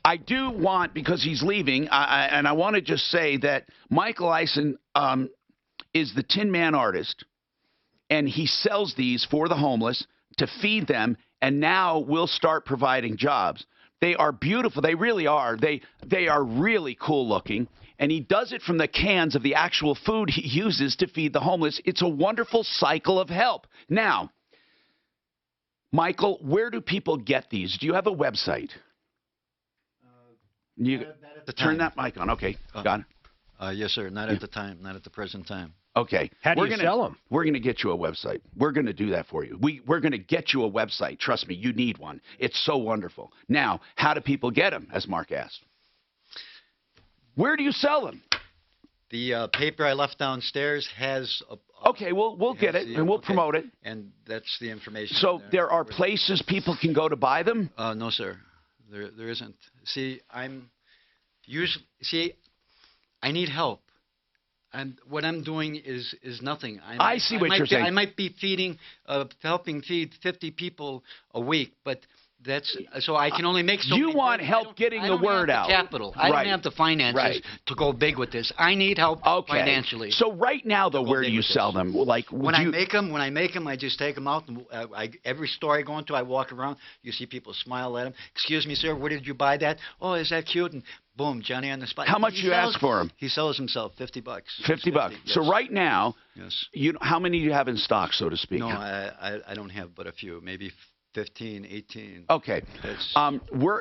I do want, because he's leaving, and I want to just say that Michael Eisen is the Tin Man artist, and he sells these for the homeless to feed them, and now we'll start providing jobs. They are beautiful. They really are. They are really cool looking. And he does it from the cans of the actual food he uses to feed the homeless. It's a wonderful cycle of help. Now, Michael, where do people get these? Do you have a website? You turn that mic on. Okay, got it. Yes, sir. Not at the time. Not at the present time. Okay. How do you sell them? We're going to get you a website. We're going to do that for you. We're going to get you a website. Trust me, you need one. It's so wonderful. Now, how do people get them, as Mark asked? Where do you sell them? The paper I left downstairs has Okay, we'll get it, and we'll promote it. And that's the information. So there are places people can go to buy them? No, sir. There isn't. See, I need help. And what I'm doing is nothing. I see what you're saying. I might be helping feed 50 people a week, but that's so I can only make so You many want words. help getting the word out. Capital. I don't have the finances to go big with this. I need help financially. So right now, though, where do you sell them? Like when I make them, I just take them out. And every store I go into, I walk around. You see people smile at them. Excuse me, sir, where did you buy that? Oh, is that cute? And boom, Johnny on the spot. How much you ask for them? He sells himself $50. $50. Yes. So right now, how many do you have in stock, so to speak? No, I don't have but a few, maybe 15, 18. Okay.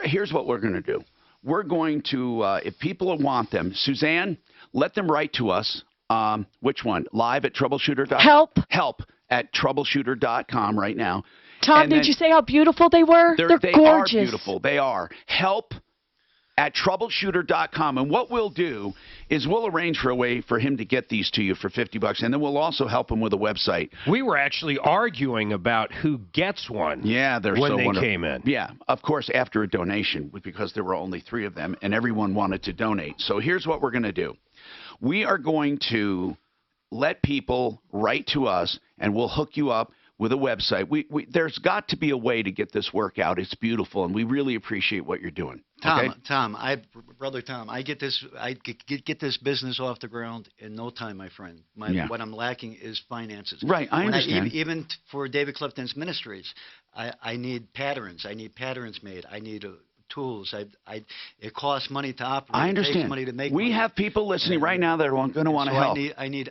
Here's what we're going to do. We're going to, if people want them, Suzanne, let them write to us. Which one? Live at troubleshooter.com? Help at troubleshooter.com right now. Tom, did you say how beautiful they were? They're they gorgeous. Are beautiful. They are. Help at troubleshooter.com. And what we'll do is we'll arrange for a way for him to get these to you for $50, and then we'll also help him with a website. We were actually arguing about who gets one. Yeah, they're when so they wonderful. came in. Yeah, of course, after a donation, because there were only 3 of them, and everyone wanted to donate. So here's what we're going to do. We are going to let people write to us, and we'll hook you up with a website. There's got to be a way to get this work out. It's beautiful, and we really appreciate what you're doing. Okay? Brother Tom, I get this business off the ground in no time, my friend. What I'm lacking is finances. Right, I understand. Even for David Clifton's Ministries, I need patterns. I need patterns made. I need tools. It costs money to operate. I understand. It takes money to make we money. have people listening right now that are going to want to help.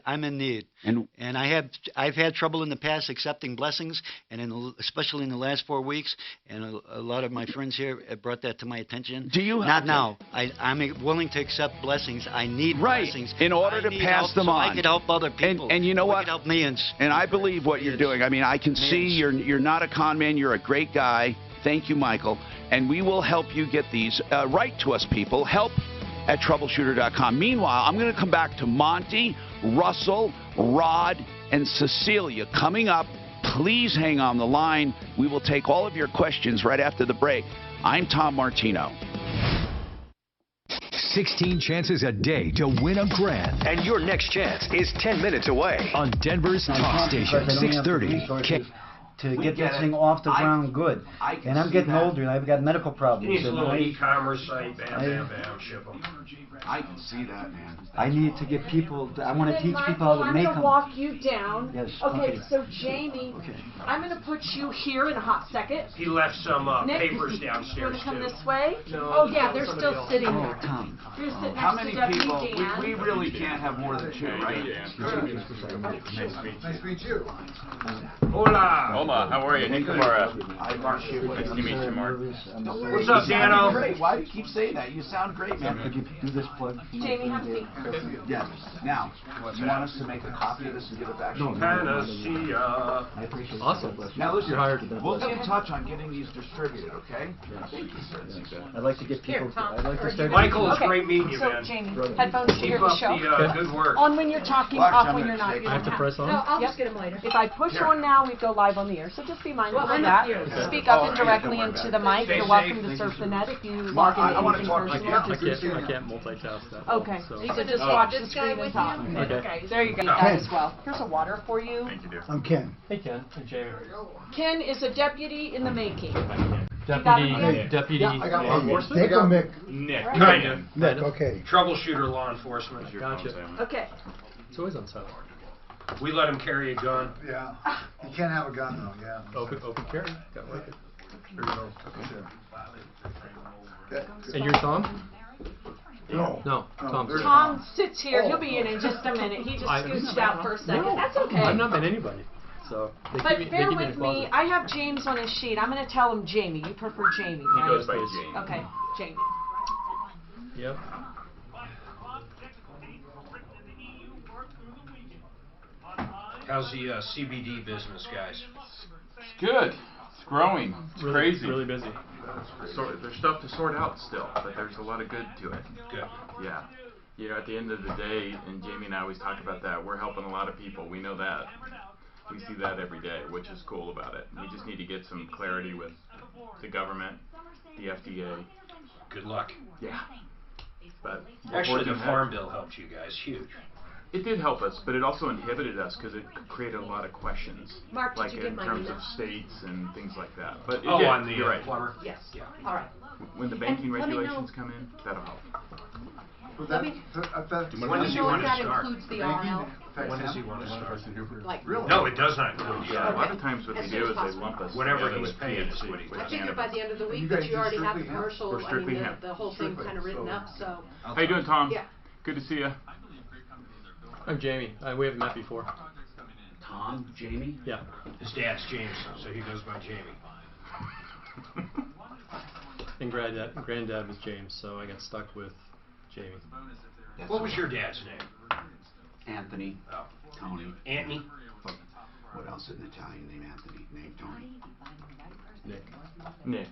I'm in need. And I've had trouble in the past accepting blessings, and especially in the last 4 weeks. And a lot of my friends here have brought that to my attention. Do you? Not now. I'm willing to accept blessings. I need blessings in order to pass them on. So I could help other people. And you know what? I could help millions. And I believe what you're doing. I mean, I can see you're not a con man. You're a great guy. Thank you, Michael. And we will help you get these. Write to us, people. Help at troubleshooter.com. Meanwhile, I'm going to come back to Monty, Russell, Rod, and Cecilia coming up. Please hang on the line. We will take all of your questions right after the break. I'm Tom Martino. 16 chances a day to win a grand. And your next chance is 10 minutes away on Denver's Talk Station, 630. To get this thing off the ground good. And I'm getting older, and I've got medical problems. You need a little e-commerce site, bam, ship them. I can see that, man. I need to get people, I want to teach people how to make them. I'm going to walk you down. Yes. Okay, so Jamie, I'm going to put you here in a hot second. He left some Nick, papers you downstairs, want to come too. this way? No, oh, yeah, they're still sitting there. Tom. You're sitting How next many to Deputy people? Dan. We really can't have more than 2, right? Nice to meet you. Hola. Hola, how are you? Nick Camara. Nice to meet you, Mark. What's up, Dano? Great. Why do you keep saying that? You sound great, man. Could you do this plug? Jamie, have a seat. Yes. Now, do you want us to make a copy of this and give it back to you? Panacea. I appreciate it. Awesome. Now listen, You're hired. we'll get in touch on getting these distributed, okay? Thank you, sir. I'd like to get people. I'd like to start. Michael, it's great meeting you, so, man. Jamie, headphones to hear Keep the up show. the good work. On when you're talking, Watch, off I'm when gonna you're not. take You it. don't I have to press on? No, I'll just get them later. If I push on now, we go live on the here, so just be mindful Well, of I'm that. upstairs. Speak Oh, up all right, indirectly don't worry into about the it. mic. Stay You're welcome safe. to surf the net if you Well, log I into wanna anything talk to personal. you. I can't multitask that. Okay, So. you can just watch the screen and talk. Okay. There you go. That as well. Here's a water for you. Thank you, dear. I'm Ken. Hey, Ken. Hey, Jamie. Ken is a deputy in the making. Deputy. Yeah, I got law Nick enforcement? or Mick? Nick. Right. Kind of. Nick, okay. Troubleshooter law enforcement. Gotcha. Okay. It's always on silent. We let him carry a gun. Yeah. You can't have a gun though, yeah. Open carry. Got like it. There you go. Okay. And you're Tom? No. No. Tom. Tom sits here. He'll be in just a minute. He just scooched out for a second. No, That's okay. I've not met anybody. So. But bear with me. I have James on his sheet. I'm going to tell him Jamie. You prefer Jamie, He right? goes by Jamie. Okay, Jamie. Yep. How's the CBD business, guys? It's good. It's growing. It's crazy. Really busy. There's stuff to sort out still, but there's a lot of good to it. Good. Yeah. You know, at the end of the day, and Jamie and I always talk about that, we're helping a lot of people. We know that. We see that every day, which is cool about it. We just need to get some clarity with the government, the FDA. Good luck. Yeah. But Actually, the Farm Bill helped you guys. Huge. It did help us, but it also inhibited us because it created a lot of questions, Mark, did like you get in my terms email? of states and things like that. But it Oh, did. on the You're right. plumber? Yes. Yeah. All right. When the banking let me know- regulations come in, that'll help. Well, Let me- When does he want to that start? includes the RL. When does he want to start? Like, No, it does not include the Yeah, a lot RL. of times what As they soon do as is they possible. lump us Whatever together he's with paying is THC, what he with I figured cannabis. by the end of the week You that guys you do already have the strictly hemp? commercial, We're strictly hemp. the whole thing kind of written up, so. How you doing, Tom? Yeah. Good to see you. I'm Jamie. We haven't met before. Tom, Jamie? Yeah. His dad's James, so he goes by Jamie. And granddad was James, so I got stuck with Jamie. What was your dad's name? Anthony. Oh. Tony. Anthony? What else is an Italian name? Anthony. Name Tony. Nick. Nick.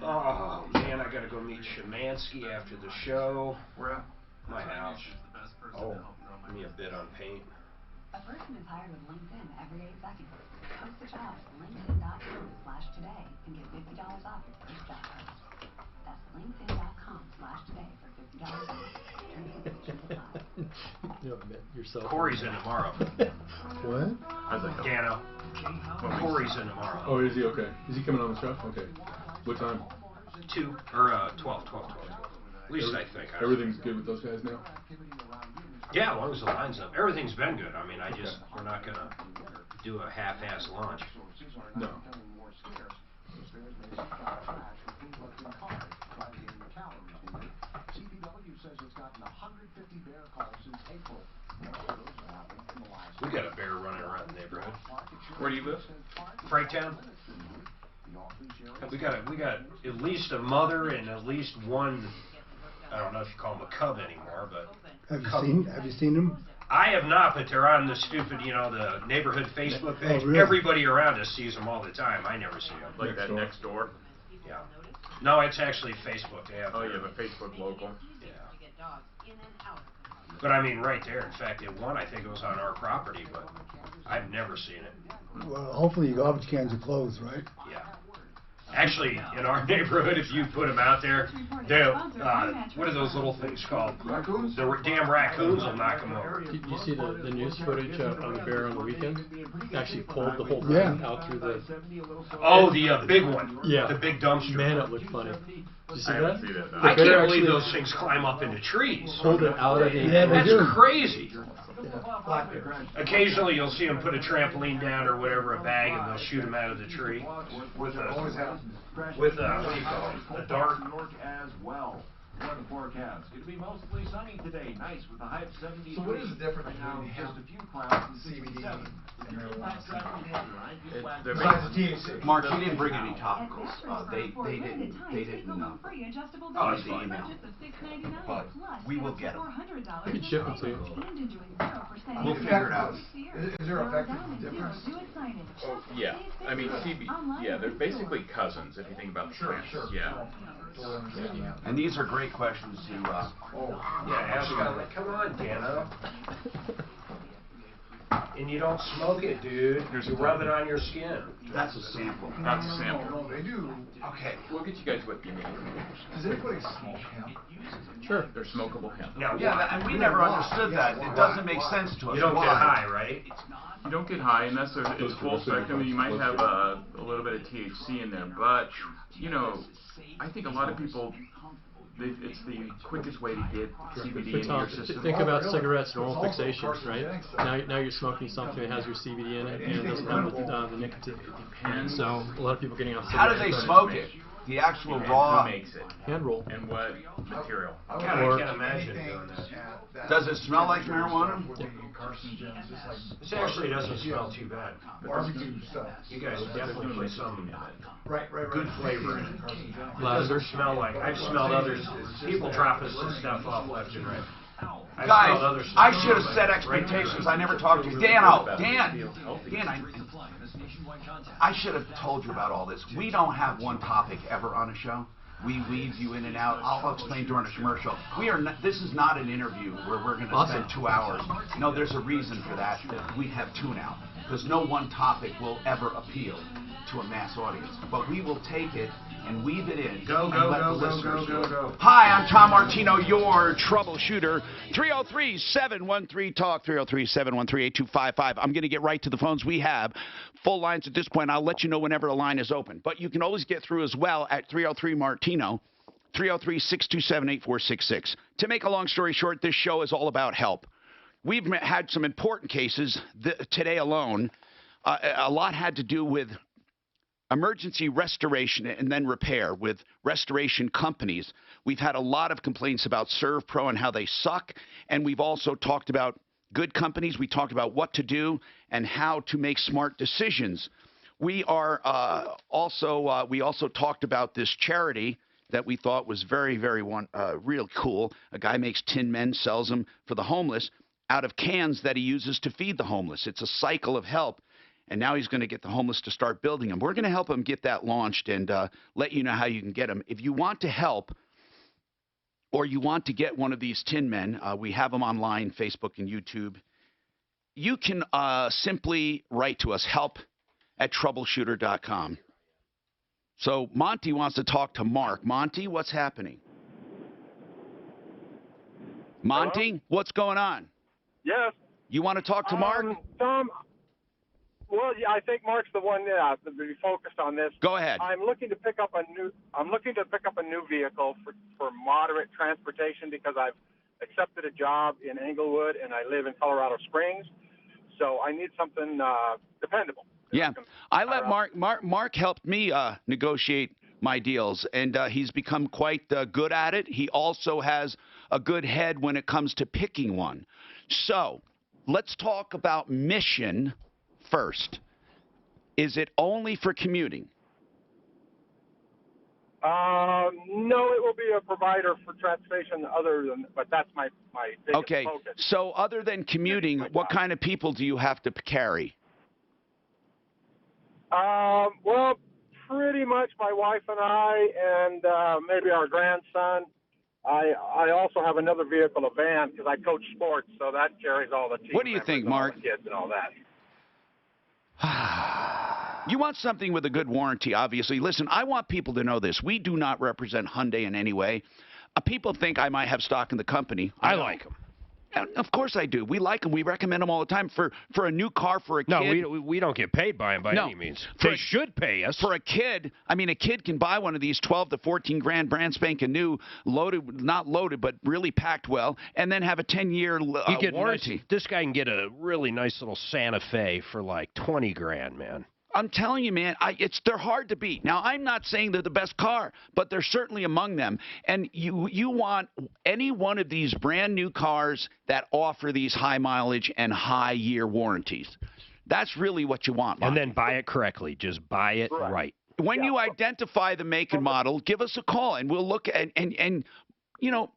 Oh, man, I gotta go meet Shemansky after the show. Where at? My house. Oh, give me a bid on paint. A person is hired with LinkedIn every 8 seconds. Post the job at linkedin.com/today and get $50 off your first job post. That's linkedin.com/today for $50 off. Terms and conditions apply. You know, I met yourself. Corey's in tomorrow. What? How's that go? Dano. Corey's in tomorrow. Oh, is he okay? Is he coming on the show? Okay. What time? 2 or 12. At least I think. Everything's good with those guys now? Yeah, as long as the line's up. Everything's been good. I mean, we're not gonna do a half-ass launch. No. We got a bear running around the neighborhood. Where do you live? Franktown. We got at least a mother and at least one. I don't know if you call them a cub anymore, but Have you seen them? I have not. But they're on the stupid, the neighborhood Facebook page. Oh, really? Everybody around us sees them all the time. I never see them. Like that next door? Yeah. No, it's actually Facebook. They have. Oh, you have a Facebook local? Yeah. But I mean, right there. In fact, one I think it was on our property, but I've never seen it. Well, hopefully your garbage cans are closed, right? Yeah. Actually, in our neighborhood, if you put them out there, they'll, what are those little things called? Raccoons? The damn raccoons will knock them over. Did you see the news footage on the bear on the weekend? It actually pulled the whole thing out through the... Oh, the big one. Yeah. The big dumpster. Man, it looked funny. Did you see I that? haven't seen it. I can't believe those things climb up into trees. Pulled it out of the... Yeah, they That's do. crazy. Yeah. Occasionally you'll see them put a trampoline down or whatever, a bag, and they'll shoot them out of the tree with a, what do you call it, a dart. New York as well. Weather forecast. It'll be mostly sunny today. Nice with a high of 73. So what is the difference between Just a few clouds and CBD 67. and marijuana? They're Besides the THC. Mark, he didn't bring any topicals. They didn't Oh, it's the fine. email. But we will get them. We can ship them to you. We'll figure it out. Is there effective difference? Oh, yeah. I mean, they're basically cousins if you think about the plants. Yeah. And these are great questions to. Ask them. Come on, Dano. And you don't smoke it, dude. You rub it on your skin. That's a sample. That's a sample. No, they do. Okay. We'll get you guys what you need. Does anybody smoke hemp? Sure. They're smokable hemp. Now, and we never understood that. It doesn't make sense to us. You don't get high, right? You don't get high unless it's full spectrum. You might have a little bit of THC in there, but you know, I think a lot of people. It's the quickest way to get CBD into your system. Think about cigarettes and oral fixations, right? Now you're smoking something that has your CBD in it and doesn't have the nicotine. And so a lot of people are getting off cigarettes. How do they smoke it? The actual raw. Who makes it? Hand roll. And what material? I can't imagine doing that. Does it smell like marijuana? This actually doesn't smell too bad. Barbecue stuff. You guys definitely put some Right. good flavor in it. It Lavender. doesn't smell like. I've smelled others. People dropping some stuff off left and right. Guys, I should have set expectations. I never talked to you. Dan, I should have told you about all this. We don't have one topic ever on a show. We weave you in and out. I'll explain during a commercial. This is not an interview where we're going to spend 2 hours. No, there's a reason for that. We have two now. Because no one topic will ever appeal to a mass audience. But we will take it and weave it in. Go. Hi, I'm Tom Martino, your troubleshooter. 303-713-TALK, 303-713-8255. I'm going to get right to the phones. We have full lines at this point. I'll let you know whenever a line is open. But you can always get through as well at 303-MARTINO, 303-627-8466. To make a long story short, this show is all about help. We've had some important cases today alone. A lot had to do with emergency restoration and then repair with restoration companies. We've had a lot of complaints about ServPro and how they suck, and we've also talked about good companies. We talked about what to do and how to make smart decisions. We are we also talked about this charity that we thought was very, very real cool. A guy makes Tin Men, sells them for the homeless out of cans that he uses to feed the homeless. It's a cycle of help. And now he's going to get the homeless to start building them. We're going to help him get that launched and let you know how you can get them. If you want to help or you want to get one of these Tin Men, we have them online, Facebook and YouTube. You can simply write to us, help@troubleshooter.com. So Monty wants to talk to Mark. Monty, what's happening? Monty, hello? What's going on? Yes. You want to talk to Mark? Tom. Well, yeah, I think Mark's the one to be focused on this. Go ahead. I'm looking to pick up a new vehicle for moderate transportation because I've accepted a job in Englewood and I live in Colorado Springs, so I need something dependable. Yeah, I let Mark helped me negotiate my deals, and he's become quite good at it. He also has a good head when it comes to picking one. So let's talk about mission first. Is it only for commuting? No, it will be a provider for transportation but that's my biggest focus. So other than commuting, what kind of people do you have to carry? Well, pretty much my wife and I and maybe our grandson. I also have another vehicle, a van, because I coach sports, so that carries all the team. What do you think, Mark? Kids and all that. You want something with a good warranty, obviously. Listen, I want people to know this. We do not represent Hyundai in any way. People think I might have stock in the company. I like them. Of course I do. We like them. We recommend them all the time. For a new car for a kid. No, we don't get paid by them by any means. They should pay us. For a kid, I mean, a kid can buy one of these 12 to 14 grand brand spanking new, loaded, not loaded, but really packed well, and then have a 10-year warranty. This guy can get a really nice little Santa Fe for like 20 grand, man. I'm telling you, man, they're hard to beat. Now, I'm not saying they're the best car, but they're certainly among them. And you want any one of these brand new cars that offer these high mileage and high year warranties. That's really what you want, Mark. And then buy it correctly. Just buy it right. When you identify the make and model, give us a call, and we'll look at and you know,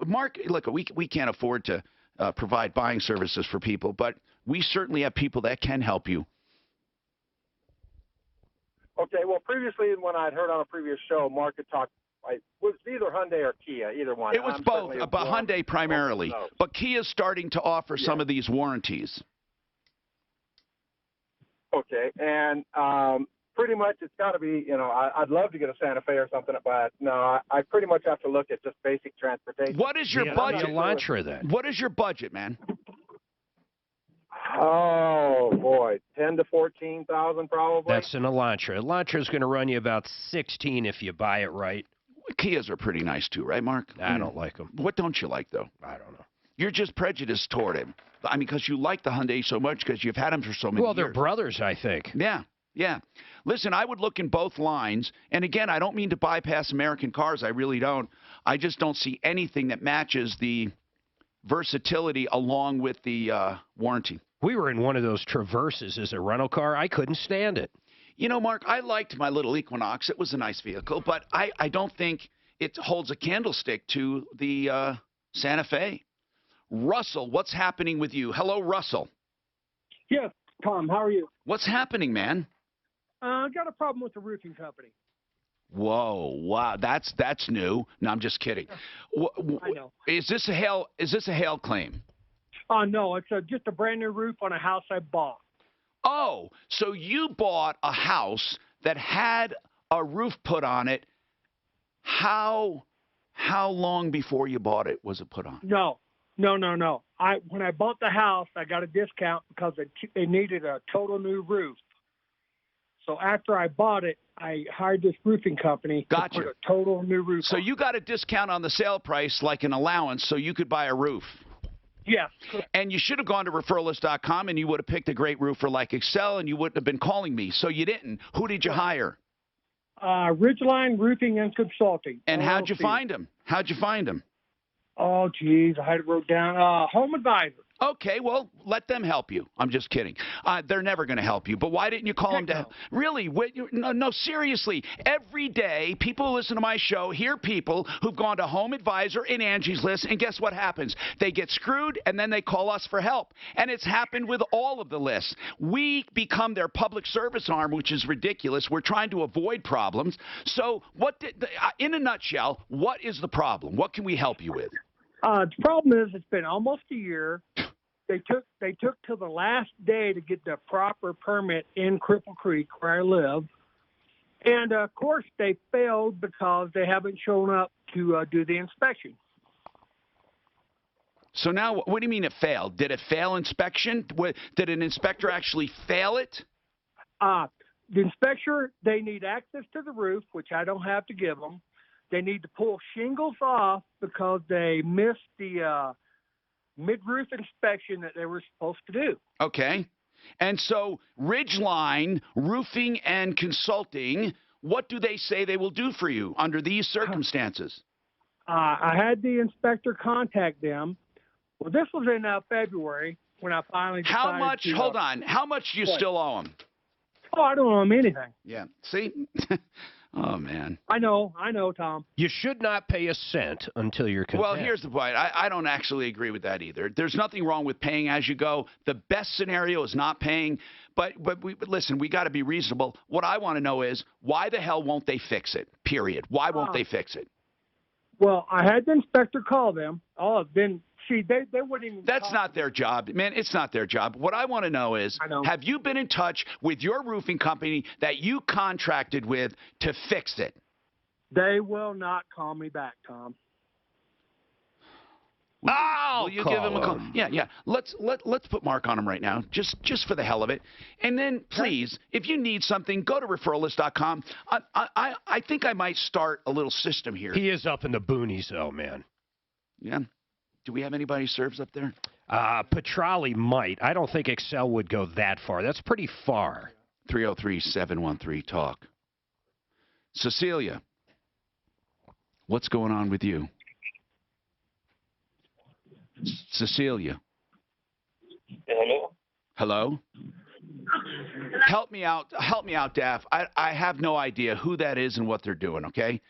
Mark, look, we can't afford to provide buying services for people, but we certainly have people that can help you. Okay, well, previously when I'd heard on a previous show, Mark had talked was either Hyundai or Kia, either one. It was both, but Hyundai primarily. No. But Kia's starting to offer some of these warranties. Okay, and pretty much it's got to be, I'd love to get a Santa Fe or something, but no, I pretty much have to look at just basic transportation. What is your budget? Elantra then. What is your budget, man? Oh boy, 10 to 14,000 probably. That's an Elantra. Elantra's going to run you about 16 if you buy it right. Kias are pretty nice too, right, Mark? I don't like them. What don't you like though? I don't know. You're just prejudiced toward him. I mean, because you like the Hyundai so much because you've had them for so many years. Well, they're brothers, I think. Yeah. Listen, I would look in both lines. And again, I don't mean to bypass American cars. I really don't. I just don't see anything that matches the versatility along with the warranty. We were in one of those Traverses as a rental car. I couldn't stand it. You know, Mark, I liked my little Equinox. It was a nice vehicle, but I don't think it holds a candlestick to the Santa Fe. Russell, what's happening with you? Hello, Russell. Yes, Tom, how are you? What's happening, man? I got a problem with the roofing company. Whoa, wow, that's new. No, I'm just kidding. I know. Is this a hail claim? No, it's just a brand new roof on a house I bought. Oh, so you bought a house that had a roof put on it. How long before you bought it was it put on? No. When I bought the house, I got a discount because they needed a total new roof. So after I bought it, I hired this roofing company to put a total new roof So on. you got a discount on the sale price, like an allowance, so you could buy a roof. Yes. And you should have gone to referralist.com and you would have picked a great roofer like Excel and you wouldn't have been calling me. So you didn't. Who did you hire? Ridgeline Roofing and Consulting. And LLC. how'd you find him? Oh, geez, I had it wrote down. Home Advisor. Okay, well, let them help you. I'm just kidding. They're never going to help you. But why didn't you call them to help? Really? No, seriously. Every day, people who listen to my show hear people who've gone to Home Advisor and Angie's List, and guess what happens? They get screwed, and then they call us for help. And it's happened with all of the lists. We become their public service arm, which is ridiculous. We're trying to avoid problems. So in a nutshell, what is the problem? What can we help you with? The problem is it's been almost a year. They took till the last day to get the proper permit in Cripple Creek where I live. And, of course, they failed because they haven't shown up to do the inspection. So now, what do you mean it failed? Did it fail inspection? Did an inspector actually fail it? The inspector, they need access to the roof, which I don't have to give them. They need to pull shingles off because they missed the mid-roof inspection that they were supposed to do. Okay. And so Ridgeline Roofing and Consulting, what do they say they will do for you under these circumstances? I had the inspector contact them. Well, this was in February when I finally decided How much? to, Hold on. How much do you still owe them? Oh, I don't owe them anything. Yeah. See? Oh, man. I know, Tom. You should not pay a cent until you're content. Well, here's the point. I don't actually agree with that either. There's nothing wrong with paying as you go. The best scenario is not paying. But listen, we got to be reasonable. What I want to know is why the hell won't they fix it? Period. Why won't they fix it? Well, I had the inspector call them. Oh, then, see, they wouldn't even. That's not their job. Man, it's not their job. What I want to know is, have you been in touch with your roofing company that you contracted with to fix it? They will not call me back, Tom. Will you give him a call? Yeah. Let's put Mark on him right now, just for the hell of it. And then, please, if you need something, go to referralist.com. I think I might start a little system here. He is up in the boonies, though, man. Yeah. Do we have anybody who serves up there? Petrali might. I don't think Excel would go that far. That's pretty far. 303-713-TALK. Cecilia, what's going on with you? Cecilia. Hello? Help me out, Daff. I have no idea who that is and what they're doing, okay?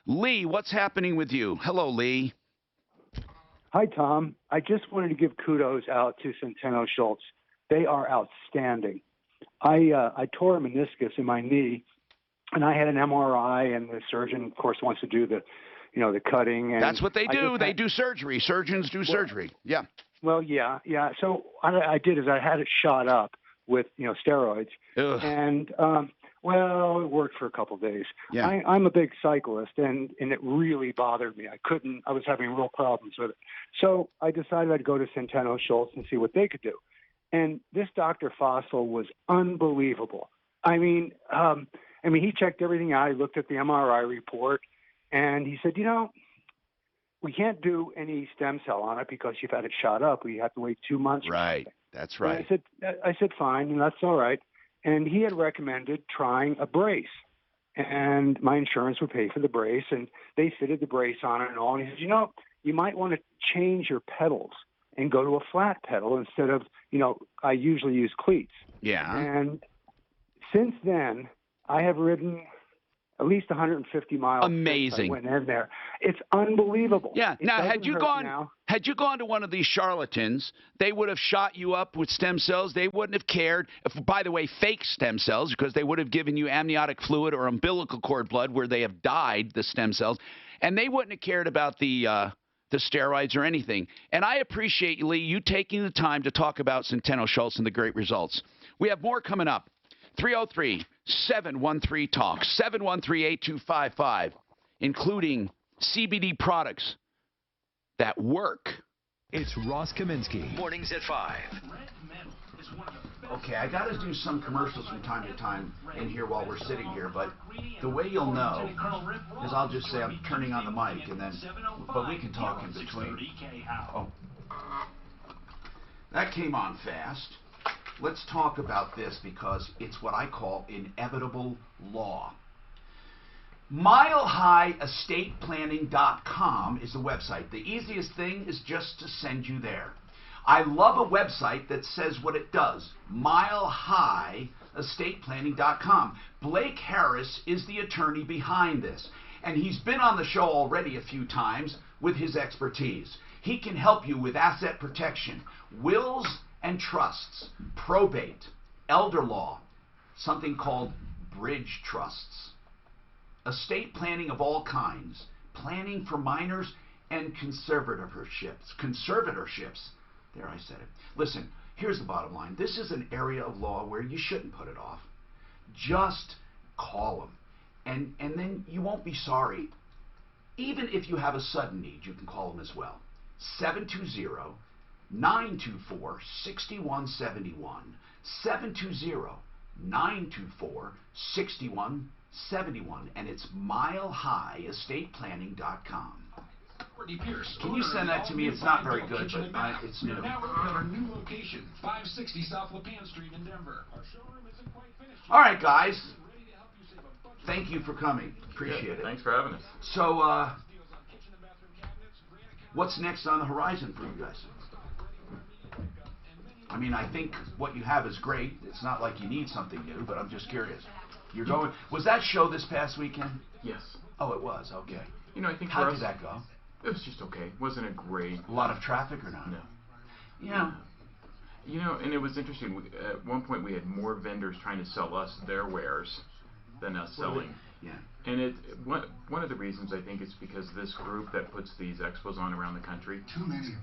Lee, what's happening with you? Hello, Lee. Hi, Tom. I just wanted to give kudos out to Centeno Schultz. They are outstanding. I tore a meniscus in my knee and I had an MRI, and the surgeon, of course, wants to do the, the cutting. And that's what they do. They do surgery. Surgeons do surgery. Yeah. Well, yeah. So I did is I had it shot up with, steroids. Ugh. And, well, it worked for a couple of days. Yeah. I'm a big cyclist, and it really bothered me. I was having real problems with it. So I decided I'd go to Centeno Schultz and see what they could do. And this Dr. Fossil was unbelievable. I mean, he checked everything out. He looked at the MRI report, and he said, we can't do any stem cell on it because you've had it shot up. We have to wait 2 months. Right. That's right. And I said, fine, and that's all right. And he had recommended trying a brace, and my insurance would pay for the brace, and they fitted the brace on it and all. And he said, you might want to change your pedals and go to a flat pedal instead of, I usually use cleats. Yeah. And since then, I have ridden at least 150 miles. Amazing. I went in there. It's unbelievable. Yeah. Now, had you gone now. To one of these charlatans, they would have shot you up with stem cells. They wouldn't have cared. By the way, fake stem cells, because they would have given you amniotic fluid or umbilical cord blood where they have dyed the stem cells, and they wouldn't have cared about the steroids or anything. And I appreciate, Lee, you taking the time to talk about Centeno Schultz and the great results. We have more coming up. 303-713-TALK, 713-8255, including CBD products that work. It's Ross Kaminsky. Mornings at 5. Okay, I got to do some commercials from time to time in here while we're sitting here, but the way you'll know is I'll just say I'm turning on the mic, and then, but we can talk in between. Oh, that came on fast. Let's talk about this because it's what I call inevitable law. MileHighEstatePlanning.com is the website. The easiest thing is just to send you there. I love a website that says what it does. MileHighEstatePlanning.com. Blake Harris is the attorney behind this, and he's been on the show already a few times with his expertise. He can help you with asset protection, wills and trusts, probate, elder law, something called bridge trusts, estate planning of all kinds, planning for minors, and conservatorships. There, I said it. Listen, here's the bottom line. This is an area of law where you shouldn't put it off. Just call them, and then you won't be sorry. Even if you have a sudden need, you can call them as well. 720-924-6171. 720-924-6171. And it's MileHighEstatePlanning.com. Can you send that to me? It's not very good, but it's new. Now we're at our new location, 560 South Lipan Street in Denver. Our showroom isn't quite finished. All right, guys. Thank you for coming. Appreciate it. Thanks for having us. So, what's next on the horizon for you guys? I mean, I think what you have is great. It's not like you need something new, but I'm just curious. You're going. Was that show this past weekend? Yes. Oh, it was. Okay. I think how did that go? It was just okay. Wasn't a great. A lot of traffic or not? No. Yeah. And it was interesting. At one point, we had more vendors trying to sell us their wares than us selling. Yeah. And one of the reasons I think is because this group that puts these expos on around the country,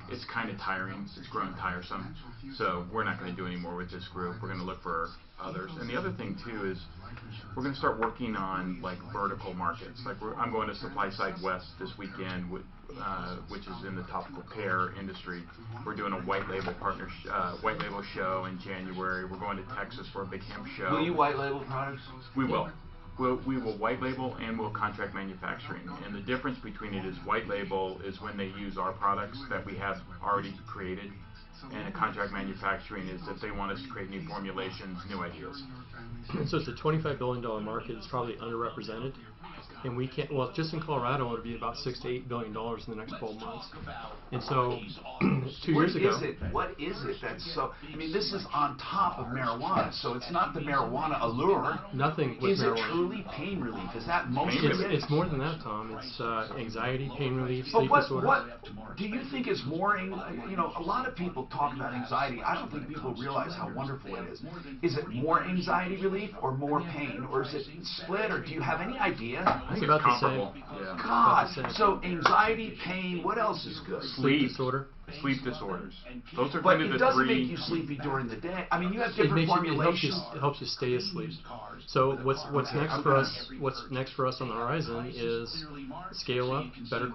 it's kind of tiring. It's grown tiresome. So we're not going to do any more with this group. We're going to look for others. And the other thing too is we're going to start working on like vertical markets. Like I'm going to Supply Side West this weekend, which is in the topical care industry. We're doing a white label show in January. We're going to Texas for a big hemp show. Will you white label products? We will. We will white label and we'll contract manufacturing. And the difference between it is white label is when they use our products that we have already created. And a contract manufacturing is if they want us to create new formulations, new ideas. So it's a $25 billion market. It's probably underrepresented. and we can't. Well, just in Colorado, it'll be about $6 to $8 billion in the next 12 months. And so, 2 years ago, What is it that's so? I mean, this is on top of marijuana, so it's not the marijuana allure. Nothing with Is marijuana. it truly pain relief? Is that most of it? It's more than that, Tom. It's anxiety, pain relief, But sleep disorders. what do you think is more? You know, a lot of people talk about anxiety. I don't think people realize how wonderful it is. Is it more anxiety relief or more pain, or is it split, or do you have any idea? It's about the same. Yeah. God, so anxiety, pain, what else is good? Sleep disorder. Sleep disorders. Those are But kind of it the doesn't three. make you sleepy during the day. I mean, you have It different makes you, formulations. it helps you stay asleep. So what's next for us? What's next for us on the horizon is scale up, better,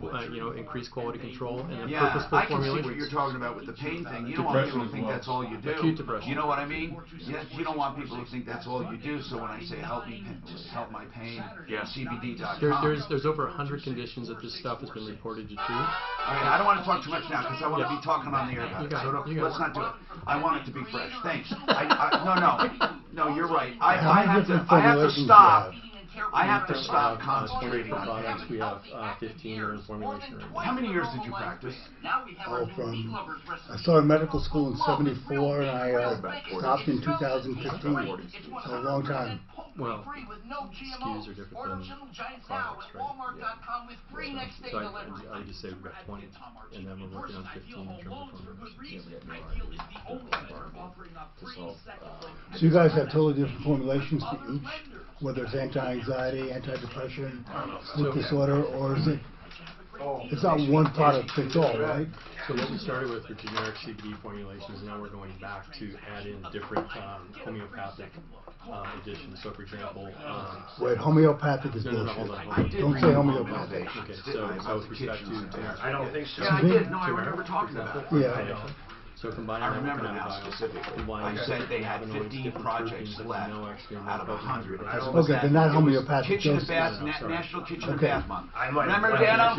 increase quality control, and purposeful I can formulations. see what you're talking about with the pain thing. You don't want people to think that's all you do. Acute depression. You know what I mean? You don't want people to think that's all you do. So when I say help my pain, CBD.com. There's over 100 conditions that this stuff has been reported to treat. All right, I don't want to talk too much now because I want to be talking on the air about it. So let's not do it. I want it to be fresh. Thanks. No, you're right. I have to stop. I have to stop concentrating on products. We have 15 years in formulation right now. How many years did you practice? I started medical school in '74 and I stopped in 2015. So a long time. Well, SKUs are different than products, right? So I would just say we've got 20, and then we're working on 15 in terms of formulations. So you guys have totally different formulations for each, whether it's anti-anxiety, anti-depression, sleep disorder, or is it? It's not one product fits all, right? So what we started with were generic CBD formulations, and now we're going back to add in different homeopathic additions. So, for example, Wait, homeopathic is no, bullshit. hold on. Don't say homeopathic. Okay, so with respect to I don't think so. Yeah, I did. No, I remember talking about it. Yeah. So combining I remember now specifically. I said they had 15 projects left out of 100. Okay, they're not homeopathic. Kitchen and Bath, National Kitchen and Bath Month. Remember, Dano?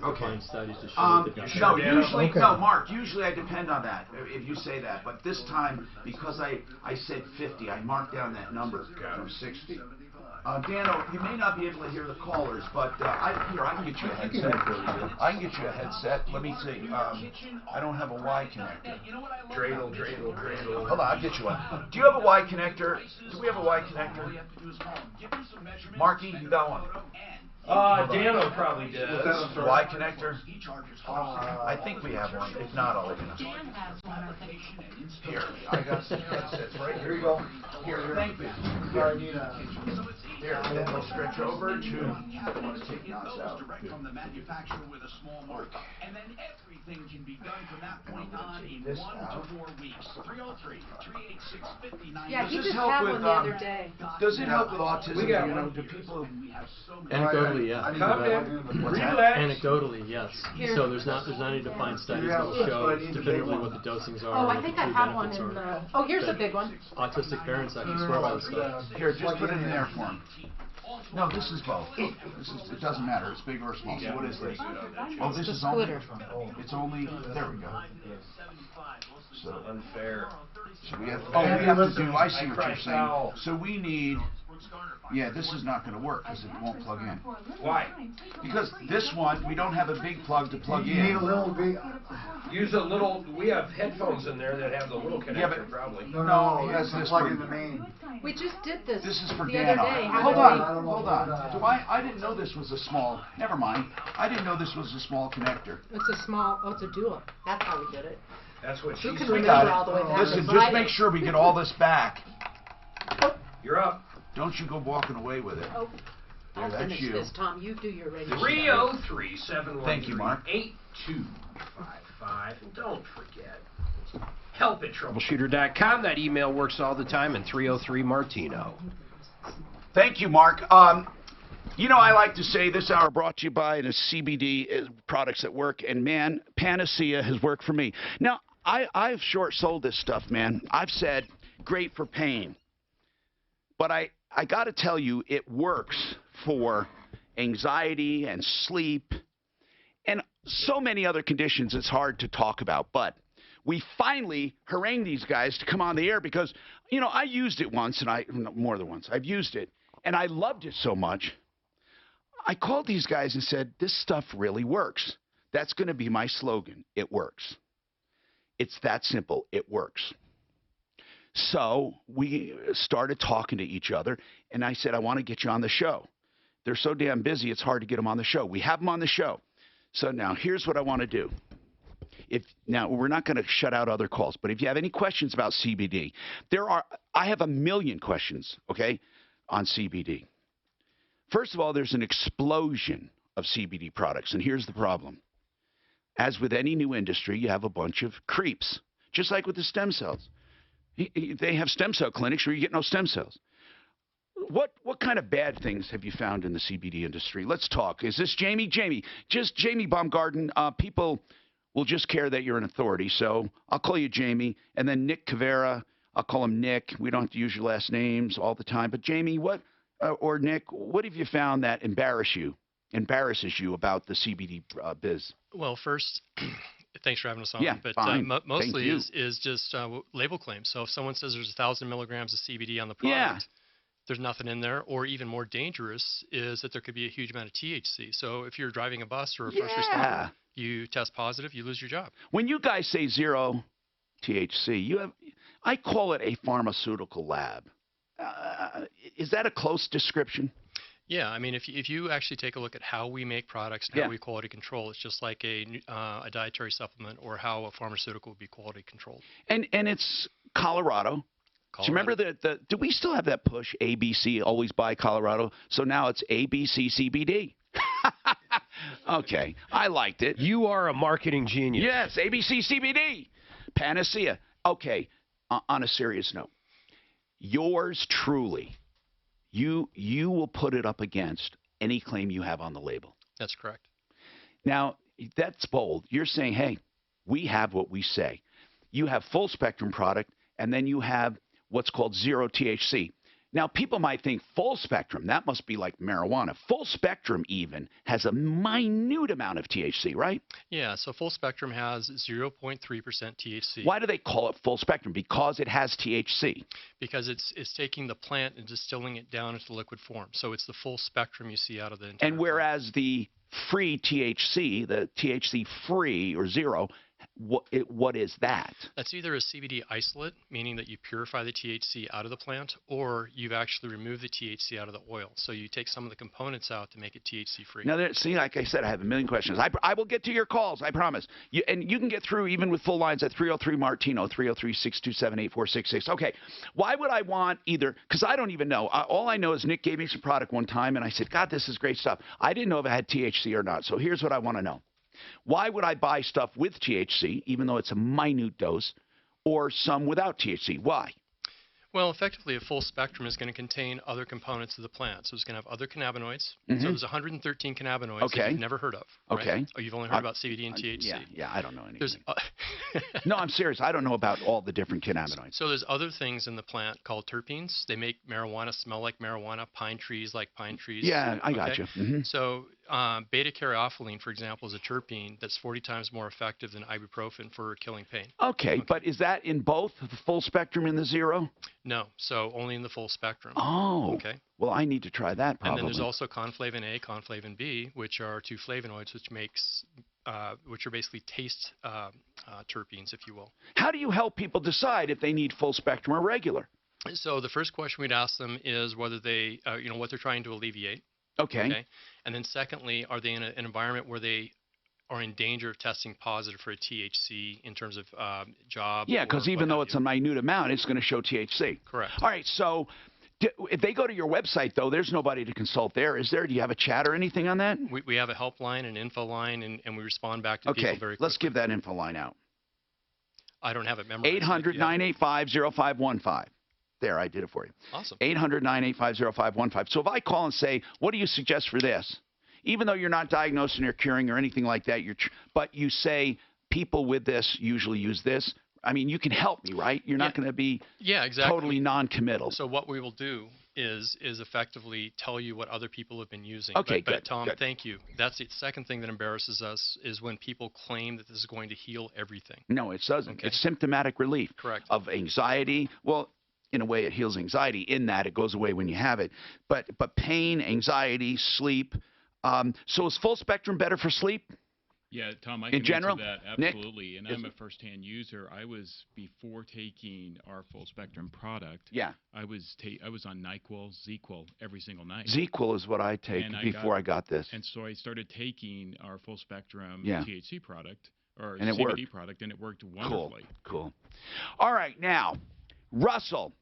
Okay. Studies to show that No, Mark, usually I depend on that, if you say that. But this time, because I said 50, I marked down that number from 60. Dano, you may not be able to hear the callers, but I can get you a headset. I can get you a headset. Let me see. I don't have a Y connector. Dreidel. Hold on, I'll get you one. Do you have a Y connector? Do we have a Y connector? Marky, you got one? Dano probably does. Y connector? I think we have one. If not, I'll let you know. Here, I got some headsets right here. Here you go. Here, thank you. Here, then we'll stretch over to. I want to take those out. Direct from the manufacturer with a small mark, and then everything can be done from that point on in 1 to 4 weeks. 303-386-59. Yeah, he just had one the other day. Does it help with autism? You know, do people? Anecdotally, yes. Anecdotally, yes. Here. So there's not any defined studies that will show definitively what the dosings are. Oh, I think I have one in the. Oh, here's a big one. Autistic parents actually swear by this stuff. Here, just put it in there for him. No, this is both. It doesn't matter. It's big or small. So what is this? Oh, this is only. It's only. There we go. So unfair. So we have. Oh, we have to do. I see what you're saying. So we need. Yeah, this is not going to work because it won't plug in. Why? Because this one, we don't have a big plug to plug in. You need a little big. Use a little. We have headphones in there that have the little connector. Yeah, but probably. No, that's this plug one. in the main. We just did this. This is for the Dano. other day. Hold on. I didn't know this was a small. Never mind. I didn't know this was a small connector. It's a small. Oh, it's a dual. That's how we did it. That's what Who she can said. remember all the way back? Listen, just make sure we get all this back. You're up. Don't you go walking away with it. Oh, There, I'll that's finish you. this, Tom. You do your radio. 303-713-8255. Thank you, Mark. And don't forget, help at Troubleshooter.com. That email works all the time, and 303 Martino. Thank you, Mark. You know, I like to say this hour brought to you by the CBD products that work, and man, Panacea has worked for me. Now, I've short sold this stuff, man. I've said great for pain, but I got to tell you, it works for anxiety and sleep and so many other conditions it's hard to talk about. But we finally harangued these guys to come on the air because, you know, I used it once, and more than once. I've used it, And I loved it so much, I called these guys and said, this stuff really works. That's going to be my slogan. It works. It's that simple. It works. So we started talking to each other, and I said, I want to get you on the show. They're so damn busy, it's hard to get them on the show. We have them on the show. So now here's what I want to do. Now, we're not going to shut out other calls, but if you have any questions about CBD, I have 1 million questions, okay, on CBD. First of all, there's an explosion of CBD products, and here's the problem. As with any new industry, you have a bunch of creeps, just like with the stem cells. They have stem cell clinics where you get no stem cells. What kind of bad things have you found in the CBD industry? Let's talk. Is this Jamie? Jamie, just Jamie Baumgarten. People will just care that you're an authority, so I'll call you Jamie. And then Nick Cavera, I'll call him Nick. We don't have to use your last names all the time. But Jamie, or Nick, what have you found that embarrasses you about the CBD biz? Well, first, thanks for having us on. Yeah, but fine. mostly is just label claims. So if someone says there's 1,000 milligrams of CBD on the product, there's nothing in there. Or even more dangerous is that there could be a huge amount of THC. So if you're driving a bus or a first responder, you test positive, you lose your job. When you guys say 0 THC, I call it a pharmaceutical lab. Is that a close description? Yeah, I mean, if you actually take a look at how we make products and how we quality control, it's just like a dietary supplement or how a pharmaceutical would be quality controlled. And it's Colorado. Do you remember do we still have that push, ABC, always buy Colorado? So now it's ABC CBD. Okay, I liked it. You are a marketing genius. Yes, ABC CBD. Panacea. Okay, on a serious note, yours truly, you will put it up against any claim you have on the label. That's correct. Now, that's bold. You're saying, hey, we have what we say. You have full spectrum product, and then you have what's called 0 THC. Now, people might think full spectrum, that must be like marijuana. Full spectrum even has a minute amount of THC, right? Yeah, so full spectrum has 0.3% THC. Why do they call it full spectrum? Because it has THC. Because it's taking the plant and distilling it down into liquid form. So it's the full spectrum you see out of the entire And whereas the free THC, the THC free or 0, what is that? That's either a CBD isolate, meaning that you purify the THC out of the plant, or you've actually removed the THC out of the oil. So you take some of the components out to make it THC free. Now, see, like I said, I have 1 million questions. I will get to your calls, I promise. And you can get through even with full lines at 303-MARTINO, 303-627-8466. Okay, why would I want either? Because I don't even know. All I know is Nick gave me some product one time, and I said, God, this is great stuff. I didn't know if it had THC or not. So here's what I want to know. Why would I buy stuff with THC, even though it's a minute dose, or some without THC? Why? Well, effectively, a full spectrum is going to contain other components of the plant. So it's going to have other cannabinoids. Mm-hmm. So there's 113 cannabinoids that you've never heard of. Right? Okay. Or you've only heard about CBD and THC. Yeah, I don't know anything. No, I'm serious. I don't know about all the different cannabinoids. So there's other things in the plant called terpenes. They make marijuana smell like marijuana, pine trees like pine trees. Yeah, I got you. Mm-hmm. So beta-caryophyllene, for example, is a terpene that's 40 times more effective than ibuprofen for killing pain. Okay, but is that in both the full spectrum and the 0? No, so only in the full spectrum. Oh. Okay. Well, I need to try that probably. And then there's also conflavin A, conflavin B, which are 2 flavonoids, which are basically taste terpenes, if you will. How do you help people decide if they need full spectrum or regular? So the first question we'd ask them is whether they, what they're trying to alleviate. Okay. And then secondly, are they in an environment where they are in danger of testing positive for a THC in terms of job? Yeah, because even though it's a minute amount, it's going to show THC. Correct. All right, so if they go to your website, though, there's nobody to consult there, is there? Do you have a chat or anything on that? We have a helpline, an info line, and we respond back to people very quickly. Let's give that info line out. I don't have it memorized. 800-985-0515. There, I did it for you. Awesome. 800-985-0515. So if I call and say, what do you suggest for this? Even though you're not diagnosing or curing or anything like that, but you say people with this usually use this, I mean, you can help me, right? You're not going to be totally non-committal. So what we will do is effectively tell you what other people have been using. Okay, but Tom, thank you. That's the second thing that embarrasses us is when people claim that this is going to heal everything. No, it doesn't. Okay. It's symptomatic relief. Correct. Of anxiety. Well, in a way, it heals anxiety in that it goes away when you have it. But pain, anxiety, sleep. So is full spectrum better for sleep? Yeah, Tom, I in can general? answer that Nick? absolutely. And I'm a first-hand user. I was before taking our full spectrum product. Yeah. I was on NyQuil, ZQuil every single night. ZQuil is what I take before I got this. And so I started taking our full spectrum Yeah. THC product or And it CBD worked. product, and it worked wonderfully. Cool. All right, now, Russell,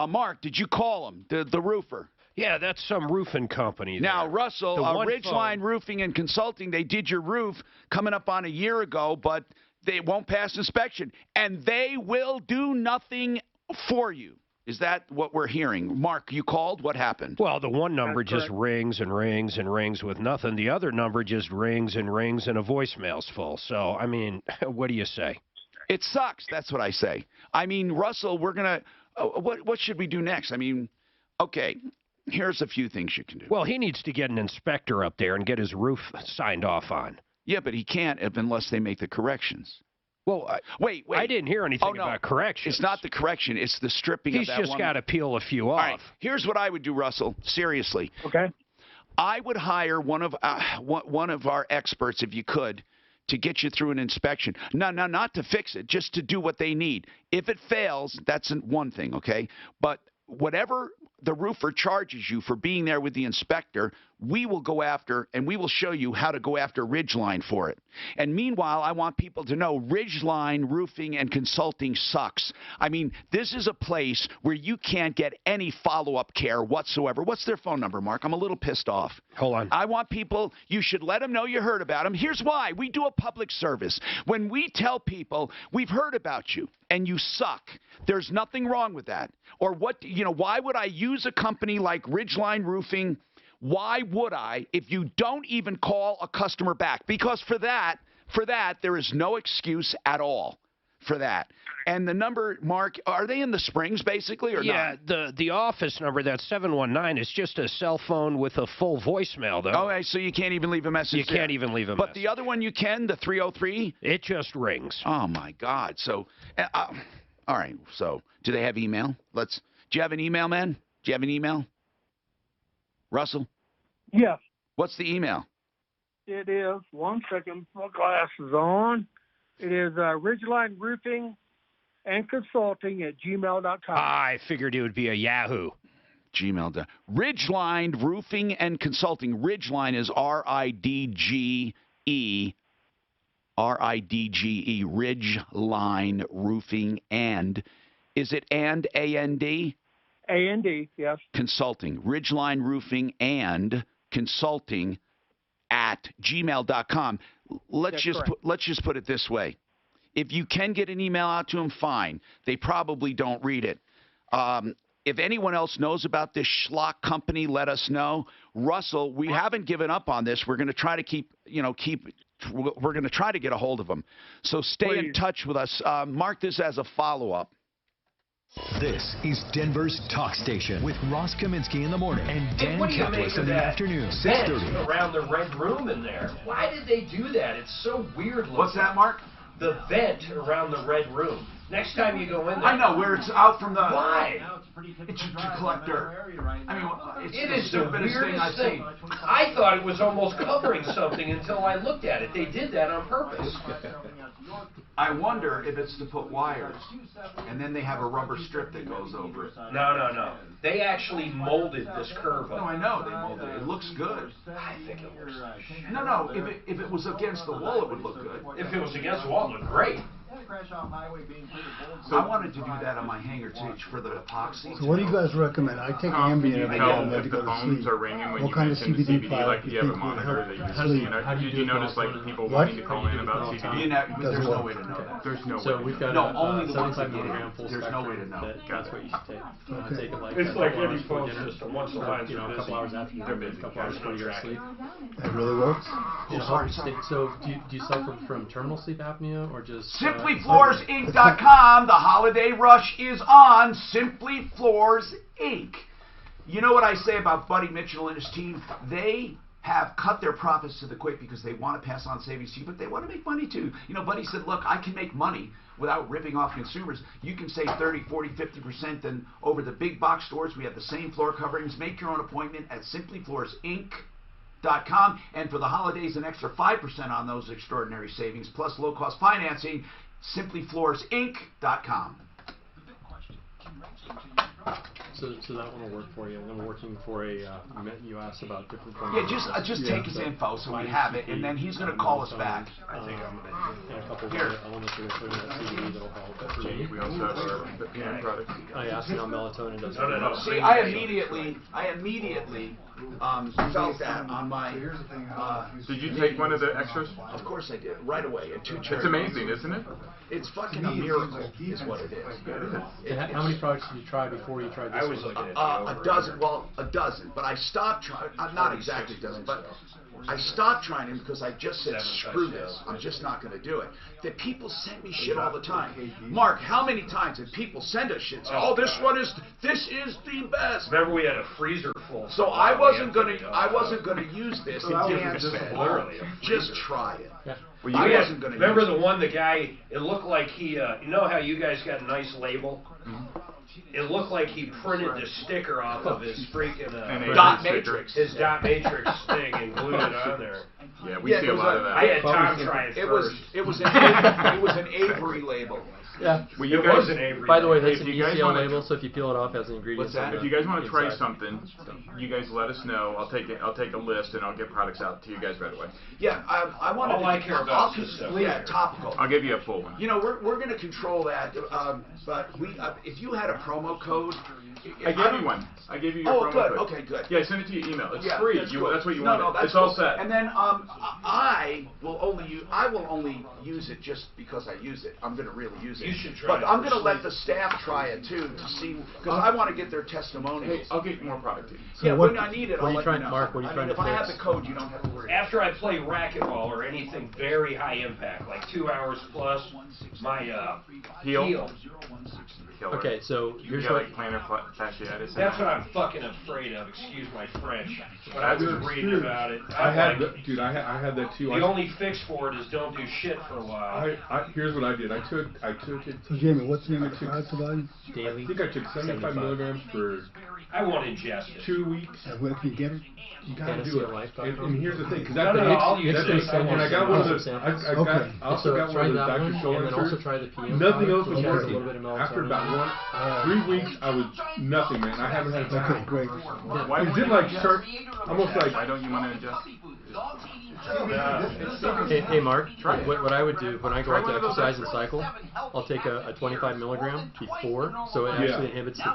Mark, did you call him, the roofer? Yeah, that's some roofing company. Now, there. Russell, The one Ridgeline Roofing and Consulting, they did your roof coming up on a year ago, but they won't pass inspection, and they will do nothing for you. Is that what we're hearing? Mark, you called? What happened? Well, the one number just rings and rings and rings with nothing. The other number just rings and rings and a voicemail's full. So, I mean, what do you say? It sucks. That's what I say. I mean, Russell, we're going to what should we do next? I mean, okay, here's a few things you can do. Well, he needs to get an inspector up there and get his roof signed off on. Yeah, but he can't unless they make the corrections. Well, wait. I didn't hear anything about corrections. It's not the correction. It's the stripping He's of that just got to peel a few off. All right, here's what I would do, Russell. Seriously. Okay. I would hire one of our experts, if you could, to get you through an inspection. No, not to fix it, just to do what they need. If it fails, that's one thing, okay? But whatever the roofer charges you for being there with the inspector, we will go after, and we will show you how to go after Ridgeline for it. And meanwhile, I want people to know Ridgeline Roofing and Consulting sucks. I mean, this is a place where you can't get any follow-up care whatsoever. What's their phone number, Mark? I'm a little pissed off. Hold on. I want people, you should let them know you heard about them. Here's why. We do a public service. When we tell people we've heard about you and you suck, there's nothing wrong with that. Or why would I use a company like Ridgeline Roofing? Why would I if you don't even call a customer back? Because for that, there is no excuse at all for that. And the number, Mark, are they in the Springs basically or not? Yeah, the office number, that's 719, is just a cell phone with a full voicemail, though. Okay, so you can't even leave a message You can't even leave a message. But the other one you can, the 303? It just rings. Oh, my God. So, all right, so do they have email? Do you have an email, man? Do you have an email? Russell? Yes. What's the email? It is, one second, my glasses on. It is Ridgeline Roofing and Consulting at gmail.com. I figured it would be a Yahoo. Gmail. Ridgeline Roofing and Consulting. Ridgeline is R-I-D-G-E. R-I-D-G-E. Ridgeline Roofing and. Is it and, A-N-D? A-N-D, yes. Consulting. Ridgeline Roofing and Consulting at gmail.com. Let's just put it this way. If you can get an email out to them, fine. They probably don't read it. If anyone else knows about this schlock company, let us know. Russell, we haven't given up on this. We're going to try to we're going to try to get a hold of them. So stay in touch with us. Mark this as a follow-up. This is Denver's Talk Station with Ross Kaminsky in the morning and Dan What do you make Keplis of in the that afternoon, vent 6:30. around the red room in there? Why did they do that? It's so weird looking. What's that, Mark? The vent around the red room. Next time you go in there. I know, where it's out from the... Why? It's to collect dirt. I mean, it's It the is the stupidest thing I've weirdest seen. thing. I thought it was almost covering something until I looked at it. They did that on purpose. I wonder if it's to put wires, and then they have a rubber strip that goes over it. No. They actually molded this curve up. No, I know they molded it. It looks good. I think it looks. No. If it was against the wall, it would look good. If it was against the wall, it looked great. I wanted to do that on my hanger too for the epoxy. So what do you guys recommend? I take Ambien every day to if go the to phones sleep. are ringing when What you kind of mention the CBD CBD, product like do you you have a think would monitor help that you sleep? did you notice like people What? wanting to call in about CBD? There's no way to know that. There's no So way. we've got No, a only the ones 75 that get milligram it. full There's no way to spectrum know. That's what you should take. Take it like It's a like couple any hours before phone dinner, system. Once the or, lines a are busy, couple hours after they're dinner, busy. a couple hours before you go to sleep. That really works? It helps. So do you suffer from terminal sleep apnea or just SimplyFloorsInc.com. The holiday rush is on. Simply Floors Inc. You know what I say about Buddy Mitchell and his team? They have cut their profits to the quick because they want to pass on savings to you, but they want to make money too. You know, Buddy said, look, I can make money without ripping off consumers. You can save 30, 40, 50% than over the big box stores. We have the same floor coverings. Make your own appointment at simplyfloorsinc.com. And for the holidays, an extra 5% on those extraordinary savings, plus low-cost financing, simplyfloorsinc.com. So that one will work for you. And then we're working for a, you asked about different forms. Yeah, just take his info so we have it, and then he's going to call us back. I think and a couple of Here. other elements that are putting that CBD that'll help. We also have our peanut products. I asked now melatonin does. No. See, I immediately felt that on my. Did you take one of the extras? Of course I did, right away. And 2 cherry. It's amazing, isn't it? It's fucking a miracle, is what it is. How many products did you try before you tried this? I was looking at a dozen. Well, a dozen, but I stopped trying. Not exactly a dozen, but I stopped trying them because I just said, screw this. I'm just not going to do it. That people send me shit all the time. Mark, how many times did people send us shit? Say, oh, this is the best. Remember, we had a freezer full. So I wasn't gonna use this. And Dan said, just try it. Yeah. Well, I wasn't gonna remember use the one, the guy, it looked like he, you know how you guys got a nice label? It looked like he printed the sticker off of his freaking dot matrix. His dot matrix thing and glued it on there. Yeah, we see a lot of that. I had Tom try it first. It was an Avery label. Yeah. Well, it was an Avery. By the way, that's if an you guys ECL label, so if you peel it off, it has the ingredients. What's that? If you guys want to try something, you guys let us know. I'll take a list and I'll get products out to you guys right away. Yeah, I want to. All I care about is stuff. Yeah, topical. I'll give you a full one. You know, we're going to control that, but if you had a promo code. I gave you one. I gave you your promo code. Okay, good. Yeah, I sent it to your email. It's Yeah, free. that's cool. That's what you No, wanted. that's it's all cool. set. And then I will only use it just because I use it. I'm going to really use it. You should try but it I'm for going to let sleep. the staff try it too to see because I want to get their testimonials. Hey, I'll get you more product to you. Yeah, when I need it, what are I'll you let trying, you know. Mark? What are you trying if to I have fix? the code, you don't have to worry. After I play racquetball or anything very high impact, like 2 hours plus, my heel. Okay, so You here's get what. like plantar fasciitis. That's what I'm fucking afraid of. Excuse my French. But I was reading about it. I had that too. The only fix for it is don't do shit for a while. Here's what I did. I took it. So Jamie, what's the name of the product about it? Daily. I think I took 75 milligrams for I won't ingest it. 2 weeks. And where can you get it? You gotta Fantasy do it. of Life And here's the thing, because No, that's no, I'll use that's it. and I got one of those. I also So got try one of those that Dr. one, Scholl and then also inserts. try the PM Nothing else product, was which has a working. little bit of melatonin. After about 3 weeks, I was nothing, man. I haven't had a time. Okay, great. Why It did like start almost like. Why don't you want to ingest? Hey Mark, Try it. what I would do when I go Try out to one of those exercise and cycle, I'll take a 25 milligram before, so it actually inhibits the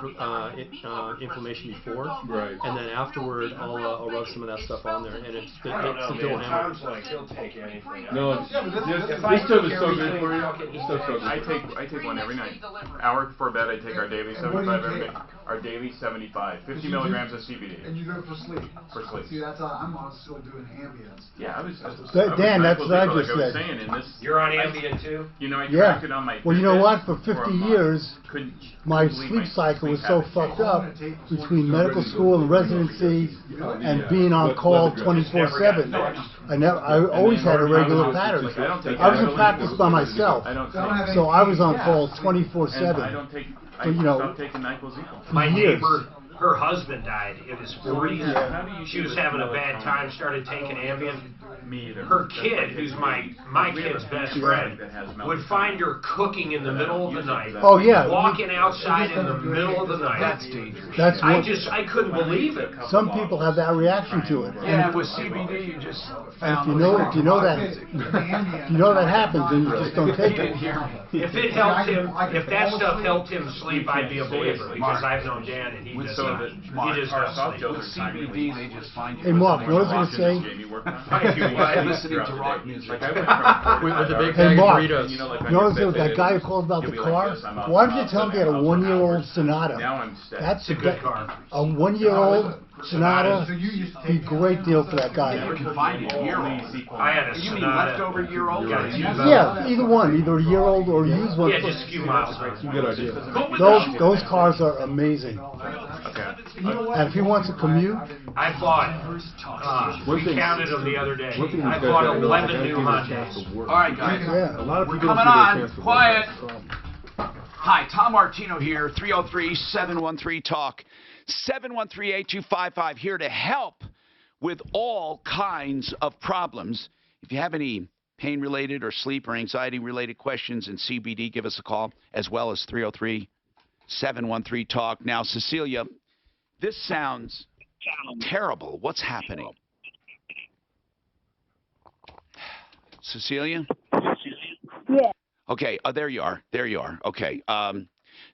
inflammation before. Right. And then afterward, I'll rub some of that stuff on there, and it's the I don't know, dual man. hammer. Tom's like, he'll take anything. No, If this I stuff took is so good everything for you. fucking This stuff's so good. I take one every night. Hour before bed, I take our daily 75 every day. Our daily 75, 50 milligrams of CBD. And you do it for sleep. For sleep. See, I'm still doing Ambien. Yeah, I was. Dan, that's what I like just I was said. saying, in this, You're on Ambien too? You know, I Yeah. tracked it on my. Well, you know Fitbit what? For for a 50 month. years, Couldn't my believe sleep cycle was so habits. fucked up between medical school and residency and being on call 24/7. I always had a regular pattern. I was in practice by myself, so I was on call 24/7. I don't take. I So, you know, stopped taking NyQuil. My years. neighbor, her husband died. It was freezing. How do you She was having a bad time, started taking Ambien. Me either. Her kid, who's my kid's best friend, would find her cooking in the middle of the night. Oh, yeah. Walking outside in the middle of the night. That's dangerous. That's what I couldn't believe it. some people have that reaction to it. Yeah, with CBD, you just And if you know that happens, then you just don't take it. If it helped him, if that stuff helped him sleep, I'd be a believer because I've known Dan and he does not. He does not sleep. With CBD, they just find you. Hey, Mark, what was I going to say? Thank you. Listening to rock music. Like I went from With a big Hey, bag of Mark, Doritos. notice that guy who called about the car? Why didn't you tell him he had a 1-year-old Sonata? Now I'm set. That's a good car. A 1-year-old Sonata, be a great deal for that guy. You can find it year-old. I had a You mean Sonata. leftover year-old? Yeah, either one, either a year-old or a used one. Yeah, just a few miles. Good idea. Those cars are amazing. Okay. And if he wants to commute, I bought, we counted them the other day. I bought 11 new Hondas. All right, guys. Yeah. A lot of We're people coming don't on. get a chance to Quiet. work. Hi, Tom Martino here, 303-713-TALK, 713-8255, here to help with all kinds of problems. If you have any pain-related or sleep or anxiety-related questions in CBD, give us a call, as well as 303-713-TALK. Now, Cecilia, this sounds terrible. What's happening? Cecilia? Yeah. Okay, there you are. There you are. Okay.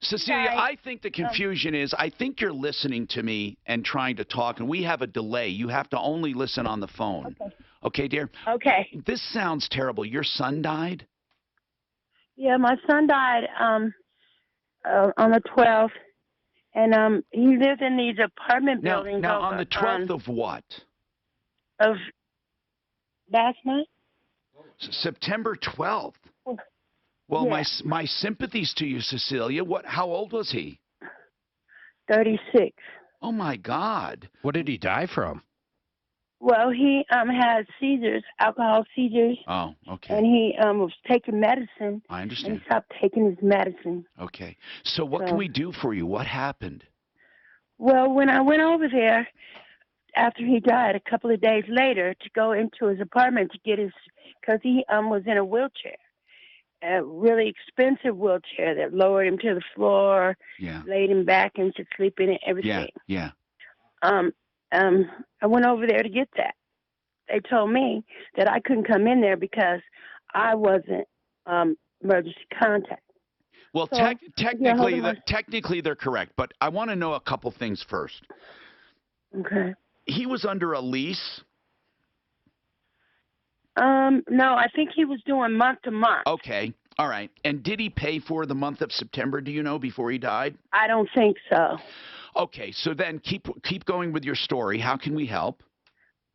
Cecilia, I think the confusion is I think you're listening to me and trying to talk, and we have a delay. You have to only listen on the phone. Okay, dear? Okay. This sounds terrible. Your son died? Yeah, my son died on the 12th, and he lives in these apartment buildings. Now on the 12th of what? Of last month. September 12th. Well, yeah. my sympathies to you, Cecilia. How old was he? 36. Oh my God! What did he die from? Well, he had seizures, alcohol seizures. Oh, okay. And he was taking medicine. I understand. And he stopped taking his medicine. Okay. So what can we do for you? What happened? Well, when I went over there after he died, a couple of days later, to go into his apartment to get his, because he was in a wheelchair, a really expensive wheelchair that lowered him to the floor, laid him back and to sleep in it, everything. Yeah. I went over there to get that. They told me that I couldn't come in there because I wasn't emergency contact. Well, So, technically they're correct, but I want to know a couple things first. Okay. He was under a lease? No, I think he was doing month to month. Okay. All right. And did he pay for the month of September, do you know, before he died? I don't think so. Okay, so then keep going with your story. How can we help?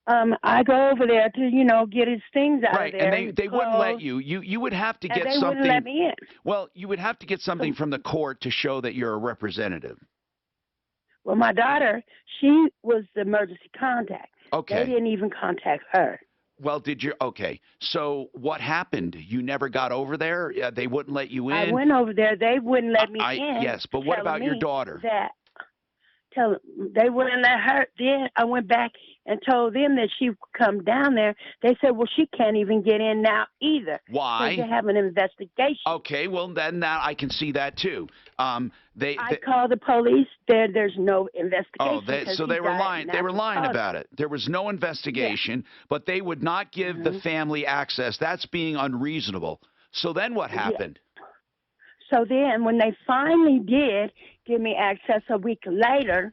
I go over there to, get his things out of there. Right, and they wouldn't let you. You would have to get they something. wouldn't let me in. Well, you would have to get something from the court to show that you're a representative. Well, my daughter, she was the emergency contact. Okay. They didn't even contact her. Well, okay. So what happened? You never got over there? They wouldn't let you in? I went over there. They wouldn't let me in. Yes, but what about your daughter? They wouldn't let her. Then I went back and told them that she would come down there. They said, well, she can't even get in now either. Why? Because they have an investigation. Okay, well, then I can see that too. I called the police. There's no investigation. So they were lying. They were lying about it. There was no investigation, but they would not give the family access. That's being unreasonable. So then what happened? So then when they finally did give me access a week later,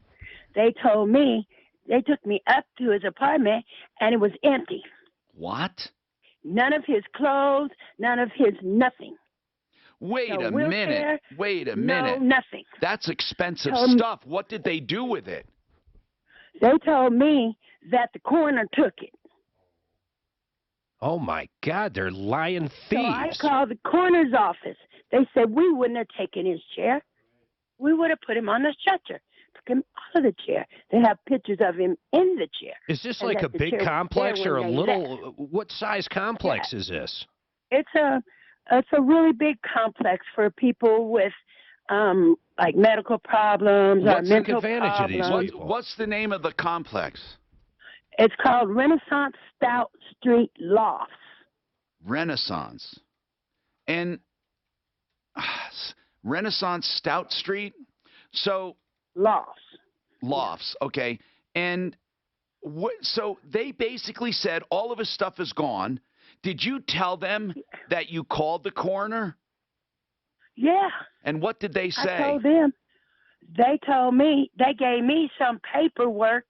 they told me, they took me up to his apartment and it was empty. What? None of his clothes, none of his nothing. Wait a minute. No, nothing. That's expensive stuff. What did they do with it? They told me that the coroner took it. Oh, my God. They're lying thieves. So I called the coroner's office. They said we wouldn't have taken his chair. We would have put him on the stretcher. Took him out of the chair. They have pictures of him in the chair. Is this like a big complex or a little? What size complex is this? It's a really big complex for people with like medical problems or mental problems. Of these people? What's the name of the complex? It's called Renaissance Stout Street Lofts. Renaissance. And Renaissance Stout Street? So Lofts, okay. And so they basically said all of his stuff is gone. Did you tell them that you called the coroner? Yeah. And what did they say? I told them. They told me, they gave me some paperwork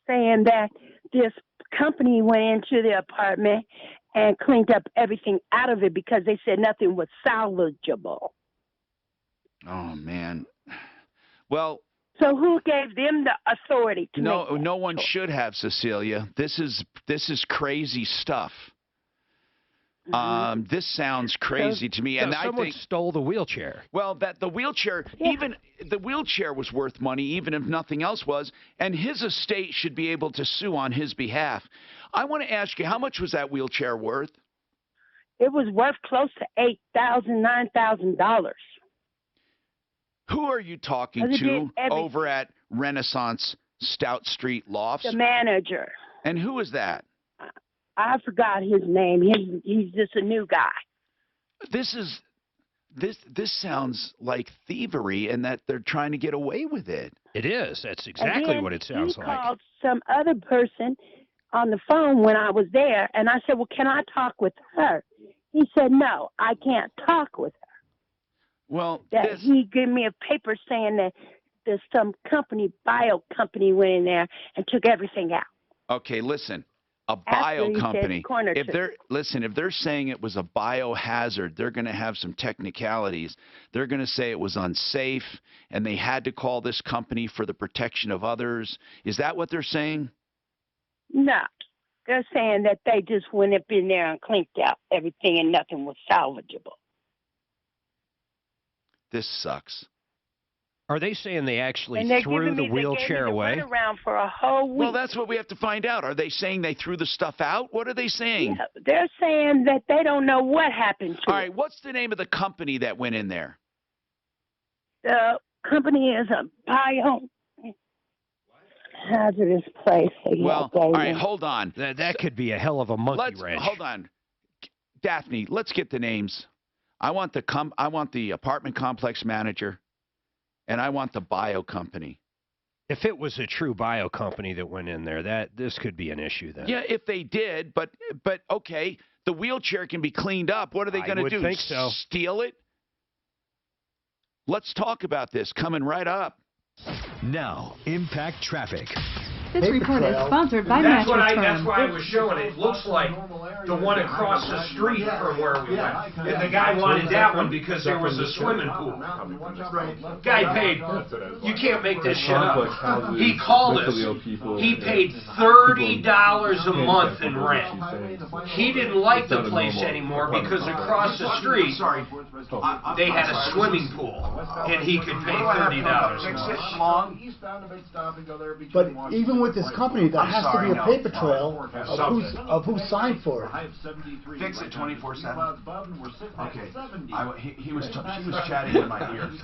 saying that this company went into the apartment and cleaned up everything out of it because they said nothing was salvageable. Oh, man. Well. So who gave them the authority to make that one should have, Cecilia. This is crazy stuff. This sounds crazy to me, and I someone think stole the wheelchair. well that the wheelchair, even the wheelchair was worth money, even if nothing else was, and his estate should be able to sue on his behalf. I want to ask you, how much was that wheelchair worth? It was worth close to $8,000, $9,000. Who are you talking to over at Renaissance Stout Street Lofts? The manager. And who is that? I forgot his name. He's just a new guy. This sounds like thievery, and that they're trying to get away with it. It is. That's exactly what it sounds he like. Called some other person on the phone when I was there, and I said, "Well, can I talk with her?" He said, "No, I can't talk with her." Well, he gave me a paper saying that there's some bio company went in there and took everything out. Okay, listen. A After bio he said company. corner If to- they're saying it was a biohazard, they're going to have some technicalities. They're going to say it was unsafe, and they had to call this company for the protection of others. Is that what they're saying? No, they're saying that they just went up in there and cleaned out everything and nothing was salvageable. This sucks. Are they saying they actually And they're threw giving the me, they gave me wheelchair the away? runaround for a whole week. Well, that's what we have to find out. Are they saying they threw the stuff out? What are they saying? Yeah, they're saying that they don't know what happened to All it. right, what's the name of the company that went in there? The company is a biohazardous place. Well, all right, hold on. That could be a hell of a monkey wrench. Hold on. Daphne, let's get the names. I want the apartment complex manager, and I want the bio company. If it was a true bio company that went in there, this could be an issue then. Yeah, if they did, but okay, the wheelchair can be cleaned up. What are they going to do? I would think so. Steal it? Let's talk about this coming right up. Now, Impact Traffic. This report is sponsored by That's Mattress that's Firm. why I was showing it. It looks like the one across the street from where we went. And the guy wanted that one because there was a swimming pool. Guy paid. You can't make this shit up. He called us. He paid $30 a month in rent. He didn't like the place anymore because across the street they had a swimming pool and he could pay $30. But even with this company, there has to be a paper trail of who signed for it. Fix it 24/7. Okay. She was chatting in my ear. On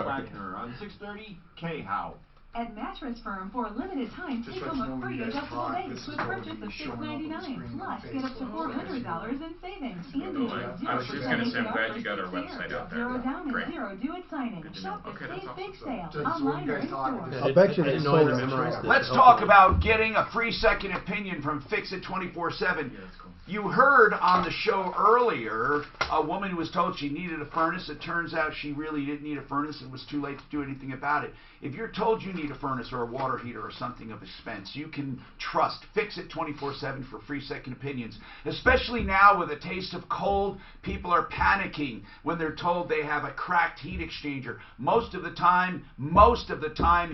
630 K-How. At Mattress Firm, for a limited time, take home a free adjustable base with a purchase of $6.99. Plus, get up to $400 in savings. And enjoy I was just going to say, I'm glad you got our website out there. Zero down Great. and zero due at signing. Shop the Okay, Save that's Big awesome. Sale, online or in store. I bet you they sold it. Let's talk about getting a free second opinion from Fix It 24/7. You heard on the show earlier a woman who was told she needed a furnace. It turns out she really didn't need a furnace. It was too late to do anything about it. If you're told you need a furnace or a water heater or something of expense, you can trust Fix It 24/7 for free second opinions. Especially now with a taste of cold, people are panicking when they're told they have a cracked heat exchanger. Most of the time,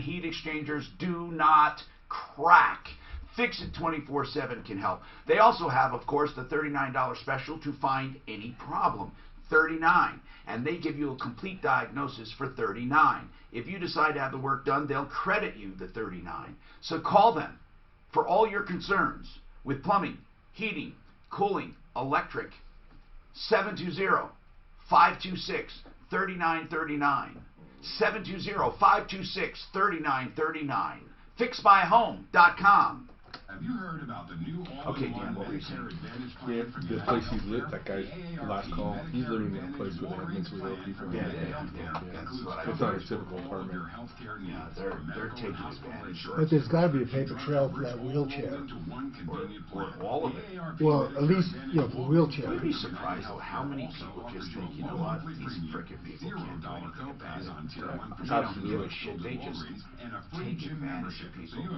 heat exchangers do not crack. Fix It 24/7 can help. They also have, of course, the $39 special to find any problem. $39. And they give you a complete diagnosis for $39. If you decide to have the work done, they'll credit you the $39. So call them for all your concerns with plumbing, heating, cooling, electric. 720-526-3939. 720-526-3939. FixMyHome.com. Have you heard about the new Okay, Dan, what were you saying? Yeah, the place he's lived, that guy's last call, he's living in a place where they have mentally ill people. Yeah. It's not a typical apartment. Yeah, they're taking advantage. But there's got to be a paper trail for that wheelchair. Or all of it. Well, at least, for the wheelchair. You'd be surprised though how many people just think, you know what, these frickin' people can't do anything about it. They don't give a shit. They just take advantage of people.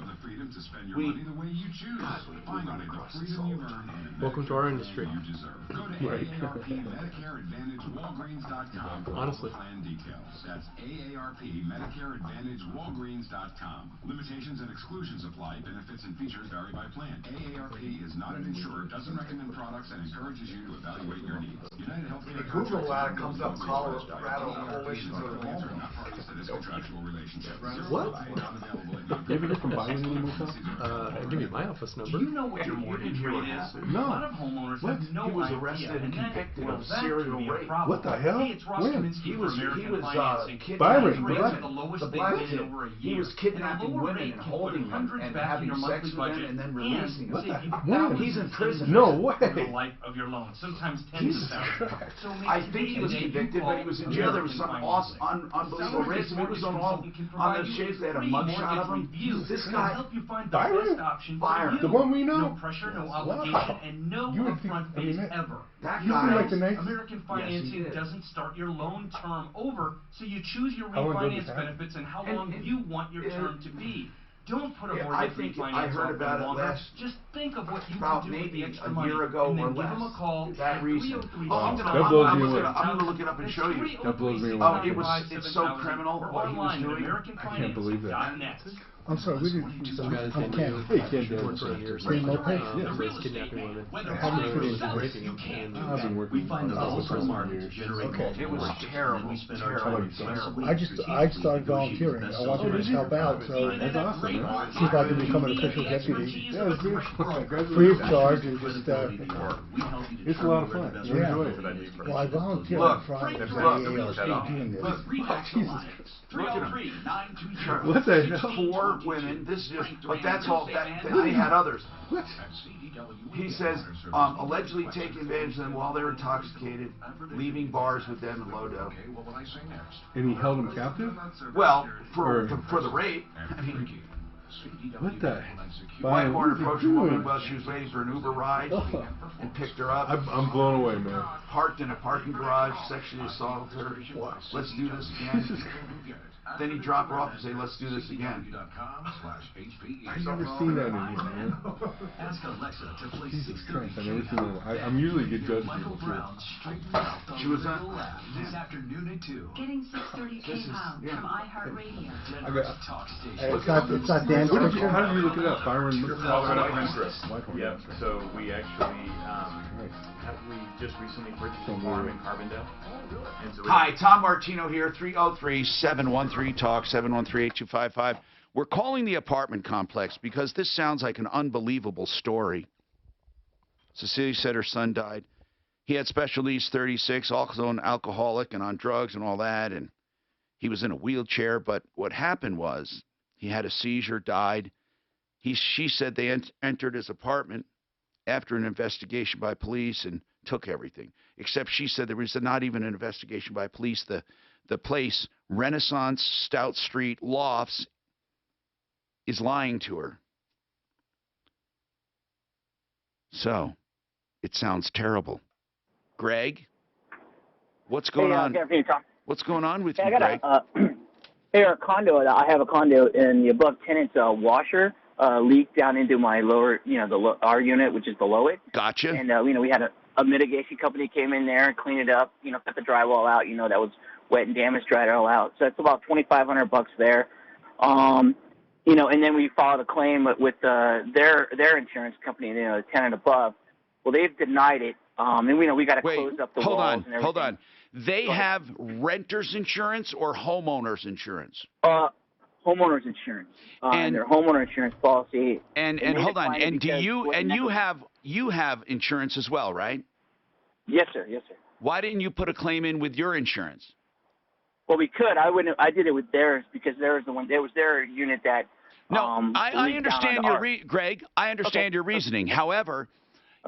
you choose. Find the freedom you earn. Welcome to our industry. Right. AARPMedicareAdvantageWalgreens.com. Honestly. Plan details. That's AARPMedicareAdvantageWalgreens.com. Limitations and exclusions apply. Benefits and features vary by plan. AARP is not an insurer, doesn't recommend products, and encourages you to evaluate your needs. United Healthcare. Google that, comes up Colorado Coalition for the Home. What? You ever get from buying any motel? I'll give you my office number. Do you know what your mortgage rate is? No. A lot of homeowners have no He was idea, arrested and that- convicted well, of that serial could be a rape. problem. What the hell? Hey, it's Ross When? Kaminsky He for was American Financing. kidnapping Byron, Rates black- are the lowest the they've black been in kid. over a year. He was kidnapping And a lower women rate and can holding put them hundreds and back in having your sex monthly with them budget and then and releasing them. save you When? thousands He's in of prison. No dollars way. over the life of your loan, sometimes tens Jesus of thousands. Christ. So I think he was convicted, but he was in jail. There was some unbelievable ransom. It was on the shades. They had a mugshot of him. This guy, Byron? Byron, The one we know? No pressure, no obligation, and no You would think- upfront I mean, fees that- ever. that You guy. seem like the nice. American Financing doesn't start your loan term over, so you choose your I wanna go to refinance this benefits and how And- long you want your term to be. Don't put a Yeah, mortgage I think refinance I heard off about for it longer. last- Just think of what you about can do with maybe the extra a money, year ago and then or give them a less. call That at reason. 303 Oh, I'm That blows me away. gonna look it up and show you. That blows me away. Oh, it's so criminal or what he was online at doing. I can't believe that. AmericanFinancing.net. I'm sorry, we didn't. Some guys I'm they Ken. Hey, Ken, do work for years. Green moped? So it's kidnapping women. How many Raping cities? them, raping them, and I've been working on this for some years. Okay. It was terrible. Terrible. I started volunteering. I wanted to help out, so That's awesome, man. see if I could become an official deputy, Yeah, it's beautiful. free of charge, and just It's a lot of fun. You Yeah. enjoy it. well, I volunteered Look, on Friday for the look, AARP doing this. What the hell? 4 women. This is just, but that's all. They had others. He says, allegedly taking advantage of them while they were intoxicated, leaving bars with them in Lodo. And he held him captive? Well, for the rape. I mean, What the? Whitehorn What is he approached a woman doing? while she was waiting for an Uber ride and picked her up. I'm blown away, man. Parked in a parking garage, sexually assaulted her. Let's do this again. Then he dropped her off and say, let's do this again. I've never seen that in here, man. Ask Alexa to play Jesus Christ, I've never seen that. I'm usually a good judge of people, too. She was on. this afternoon at 2. Getting 6:30 K-Pound from iHeartRadio. It's not Dan's picture? How did you look it up? Byron? Colorado Pinterest. Yep. So we actually we just recently purchased a farm in Carbondale. And so Hi, Tom Martino here, 303-713-TALK, 713-8255. We're calling the apartment complex because this sounds like an unbelievable story. Cecilia said her son died. He had special needs, 36, also an alcoholic and on drugs and all that, and he was in a wheelchair. But what happened was he had a seizure, died. She said they entered his apartment after an investigation by police and took everything. Except she said there was not even an investigation by police. The place, Renaissance Stout Street Lofts, is lying to her. So, it sounds terrible. Greg, what's going on? Good afternoon, Tom. What's going on with you, I got Greg? a condo. I have a condo, and the above tenant's washer leaked down into my lower, our unit, which is below it. Gotcha. And we had a mitigation company came in there and cleaned it up. Cut the drywall out. That was wet and damaged, dried it all out. So it's about $2,500 there. And then we filed a claim with their insurance company, the tenant above. Well, they've denied it. And we got to close up the walls and everything. Hold on. They have renter's insurance or homeowner's insurance? Homeowner's insurance. And their homeowner insurance policy. And hold on. And you have insurance as well, right? Yes, sir. Yes, sir. Why didn't you put a claim in with your insurance? Well, we could. I did it with theirs because there was their unit that. No, I understand Greg. I understand your reasoning. However,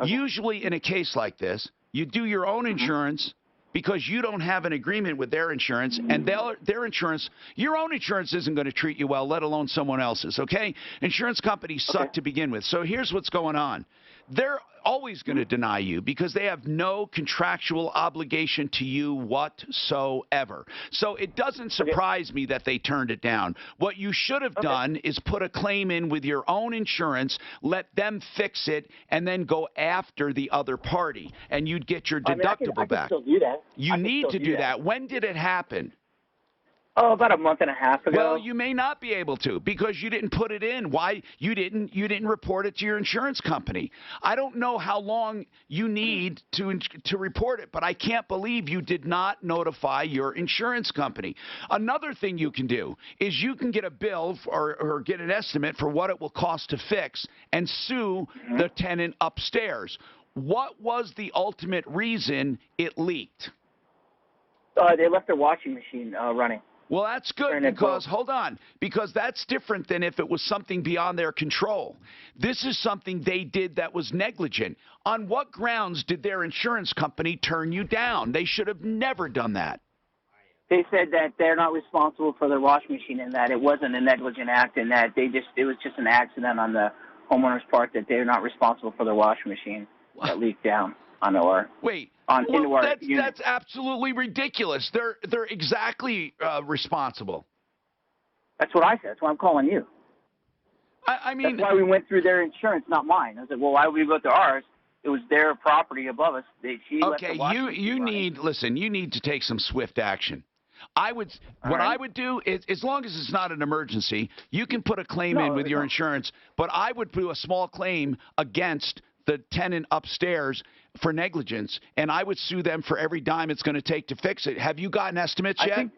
usually in a case like this, you do your own insurance because you don't have an agreement with their insurance, and their insurance, your own insurance isn't going to treat you well, let alone someone else's, okay? Insurance companies suck to begin with. So here's what's going on. they're always going to deny you because they have no contractual obligation to you whatsoever. So it doesn't surprise me that they turned it down. What you should have done is put a claim in with your own insurance, let them fix it, and then go after the other party, and you'd get your deductible I back. can still do that. You need to do that. When did it happen? Oh, about a month and a half ago. Well, you may not be able to because you didn't put it in. Why? You didn't report it to your insurance company. I don't know how long you need to report it, but I can't believe you did not notify your insurance company. Another thing you can do is you can get a bill or get an estimate for what it will cost to fix and sue the tenant upstairs. What was the ultimate reason it leaked? They left their washing machine running. Well, that's good because, hold on, because that's different than if it was something beyond their control. This is something they did that was negligent. On what grounds did their insurance company turn you down? They should have never done that. They said that they're not responsible for their washing machine and that it wasn't a negligent act and that it was just an accident on the homeowner's part, that they're not responsible for their washing machine that leaked down on our that's absolutely ridiculous. They're exactly responsible. That's what I said. That's why I'm calling you. I mean, that's why we went through their insurance, not mine. I said, well, why would we go through ours? It was their property above us. You need to take some swift action. What I would do is, as long as it's not an emergency, you can put a claim in with your insurance, but I would do a small claim against the tenant upstairs for negligence, and I would sue them for every dime it's going to take to fix it. Have you gotten estimates yet?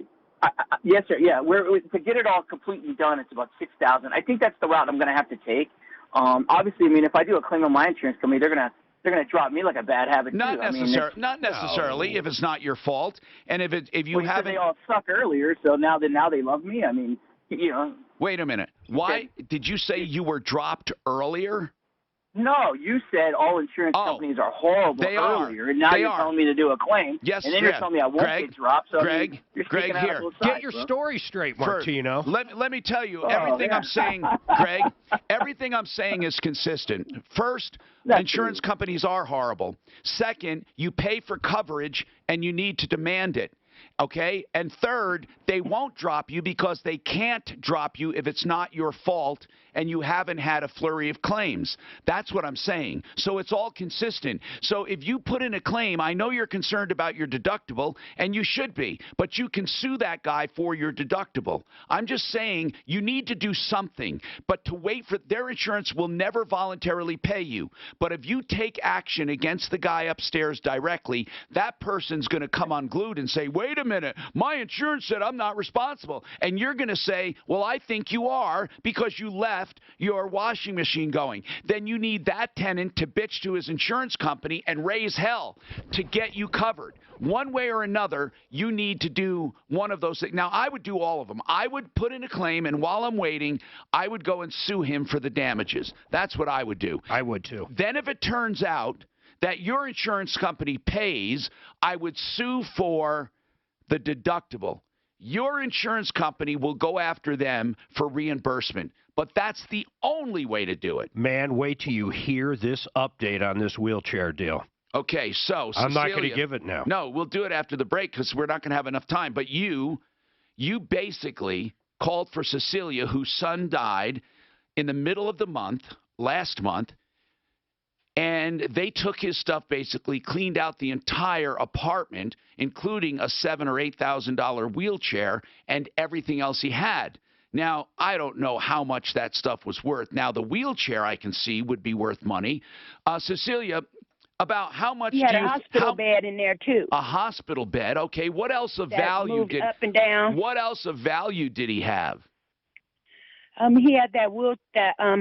Yes, sir. Yeah, to get it all completely done, it's about $6,000. I think that's the route I'm going to have to take. Obviously, I mean, if I do a claim on my insurance company, they're going to drop me like a bad habit too. Not necessarily if it's not your fault, and if you haven't. They all suck earlier, so now they love me. I mean, you know. Wait a minute. Why did you say you were dropped earlier? No, you said all insurance companies are horrible earlier, and now you're telling me to do a claim. Yes, and then you're telling me I won't get dropped. So Greg, here, get your story straight, Martino. Let me tell you, everything I'm saying, Greg, everything I'm saying is consistent. First, insurance companies are horrible. Second, you pay for coverage and you need to demand it. Okay? And third, they won't drop you because they can't drop you if it's not your fault and you haven't had a flurry of claims. That's what I'm saying. So it's all consistent. So if you put in a claim, I know you're concerned about your deductible, and you should be, but you can sue that guy for your deductible. I'm just saying you need to do something, but to wait for their insurance will never voluntarily pay you. But if you take action against the guy upstairs directly, that person's going to come unglued and say, wait a minute, my insurance said I'm not responsible. And you're going to say, well, I think you are because you left your washing machine going. Then you need that tenant to bitch to his insurance company and raise hell to get you covered. One way or another, you need to do one of those things. Now, I would do all of them. I would put in a claim, and while I'm waiting, I would go and sue him for the damages. That's what I would do. I would too. Then if it turns out that your insurance company pays, I would sue for the deductible. Your insurance company will go after them for reimbursement. But that's the only way to do it. Man, wait till you hear this update on this wheelchair deal. Okay, so I'm not going to give it now. No, we'll do it after the break because we're not going to have enough time. But you basically called for Cecilia, whose son died in the middle of the month, last month, and they took his stuff, basically cleaned out the entire apartment, including a $7,000 or $8,000 wheelchair and everything else he had. Now, I don't know how much that stuff was worth. Now, the wheelchair I can see would be worth money. Cecilia, about how much he had a hospital bed in there too. A hospital bed. Okay. What else of value moved up and down. What else of value did he have? He had that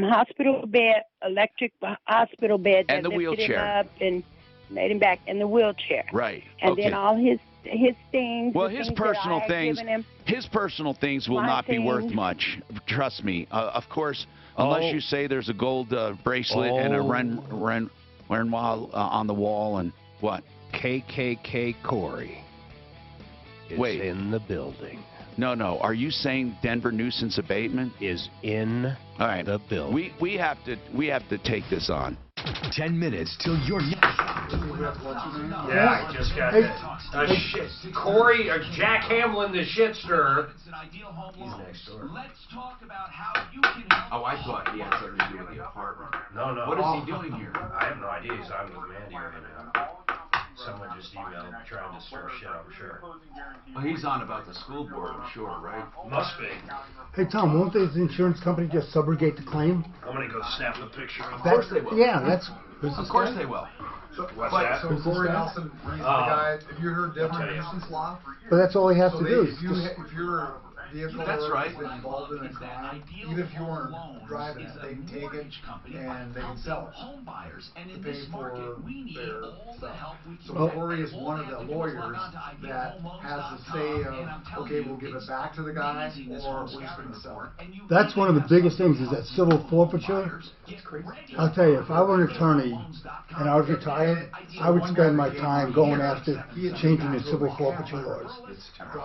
hospital bed, electric hospital bed, and that the lifted wheelchair him up and made him back, and the wheelchair. Right. And then all his things. Well, his personal things will not be worth much. Trust me. Of course, unless you say there's a gold bracelet and a Renoir on the wall and what? KKK Corey is in the building. No. Are you saying Denver nuisance abatement is in the building? We have to take this on. 10 minutes till your next stop. Yeah, I just got shit. Corey or Jack Hamlin, the shit stirrer. He's next door. Let's talk about how you can help. Oh, I thought he had something to do with the apartment. No. What is he doing here? I have no idea. He's on with Mandy right now. Someone just emailed trying to stir shit, I'm sure. Well, he's on about the school board, I'm sure, right? Must be. Hey Tom, won't the insurance company just subrogate the claim? I'm gonna go snap a picture of Of course they will. Yeah, that's. Of course they will. What's But that? so Corey Nelson, he's the guy. Have you heard Denver nuisance law? But that's all he has So to they, do. if you if your vehicle That's right. is involved in a crime, even if you weren't driving it, they can take it and they can sell it to pay for their stuff. So Corey is one of the lawyers that has the say of, okay, we'll give it back to the guy, or we're just going to sell it. That's one of the biggest things is that civil forfeiture. I'll tell you, if I were an attorney and I was retired, I would spend my time going after changing the civil forfeiture laws.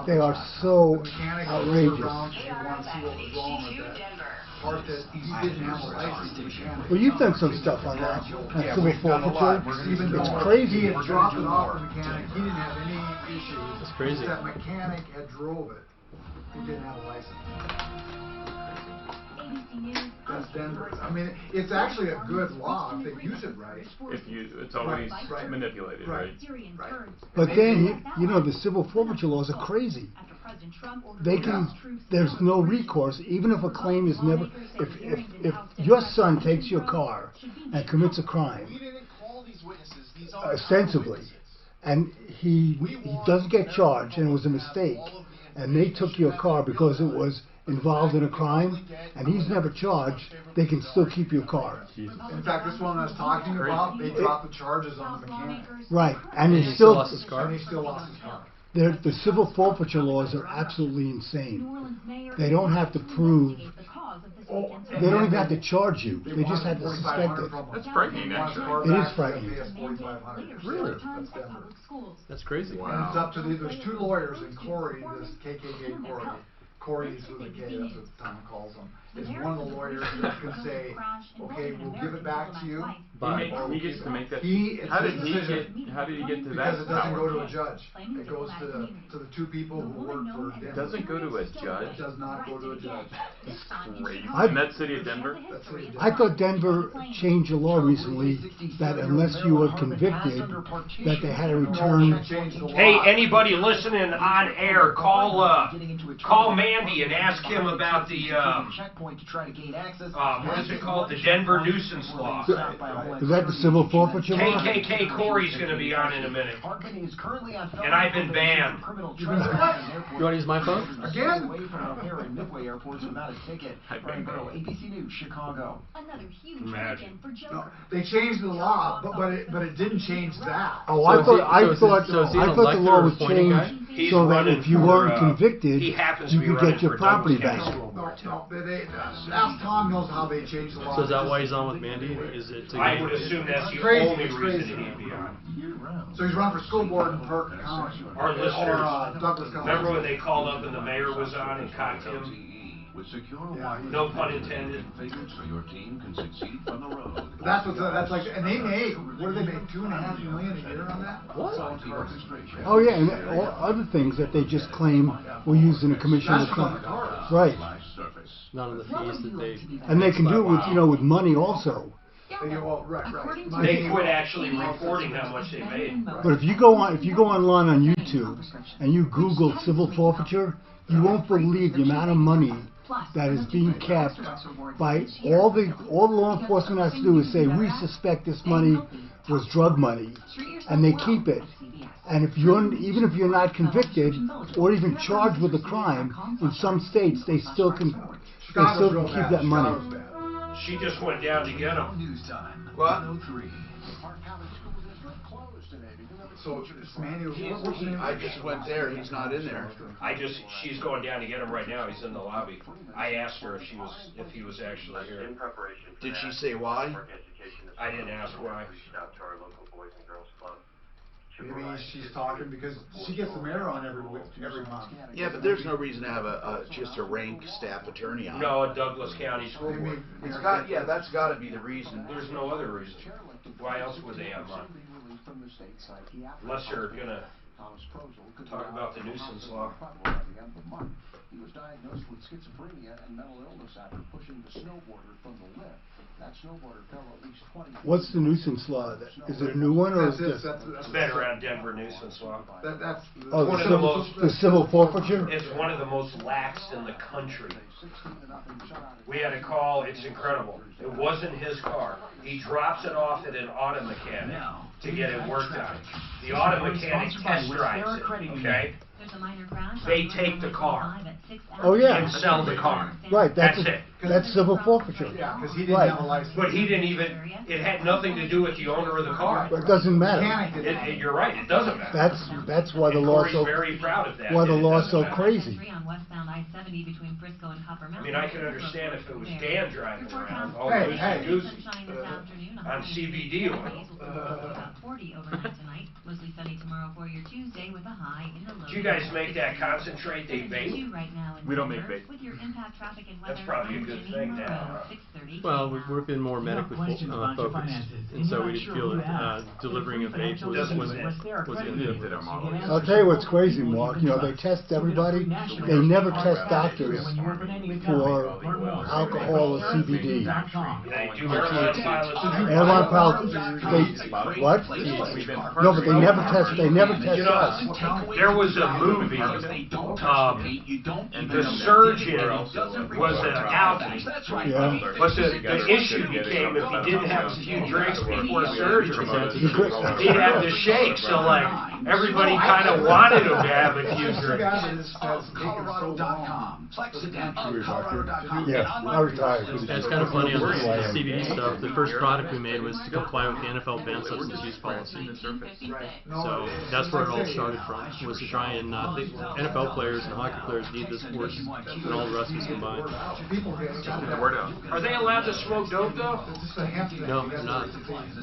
They are so outrageous. If you want to see what was wrong with that part that he didn't have a license to mechanic. Well, you've done some stuff on that, on civil forfeiture. It's crazy. He had dropped it off the mechanic. He didn't have any issues. That's crazy. That mechanic had drove it. He didn't have a license. That's Denver. I mean, it's actually a good law if they use it right. It's always manipulated, right? But then, you know, the civil forfeiture laws are crazy. They can, there's no recourse, even if a claim is never, if your son takes your car and commits a crime, ostensibly, and he doesn't get charged and it was a mistake, and they took your car because it was involved in a crime, and he's never charged, they can still keep your car. In fact, this one I was talking about, they dropped the charges on the mechanic. Right, and he still lost his car. And he still lost his car. The civil forfeiture laws are absolutely insane. They don't have to prove. They don't even have to charge you. They just have to suspect it. That's frightening, actually. It is frightening. Really? That's crazy. Wow. And it's up to there's two lawyers in Corey, this KKK Corey. Corey's with a K, that's what the town calls him. Is one of the lawyers that can say, okay, we'll give it back to you. He gets to make that. How did he get to that? Because it doesn't go to a judge. It goes to the two people who work for Denver. It doesn't go to a judge? It does not go to a judge. That's crazy. In that city of Denver? I thought Denver changed a law recently that unless you were convicted, that they had to return. Hey, anybody listening on air, call Mandy and ask him about the what is it called? The Denver nuisance law. Is that the civil forfeiture law? KKK Corey's going to be on in a minute. And I've been banned. You want to use my phone? Again? No, they changed the law, but it didn't change that. Oh, I thought the law was changed so that if you weren't convicted, you could get your property back. No, ask Tom knows how they changed the law. So is that why he's on with Mandy? Is it? I would assume that's the only reason he'd be on. So he's running for school board in Perk County. Our listeners, Douglas County. remember when they called up and the mayor was on and cocked him? No pun intended. So your team can succeed from the road. That's like, and they make, what do they make, $2.5 million a year on that? What? Oh yeah, and all other things that they just claim were used in a commission of crime. Right. None of the fees that they. And they can do it with with money also. They quit actually reporting how much they made. But if you go online on YouTube and you Google civil forfeiture, you won't believe the amount of money that is being kept by all the law enforcement has to do is say we suspect this money was drug money, and they keep it. And even if you're not convicted or even charged with a crime, in some states they still can keep that money. She just went down to get him. What? So, Manuel, I just went there. He's not in there. She's going down to get him right now. He's in the lobby. I asked her if he was actually here. Did she say why? I didn't ask why. Maybe she's talking because she gets the mayor on every month. Yeah, but there's no reason to have just a rank staff attorney on. No, a Douglas County school board. That's got to be the reason. There's no other reason. Why else would they have money? Unless you're going to talk about the nuisance law. He was diagnosed with schizophrenia and mental illness after pushing the snowboarder from the lift. That snowboarder fell at least 20 feet. What's the nuisance law? Is it a new one or is this? It's been around Denver nuisance law. That's the civil forfeiture? It's one of the most lax in the country. We had a call. It's incredible. It wasn't his car. He drops it off at an auto mechanic to get it worked on. The auto mechanic test drives it, okay? They take the car. Oh, yeah. And sell the car. Right, That's it. That's civil forfeiture. Yeah, because he didn't have a license. But he didn't even, it had nothing to do with the owner of the car. But it doesn't matter. You're right, it doesn't matter. That's why the And law's Corey's so very proud of that. why the It law's doesn't so matter. crazy. I mean, I can understand if it was Dan driving around, all Hey, loose hey. and goosey on CBD oil. Do you guys make that concentrate they vape? We don't make vape. That's probably a good thing now. Well, we've been more medically focused, and so we didn't feel that delivering a vape was going to fit our model. I'll tell you what's crazy, Mark. You know, they test everybody. They never test doctors for alcohol or CBD. Marijuana pilots, what? No, but they never test. They never test You know, us. there was a movie, the surgeon was an alky. Yeah. But the issue became if he didn't have a few drinks before surgery, he'd have to shake. So, like, everybody kind of wanted him to have a few drinks. Colorado.com. Yeah, I retired. It's kind of funny on the CBD stuff. The first product we made was to comply with the NFL banned substance use policy. So that's where it all started from, was to try and the NFL players and hockey players need this force and all the rest is combined. Are they allowed to smoke dope though? No, they're not.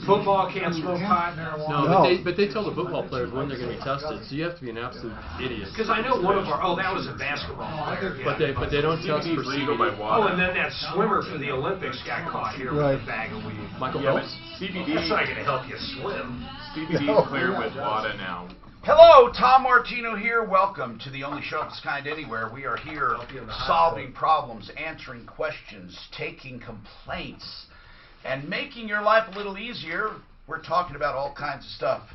Football can't smoke pot? No, but they tell the football players when they're going to be tested, so you have to be an absolute idiot. Because I know one of our, that was a basketball player. Yeah. But they don't test for CBD. Oh, and then that swimmer for the Olympics got caught here with a bag of weed. Michael Phelps? CBD. That's not going to help you swim. CBD is clear with WADA now. Hello, Tom Martino here. Welcome to the only show of its kind anywhere. We are here solving problems, answering questions, taking complaints, and making your life a little easier. We're talking about all kinds of stuff.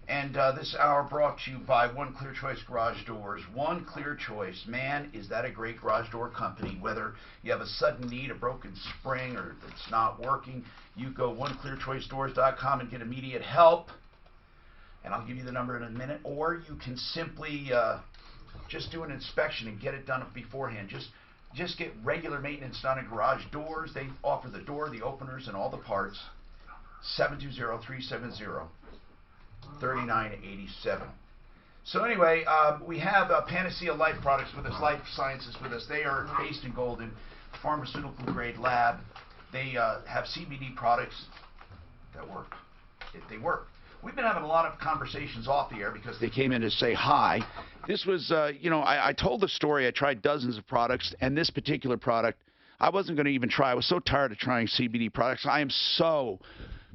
And this hour brought to you by One Clear Choice Garage Doors. One Clear Choice. Man, is that a great garage door company. Whether you have a sudden need, a broken spring, or it's not working, you go oneclearchoicedoors.com and get immediate help. And I'll give you the number in a minute. Or you can simply just do an inspection and get it done beforehand. Just get regular maintenance done at garage doors. They offer the door, the openers, and all the parts. 720-370-3987. So anyway, we have Panacea Life Products with us, Life Sciences with us. They are based in Golden, pharmaceutical grade lab. They have CBD products that work. They work. We've been having a lot of conversations off the air because they came in to say hi. This was, I told the story. I tried dozens of products, and this particular product, I wasn't going to even try. I was so tired of trying CBD products. I am so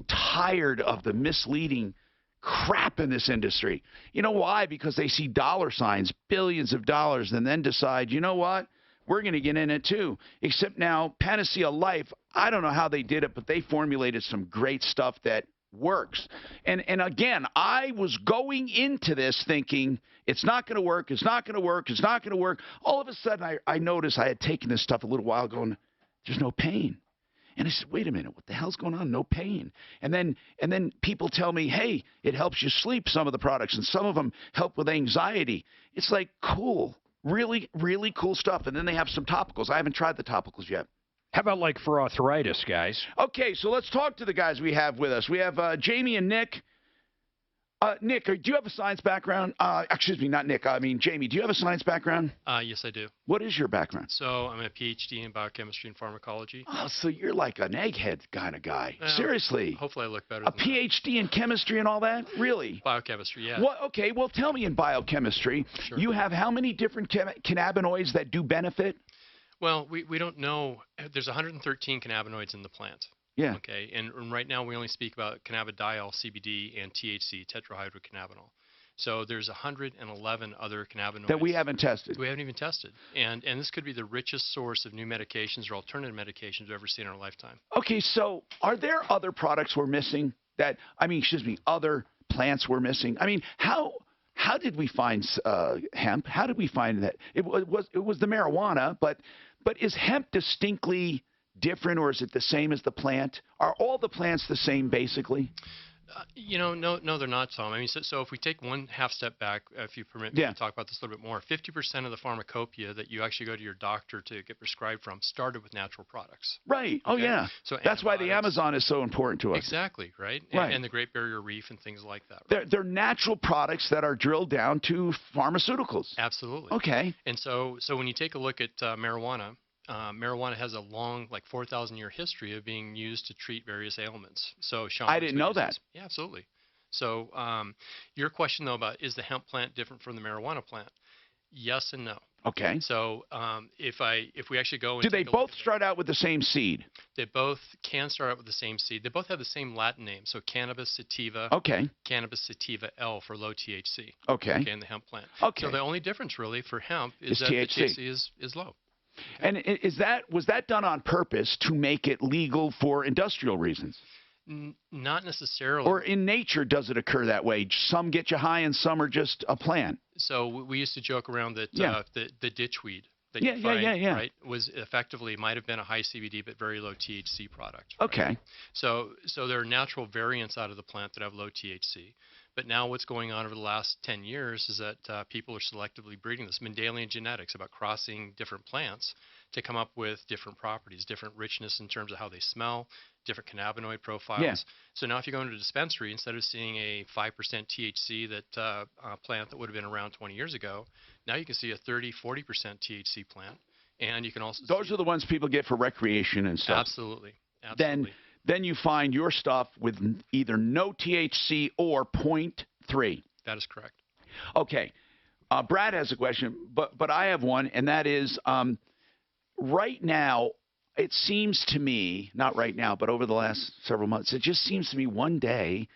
tired of the misleading crap in this industry. You know why? Because they see dollar signs, billions of dollars, and then decide, you know what? We're going to get in it too. Except now, Panacea Life, I don't know how they did it, but they formulated some great stuff that works. And again, I was going into this thinking, it's not going to work, it's not going to work, it's not going to work. All of a sudden, I noticed I had taken this stuff a little while ago, and there's no pain. And I said, wait a minute, what the hell's going on? No pain. And then people tell me, hey, it helps you sleep, some of the products, and some of them help with anxiety. It's like, cool, really, really cool stuff. And then they have some topicals. I haven't tried the topicals yet. How about like for arthritis, guys? Okay, so let's talk to the guys we have with us. We have Jamie and Nick. Nick, do you have a science background? Excuse me, not Nick. I mean, Jamie, do you have a science background? Yes, I do. What is your background? So I'm a PhD in biochemistry and pharmacology. Oh, so you're like an egghead kind of guy. Seriously. Hopefully I look better than PhD in chemistry and all that? Really? Biochemistry, yeah. Well, okay, well, tell me in biochemistry, you have how many different cannabinoids that do benefit? Well, we don't know. There's 113 cannabinoids in the plant. Yeah. Okay, and right now we only speak about cannabidiol, CBD, and THC, tetrahydrocannabinol. So there's 111 other cannabinoids that we haven't tested. We haven't even tested, and this could be the richest source of new medications or alternative medications we've ever seen in our lifetime. Okay, so are there other products we're missing? Other plants we're missing? I mean, how did we find hemp? How did we find that? It was the marijuana, but is hemp distinctly different, or is it the same as the plant? Are all the plants the same, basically? No, they're not, Tom. I mean, so if we take one half step back, if you permit me to talk about this a little bit more, 50% of the pharmacopoeia that you actually go to your doctor to get prescribed from started with natural products. Right. Oh, yeah. So that's why the Amazon is so important to us. Exactly, right? Right. And the Great Barrier Reef and things like that. Right? They're natural products that are drilled down to pharmaceuticals. Absolutely. Okay. And so when you take a look at marijuana, marijuana has a long, 4,000-year history of being used to treat various ailments. So I didn't know that. Yeah, absolutely. So your question, though, about is the hemp plant different from the marijuana plant? Yes and no. Okay. So if we actually go and do they both start out with the same seed? They both can start out with the same seed. They both have the same Latin name. So cannabis sativa. Okay. Cannabis sativa L for low THC. Okay. Okay, in the hemp plant. Okay. So the only difference really for hemp is that THC. the THC is low. Okay. And was that done on purpose to make it legal for industrial reasons? Not necessarily. Or in nature, does it occur that way? Some get you high and some are just a plant. So we used to joke around that the ditchweed that you find, yeah. right, was effectively might have been a high CBD but very low THC product. Right? Okay. So there are natural variants out of the plant that have low THC. But now what's going on over the last 10 years is that people are selectively breeding this Mendelian genetics about crossing different plants to come up with different properties, different richness in terms of how they smell, different cannabinoid profiles. Yeah. So now if you go into a dispensary, instead of seeing a 5% THC plant that would have been around 20 years ago, now you can see a 30, 40% THC plant. And you can also those are the ones people get for recreation and stuff. Absolutely. Then you find your stuff with either no THC or 0.3. That is correct. Okay. Brad has a question, but I have one, and that is right now, it seems to me, not right now, but over the last several months, it just seems to me one day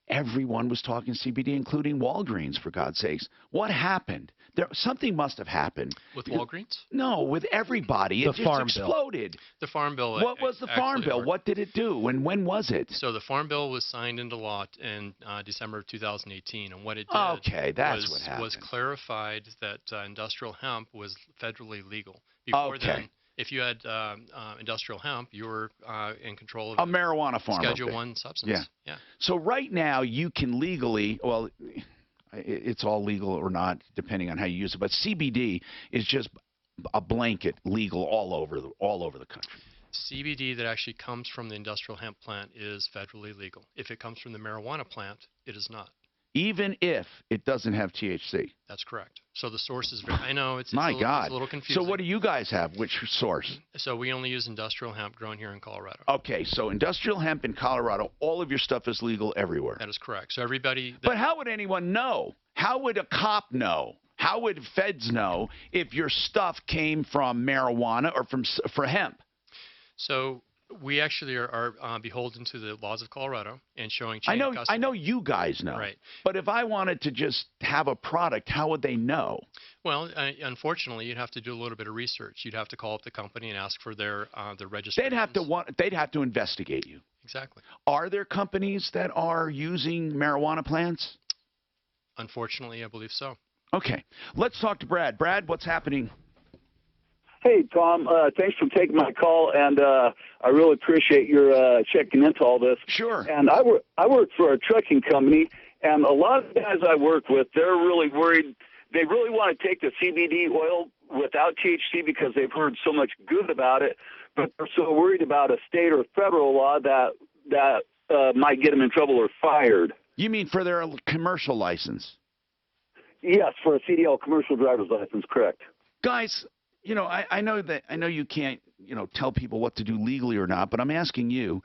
everyone was talking CBD, including Walgreens, for God's sakes. What happened? Something must have happened. With Walgreens? No, with everybody. It just exploded. The Farm Bill. What was the Farm Bill? What did it do? And when was it? So the Farm Bill was signed into law in December of 2018. And what it did was clarified that industrial hemp was federally legal. Before then, if you had industrial hemp, you were in control of a marijuana farm. Schedule 1 substance. Yeah. So right now you can legally, well, it's all legal or not, depending on how you use it. But CBD is just a blanket legal all over the country. CBD that actually comes from the industrial hemp plant is federally legal. If it comes from the marijuana plant, it is not. Even if it doesn't have THC. That's correct. So the source is very, I know it's, My it's, God. It's a little confusing. So what do you guys have? Which source? So we only use industrial hemp grown here in Colorado. Okay, so industrial hemp in Colorado, all of your stuff is legal everywhere. That is correct. So everybody. But how would anyone know? How would a cop know? How would feds know if your stuff came from marijuana or for hemp? So we actually are beholden to the laws of Colorado and showing chain of custody. I know you guys know. Right. But if I wanted to just have a product, how would they know? Well, unfortunately, you'd have to do a little bit of research. You'd have to call up the company and ask for their registration. They'd have to investigate you. Exactly. Are there companies that are using marijuana plants? Unfortunately, I believe so. Okay. Let's talk to Brad. Brad, what's happening? Hey, Tom, thanks for taking my call, and I really appreciate your checking into all this. Sure. And I work for a trucking company, and a lot of the guys I work with, they're really worried. They really want to take the CBD oil without THC because they've heard so much good about it, but they're so worried about a state or federal law that might get them in trouble or fired. You mean for their commercial license? Yes, for a CDL commercial driver's license, correct. Guys, you know, I know you can't, tell people what to do legally or not, but I'm asking you,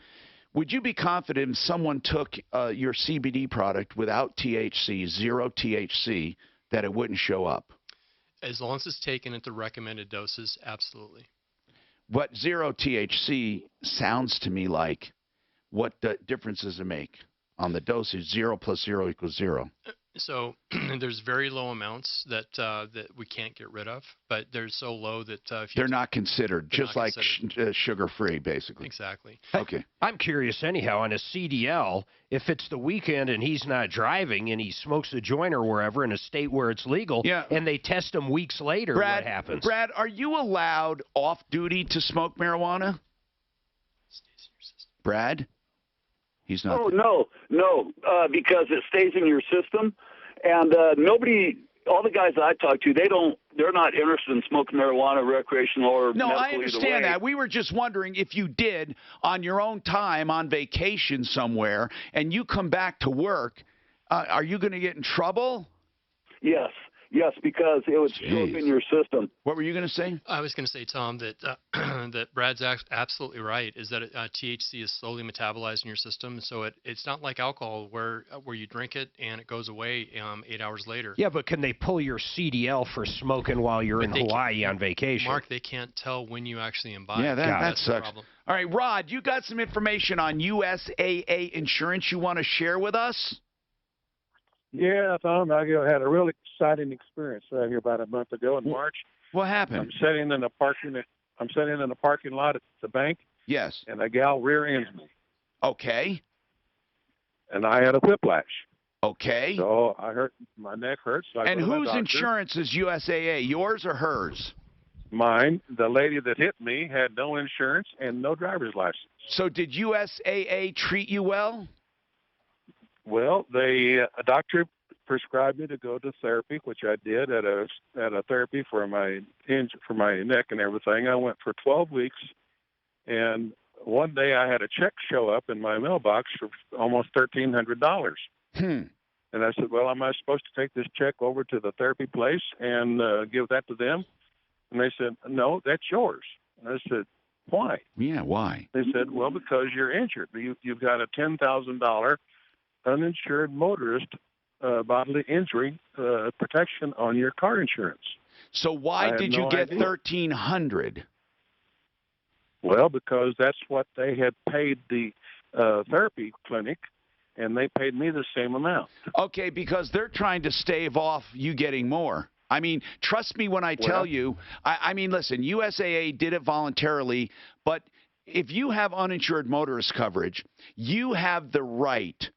would you be confident if someone took your CBD product without THC, 0 THC, that it wouldn't show up? As long as it's taken at the recommended doses, absolutely. What zero THC sounds to me like, what difference does it make on the dosage? 0 plus 0 equals 0. So there's very low amounts that that we can't get rid of, but they're so low that if you They're not considered, they're just not like considered. sugar-free, basically. Exactly. Okay. I'm curious anyhow, on a CDL, if it's the weekend and he's not driving and he smokes a joint or wherever in a state where it's legal, and they test him weeks later, what happens? Brad, are you allowed off-duty to smoke marijuana? Brad? He's not. Oh, no, because it stays in your system, and all the guys I talk to, they're not interested in smoking marijuana, recreational or No, medical I understand that. We were just wondering if you did on your own time on vacation somewhere, and you come back to work, are you going to get in trouble? Yes, because it would show up in your system. What were you going to say? I was going to say, Tom, that that Brad's absolutely right. Is that THC is slowly metabolized in your system, so it's not like alcohol where you drink it and it goes away 8 hours later. Yeah, but can they pull your CDL for smoking while you're in Hawaii on vacation? Mark, they can't tell when you actually imbibe. Yeah, that That's the sucks. problem. All right, Rod, you got some information on USAA insurance you want to share with us? Yeah, Tom, I had a really exciting experience here about a month ago in March. What happened? I'm sitting in the parking lot at the bank. Yes. And a gal rear ends me. Okay. And I had a whiplash. Okay. So my neck hurts. So And whose insurance is USAA, yours or hers? Mine. The lady that hit me had no insurance and no driver's license. So did USAA treat you well? Well, a doctor prescribed me to go to therapy, which I did at a therapy for my neck and everything. I went for 12 weeks, and one day I had a check show up in my mailbox for almost $1,300. And I said, "Well, am I supposed to take this check over to the therapy place and give that to them?" And they said, "No, that's yours." And I said, "Why?" Yeah, why? They said, "Well, because you're injured. You've got a $10,000 uninsured motorist bodily injury protection on your car insurance." So why did you get $1,300? Well, because that's what they had paid the therapy clinic, and they paid me the same amount. Okay, because they're trying to stave off you getting more. I mean, trust me when I tell you, I mean, listen, USAA did it voluntarily, but if you have uninsured motorist coverage, you have the right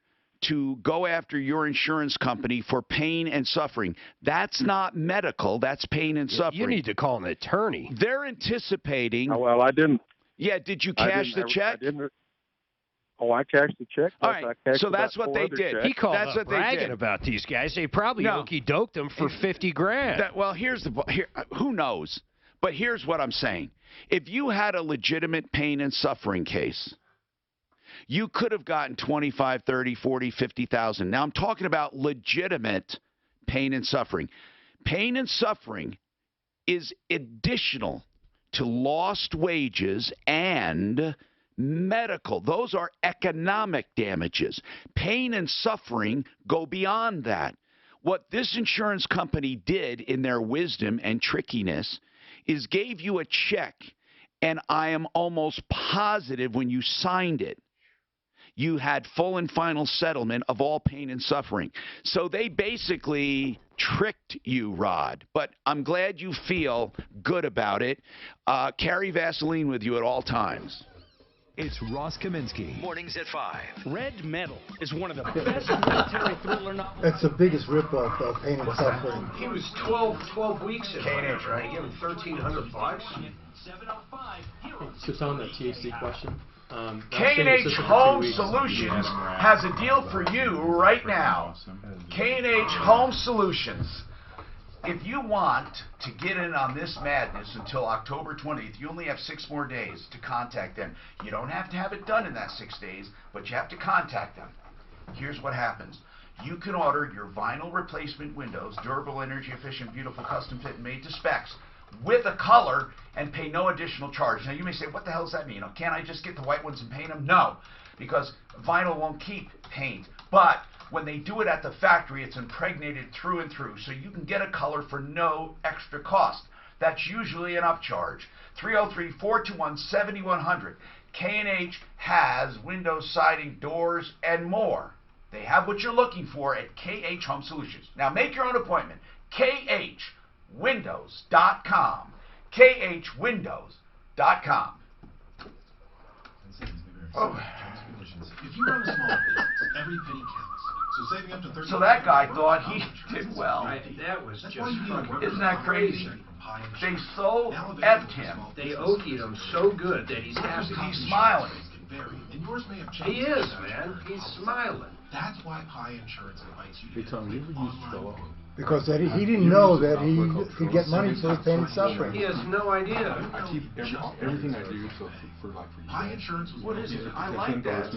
to go after your insurance company for pain and suffering. That's not medical. That's pain and suffering. You need to call an attorney. They're anticipating. Oh, well, I didn't. Yeah, did you cash the check? I didn't. Oh, I cashed the check. All right, so that's what they did. He called that's up what they bragging did. about these guys. They probably okey-doked them for $50,000. Well, who knows? But here's what I'm saying. If you had a legitimate pain and suffering case, you could have gotten 25, 30, 40, 50,000. Now I'm talking about legitimate pain and suffering. Pain and suffering is additional to lost wages and medical. Those are economic damages. Pain and suffering go beyond that. What this insurance company did in their wisdom and trickiness is gave you a check, and I am almost positive when you signed it, you had full and final settlement of all pain and suffering. So they basically tricked you, Rod. But I'm glad you feel good about it. Carry Vaseline with you at all times. It's Ross Kaminsky. Mornings at 5. Red Metal is one of the best military thriller novels. That's the biggest ripoff of pain and suffering. He was 12 weeks in there, right? Give him $1,300. Just on that THC question. K&H Home Solutions has a deal for you right now. K&H Home Solutions. If you want to get in on this madness until October 20th, you only have 6 more days to contact them. You don't have to have it done in that 6 days, but you have to contact them. Here's what happens. You can order your vinyl replacement windows, durable, energy efficient, beautiful, custom fit, and made to specs, with a color and pay no additional charge. Now you may say, what the hell does that mean? Can't I just get the white ones and paint them? No, because vinyl won't keep paint. But when they do it at the factory, it's impregnated through and through, so you can get a color for no extra cost. That's usually an upcharge. 303-421-7100. K&H has windows, siding, doors, and more. They have what you're looking for at KH Home Solutions. Now make your own appointment. KHWindows.com. KHWindows.com. Oh. If you run a small business, every penny counts. So saving up to 30. So that guy thought he did well. That was just Isn't that crazy? They so effed him. They okied him so good that he's happy. He's smiling. And yours may have changed. He is, man. He's smiling. That's why Pi Insurance invites you to. Hey Tom, you ever use Trello? Because that he didn't know that he could get money for his pain and suffering. He has no idea. I keep everything I do for Pi Insurance was what is it? I like that.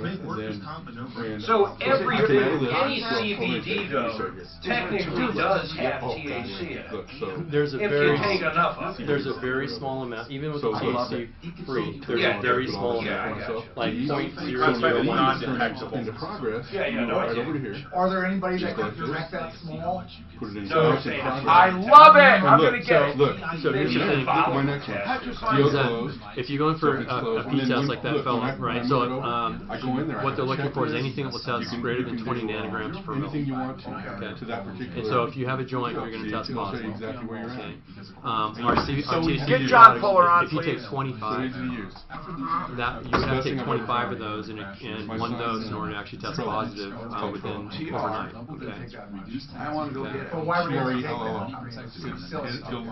So any CBD though technically does have THC in it. There's a if very you take enough of it. There's a very small amount, even with the THC free. There's a very small amount, like 0.001. non-detectable. Into progress. No, right over to here. Are there anybody that can direct that small? Put it in. No, I love it. I'm gonna get it. Look, so here's the thing. My next one. Deal closed. If you're going for a P-test like that fella, right? So I go in there. what they're looking for is anything that will test greater than 20 nanograms per mil. Anything you want to that particular. And so if you have a joint, you're going to test positive. Exactly where you're at. Our THC Get John Fuller on, if you take 25, that you would have to take 25 of those in one dose in order to actually test positive within overnight. Okay. I want to go get it. But why would you take that?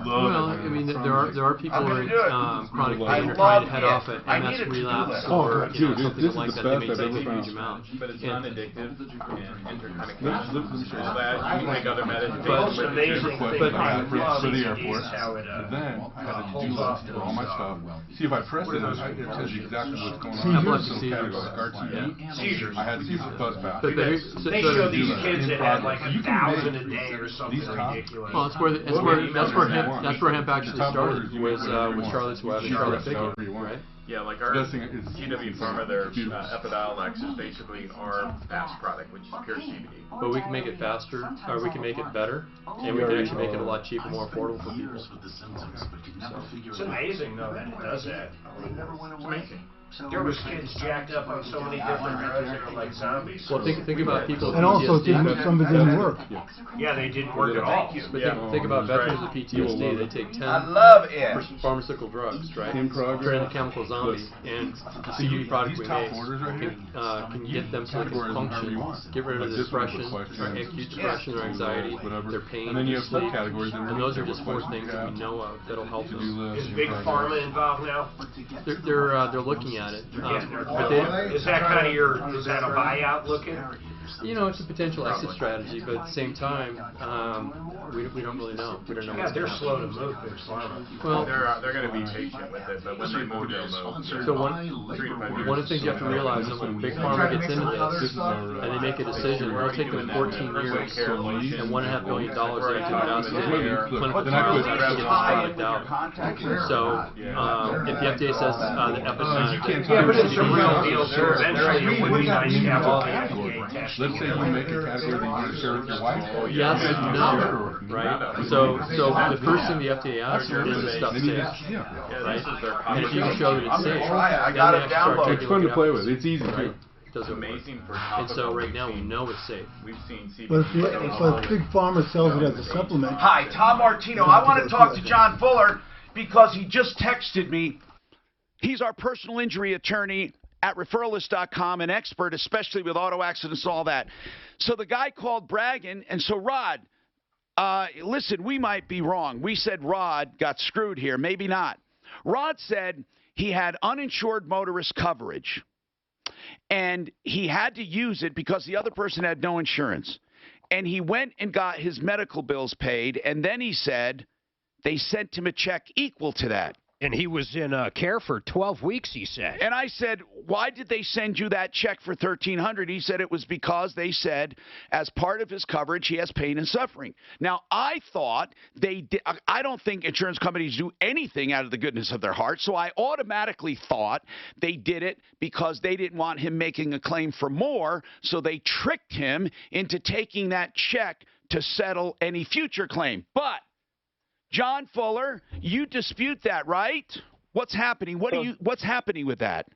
Well, I mean, there are people who are chronic pain or trying to head off at MS relapse or something like that. They may take a huge amount. But it's non-addictive and interconnected. All that, you can take other medications. For the airport. Then I had a to-do list for all my stuff. See if I press it, it tells you exactly what's going on. Epilepsy seizures. Seizures. I had seizures, buzz pass. They show these kids that had like 1,000 a day or something ridiculous. Well, that's where hemp actually started. Was Charlotte's Web and Charlotte Figure, right? Yeah, like our GW Pharma, their Epidiolex is basically our fast product, which is pure CBD. But we can make it faster, or we can make it better, and we can actually make it a lot cheaper, more affordable for people. It's amazing, though, that it does that. It's amazing. There was kids jacked up on so many different drugs that were like zombies. Well, think about people with And also, some of it didn't work. Yeah, they didn't work at all. But think about veterans with PTSD. They take 10 pharmaceutical drugs, right? Turn into chemical zombies. And the CBD product we make can get them so they can function, get rid of depression, acute depression or anxiety, their pain, and then you have sleep. subcategories. And those are just 4 things that we know of that'll help them. Is Big Pharma involved now? They're looking at it. But is that kind of is that a buyout looking? You know, it's a potential exit strategy, but at the same time, we don't really know. We don't know. Yeah, they're slow to move. Big Pharma. Well, they're going to be patient with it, but when they move, they'll move. So one of the things you have to realize is when Big Pharma gets into this and they make a decision, it'll take them 14 years and $1.5 billion to invest in clinical trials to get this product out. So if the FDA says that yeah, but it's a real deal. So eventually, it would be nice to have all the FDA tests. Let's say you make a category that you want to share with your wife. Yes and no, right? So the first thing the FDA asks is this stuff safe, right? And if you can show that it's safe, I got it downloaded. It's fun to play with. It's easy, right? Does amazing for and so right now we know it's safe. We've seen But if Big Pharma sells it as a supplement. Hi, Tom Martino. I want to talk to John Fuller because he just texted me. He's our personal injury attorney at referralist.com, an expert, especially with auto accidents and all that. So the guy called bragging, and so Rod, listen, we might be wrong. We said Rod got screwed here. Maybe not. Rod said he had uninsured motorist coverage, and he had to use it because the other person had no insurance. And he went and got his medical bills paid, and then he said they sent him a check equal to that. And he was in care for 12 weeks, he said. And I said, why did they send you that check for $1,300? He said it was because they said as part of his coverage, he has pain and suffering. Now, I thought they did. I don't think insurance companies do anything out of the goodness of their heart. So I automatically thought they did it because they didn't want him making a claim for more. So they tricked him into taking that check to settle any future claim. But John Fuller, you dispute that, right? What's happening? What's happening with that?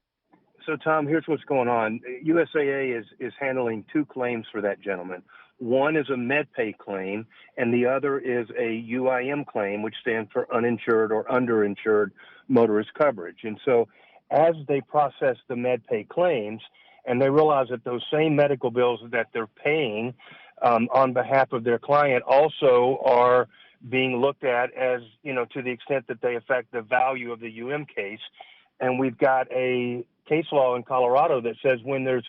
So, Tom, here's what's going on. USAA is handling two claims for that gentleman. One is a MedPay claim, and the other is a UIM claim, which stands for uninsured or underinsured motorist coverage. And so as they process the MedPay claims, and they realize that those same medical bills that they're paying on behalf of their client also are being looked at as, to the extent that they affect the value of the UM case. And we've got a case law in Colorado that says when there's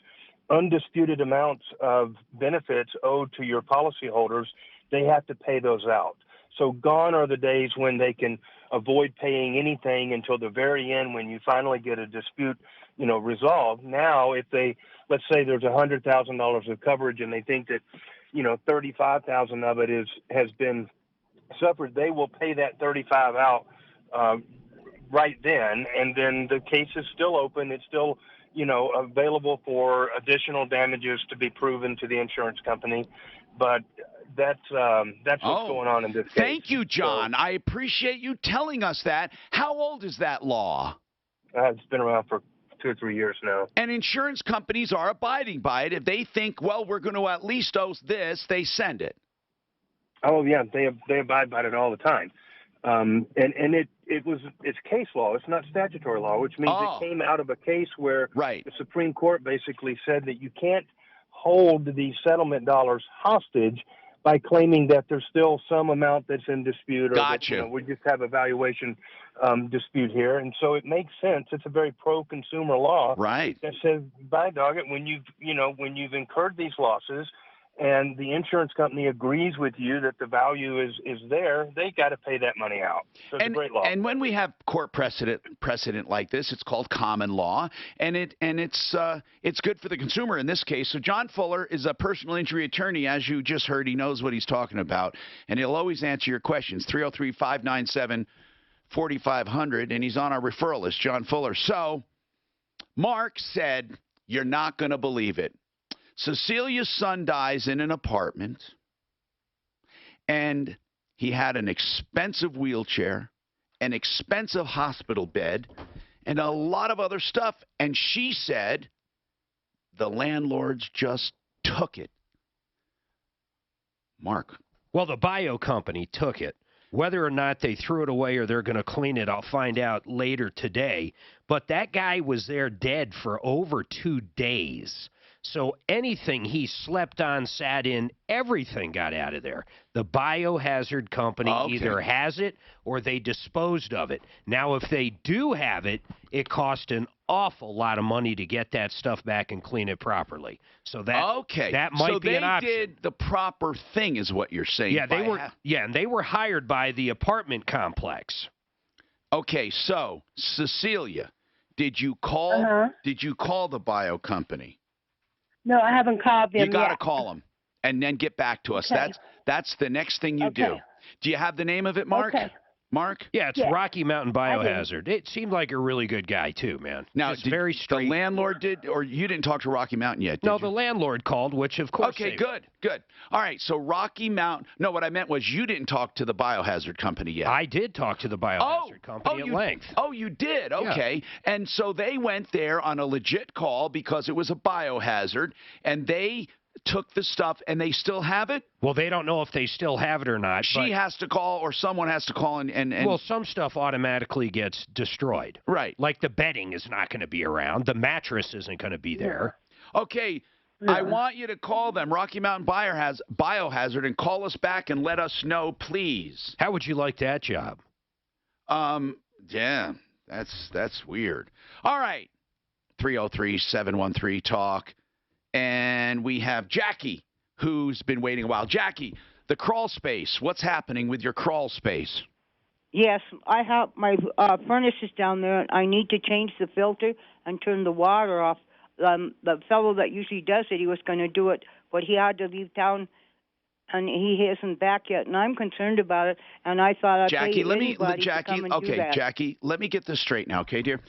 undisputed amounts of benefits owed to your policyholders, they have to pay those out. So gone are the days when they can avoid paying anything until the very end when you finally get a dispute, resolved. Now, if let's say there's $100,000 of coverage and they think that, $35,000 of it has been suffered, they will pay that $35,000 out right then, and then the case is still open. It's still, available for additional damages to be proven to the insurance company. But that's what's going on in this case. Thank you, John. I appreciate you telling us that. How old is that law? It's been around for 2 or 3 years now. And insurance companies are abiding by it. If they think, well, we're going to at least owe this, they send it. Oh, yeah, they abide by it all the time. And it's case law. It's not statutory law, which means it came out of a case where the Supreme Court basically said that you can't hold these settlement dollars hostage by claiming that there's still some amount that's in dispute, or that, we just have a valuation dispute here. And so it makes sense. It's a very pro-consumer law, right? That says, by dog it, when you've incurred these losses, and the insurance company agrees with you that the value is there, they got to pay that money out. So it's a great law. And when we have court precedent like this, it's called common law, and it's good for the consumer in this case. So John Fuller is a personal injury attorney, as you just heard. He knows what he's talking about, and he'll always answer your questions. 303-597-4500, and he's on our referral list, John Fuller. So Mark said, you're not going to believe it. Cecilia's son dies in an apartment, and he had an expensive wheelchair, an expensive hospital bed, and a lot of other stuff. And she said the landlords just took it. Mark. Well, the bio company took it. Whether or not they threw it away or they're going to clean it, I'll find out later today. But that guy was there dead for over 2 days. So anything he slept on, sat in, everything got out of there. The biohazard company either has it or they disposed of it. Now, if they do have it, it cost an awful lot of money to get that stuff back and clean it properly. So that might be an option. So they did the proper thing, is what you're saying. Yeah, and they were hired by the apartment complex. Okay, so Cecilia, did you call the bio company? No, I haven't called them yet. You got to call them and then get back to us. Okay. That's the next thing you do. Do you have the name of it, Mark? Okay. Mark? Yeah, it's Rocky Mountain Biohazard. It seemed like a really good guy, too, man. Now, very straight. The landlord did, or you didn't talk to Rocky Mountain yet, did No, you? the landlord called, which, of course, Okay, good. All right, so Rocky Mountain. No, what I meant was you didn't talk to the biohazard company yet. I did talk to the biohazard company at length. Oh, you did? Okay. Yeah. And so they went there on a legit call because it was a biohazard, and they took the stuff, and they still have it? Well, they don't know if they still have it or not. She has to call, or someone has to call, and well, some stuff automatically gets destroyed. Right. Like the bedding is not going to be around. The mattress isn't going to be there. Okay. Yeah. I want you to call them, Rocky Mountain Biohazard, and call us back and let us know, please. How would you like that job? Yeah, that's weird. All right. 303-713-TALK. And we have Jackie, who's been waiting a while. Jackie, the crawl space. What's happening with your crawl space? Yes, I have my furnace is down there. I need to change the filter and turn the water off. The fellow that usually does it, he was going to do it, but he had to leave town, and he isn't back yet. And I'm concerned about it. And I thought I'd pay anybody to come and do that. Jackie, let me get this straight now, okay, dear?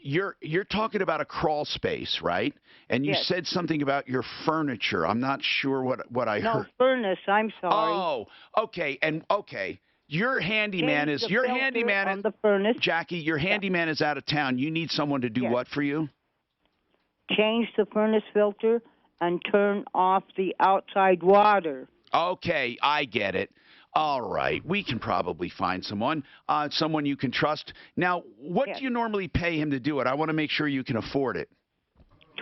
You're talking about a crawl space, right? And you said something about your furniture. I'm not sure what I heard. No, furnace. I'm sorry. Oh, okay. Your handyman Change is the your filter handyman on is the furnace. Jackie. Your handyman is out of town. You need someone to do what for you? Change the furnace filter and turn off the outside water. Okay, I get it. All right, we can probably find someone you can trust. Now, what do you normally pay him to do it? I want to make sure you can afford it.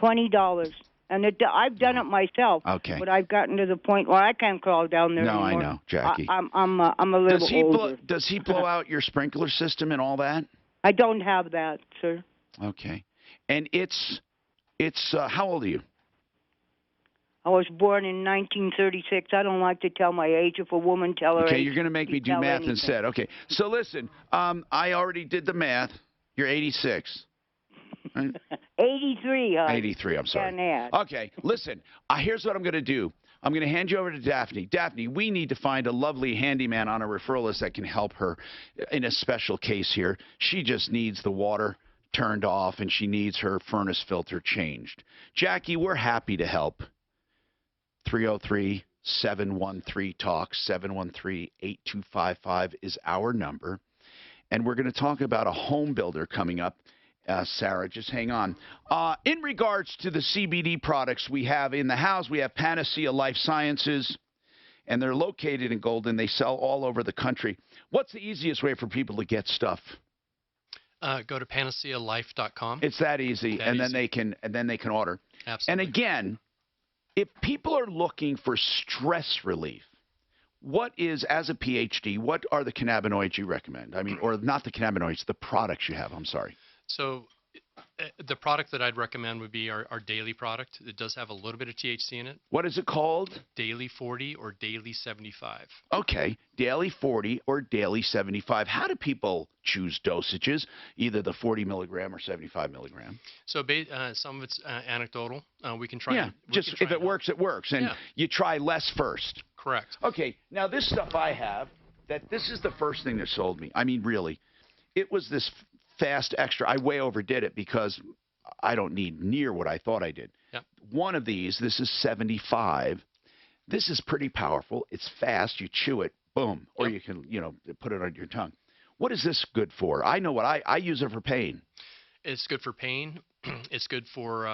$20. And I've done it myself. Okay. But I've gotten to the point where I can't crawl down there anymore. I know, Jackie. I'm a little older. Does he blow out your sprinkler system and all that? I don't have that, sir. Okay. And it's how old are you? I was born in 1936. I don't like to tell my age. If a woman tell her Okay, age, you're going to make me do math instead. Okay. So listen, I already did the math. You're 86. Right? 83. 83, I'm sorry. Okay, listen, here's what I'm going to do. I'm going to hand you over to Daphne. Daphne, we need to find a lovely handyman on a referral list that can help her in a special case here. She just needs the water turned off, and she needs her furnace filter changed. Jackie, we're happy to help. 303-713-TALK, 713-8255 is our number. And we're going to talk about a home builder coming up. Sarah, just hang on. In regards to the CBD products we have in the house, we have Panacea Life Sciences, and they're located in Golden. They sell all over the country. What's the easiest way for people to get stuff? Go to panacealife.com. It's that easy, then they can order. Absolutely. And again, if people are looking for stress relief, what is, as a PhD, what are the cannabinoids you recommend? I mean, or not the cannabinoids, the products you have. I'm sorry. So the product that I'd recommend would be our daily product. It does have a little bit of THC in it. What is it called? Daily 40 or Daily 75. Okay, Daily 40 or Daily 75. How do people choose dosages, either the 40 milligram or 75 milligram? So some of it's anecdotal. We can try. Yeah, just if it works, it works. And you try less first. Correct. Okay, now this stuff I have, this is the first thing that sold me. I mean, really. It was this Fast Extra. I way overdid it because I don't need near what I thought I did. Yep. One of these, this is 75. This is pretty powerful. It's fast. You chew it, boom. Or you can, put it on your tongue. What is this good for? I know what I use it for pain. It's good for pain. It's good for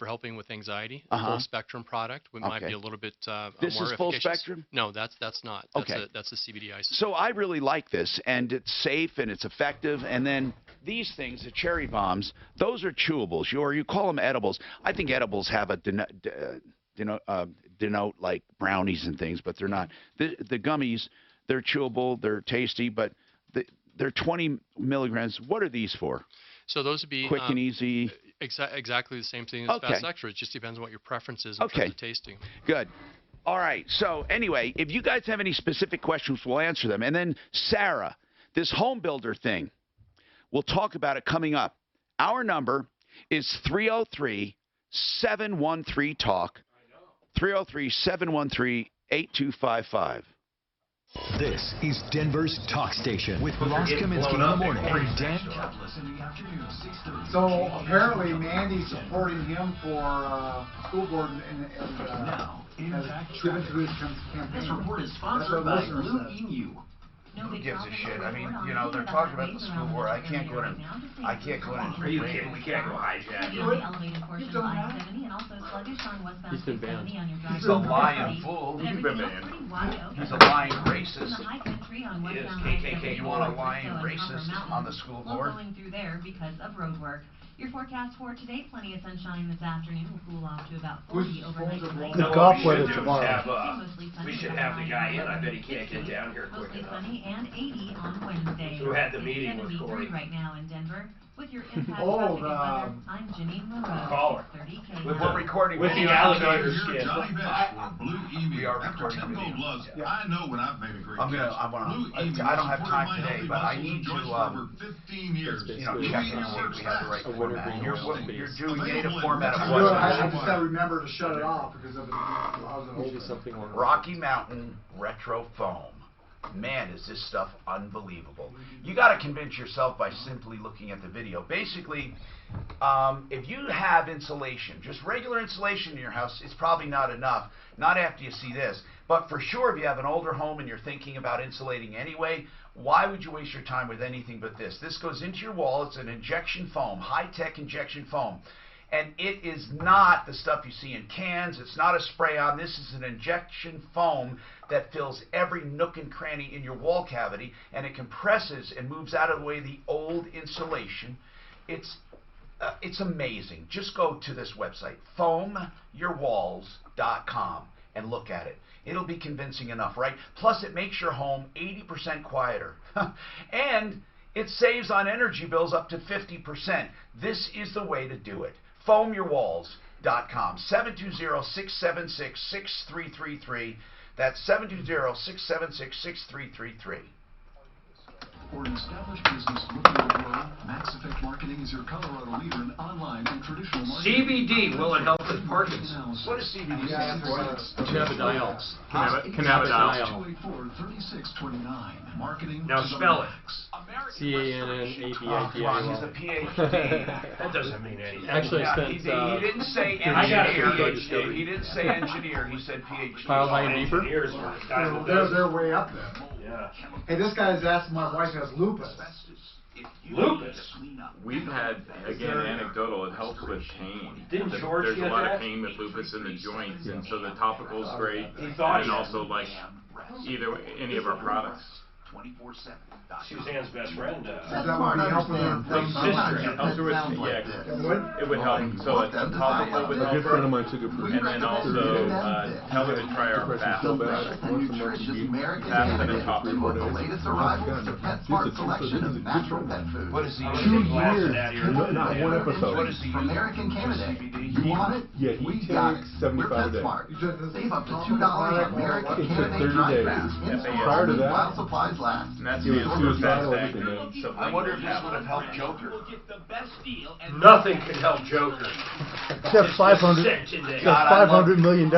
helping with anxiety. Full spectrum product. We might be a little bit this more is full efficacious. spectrum? No, that's not. That's a CBD isolate. So I really like this, and it's safe and it's effective. And then these things, the cherry bombs, those are chewables. You call them edibles. I think edibles have a denote like brownies and things, but they're not. The gummies, they're chewable, they're tasty, but they're 20 milligrams. What are these for? So those would be quick and easy. Exactly the same thing as Fast Extra. It just depends on what your preference is in terms of tasting. Good. All right. So anyway, if you guys have any specific questions, we'll answer them. And then Sarah, this home builder thing, we'll talk about it coming up. Our number is 303-713-TALK, 303-713-8255. This is Denver's Talk Station with Ross Kaminsky in the morning and Dan. So apparently Mandy's supporting him for school board and has given to his campaign. This report is sponsored by Blue Emu. Who gives a shit? I mean, they're talking about the school board. I can't go in and Are you kidding? We can't go hijack him. He's been banned. He's a lying fool. He's been banned. He's a lying racist. He is KKK. You want a lying racist on the school board? Going through there because of road work. Your forecast for today, plenty of sunshine this afternoon. Will cool off to about 40 overnight tonight. Good golf weather tomorrow. We should have the guy in. I bet he can't get down here quick Mostly enough. sunny and 80 on Wednesday. Who had the meeting with 73 Corey? right now in Denver. With your impact Oh, traffic and weather, I'm Janine Moreau. Caller. 30K. We're recording with the alligator skin. Johnny Best for Blue Emu. We are After recording 10 video. gold gloves, I know when I've made a great I don't have time today, but I need to, over 15 years. check and see if we have the right format. You're doing native Available format of in- what? I just gotta remember to shut it off because of I was an old Something wrong. Rocky Mountain Retro Foam. man, is this stuff unbelievable. You got to convince yourself by simply looking at the video. Basically, if you have insulation, just regular insulation in your house, it's probably not enough. Not after you see this. But for sure, if you have an older home and you're thinking about insulating anyway, why would you waste your time with anything but this? This goes into your wall. It's an injection foam, high-tech injection foam. And it is not the stuff you see in cans. It's not a spray-on. This is an injection foam that fills every nook and cranny in your wall cavity, and it compresses and moves out of the way the old insulation. It's amazing. Just go to this website, foamyourwalls.com, and look at it. It'll be convincing enough, right? Plus, it makes your home 80% quieter. And it saves on energy bills up to 50%. This is the way to do it. Foamyourwalls.com, 720-676-6333. That's 720-676-6333. For an established business looking to grow, Max Effect Marketing is your Colorado leader in online and traditional marketing. CBD, will it help with Parkinson's? What is CBD stand for? Cannabidiol. Cannabidiol. 284-3629. Marketing. Now spell it. CANNABIDIOL. He's a PhD. That doesn't mean anything. Actually, I spent. He didn't say I got a engineer. He didn't say engineer. He said PhD. File high and deeper. They're way up there. Yeah. Hey, this guy's asked my wife has lupus. Lupus? We've had, again, anecdotal, it helps with pain. Didn't George There's a get lot that? of pain with lupus in the joints, and so the topical's great, He thought and he also like any of our products. Suzanne's best friend. That would be helping her Like sister, it helps her with, it would help. So a topical would A help good friend of her, mine took it for and then also tell her to try our fast. so bad, once a month to eat. Fast and a topical. The latest arrivals to PetSmart selection of natural pet food. What is he? 2 years, not one episode. What is he? American candidate. You want it? Yeah, he takes 75 a day. Save up to $2 on American It took Candidate 30 dry days. fast. Prior to that, While supplies last. And that's he was the suicidal, fast everything, man. I wonder if this would have helped Joker. Nothing can help Joker. Except $500 million.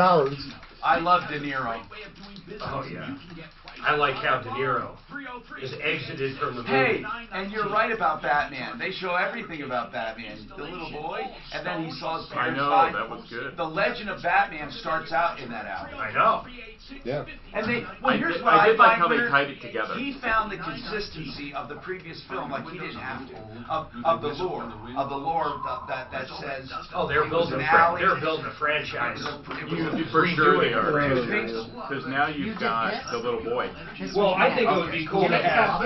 I love De Niro. Oh, yeah. I like how De Niro is exited from the movie. Hey, and you're right about Batman. They show everything about Batman. The little boy, and then he saw his parents die. that was good. The legend of Batman starts out in that alley. I know. Yeah. And they, here's what I did like find how they weird. tied it together. He found the consistency of the previous film, like he didn't have to, of the lore that says. Oh, they're building a franchise. You for sure they are. Because Because now you've got the little boy. Well, I think it would be cool to have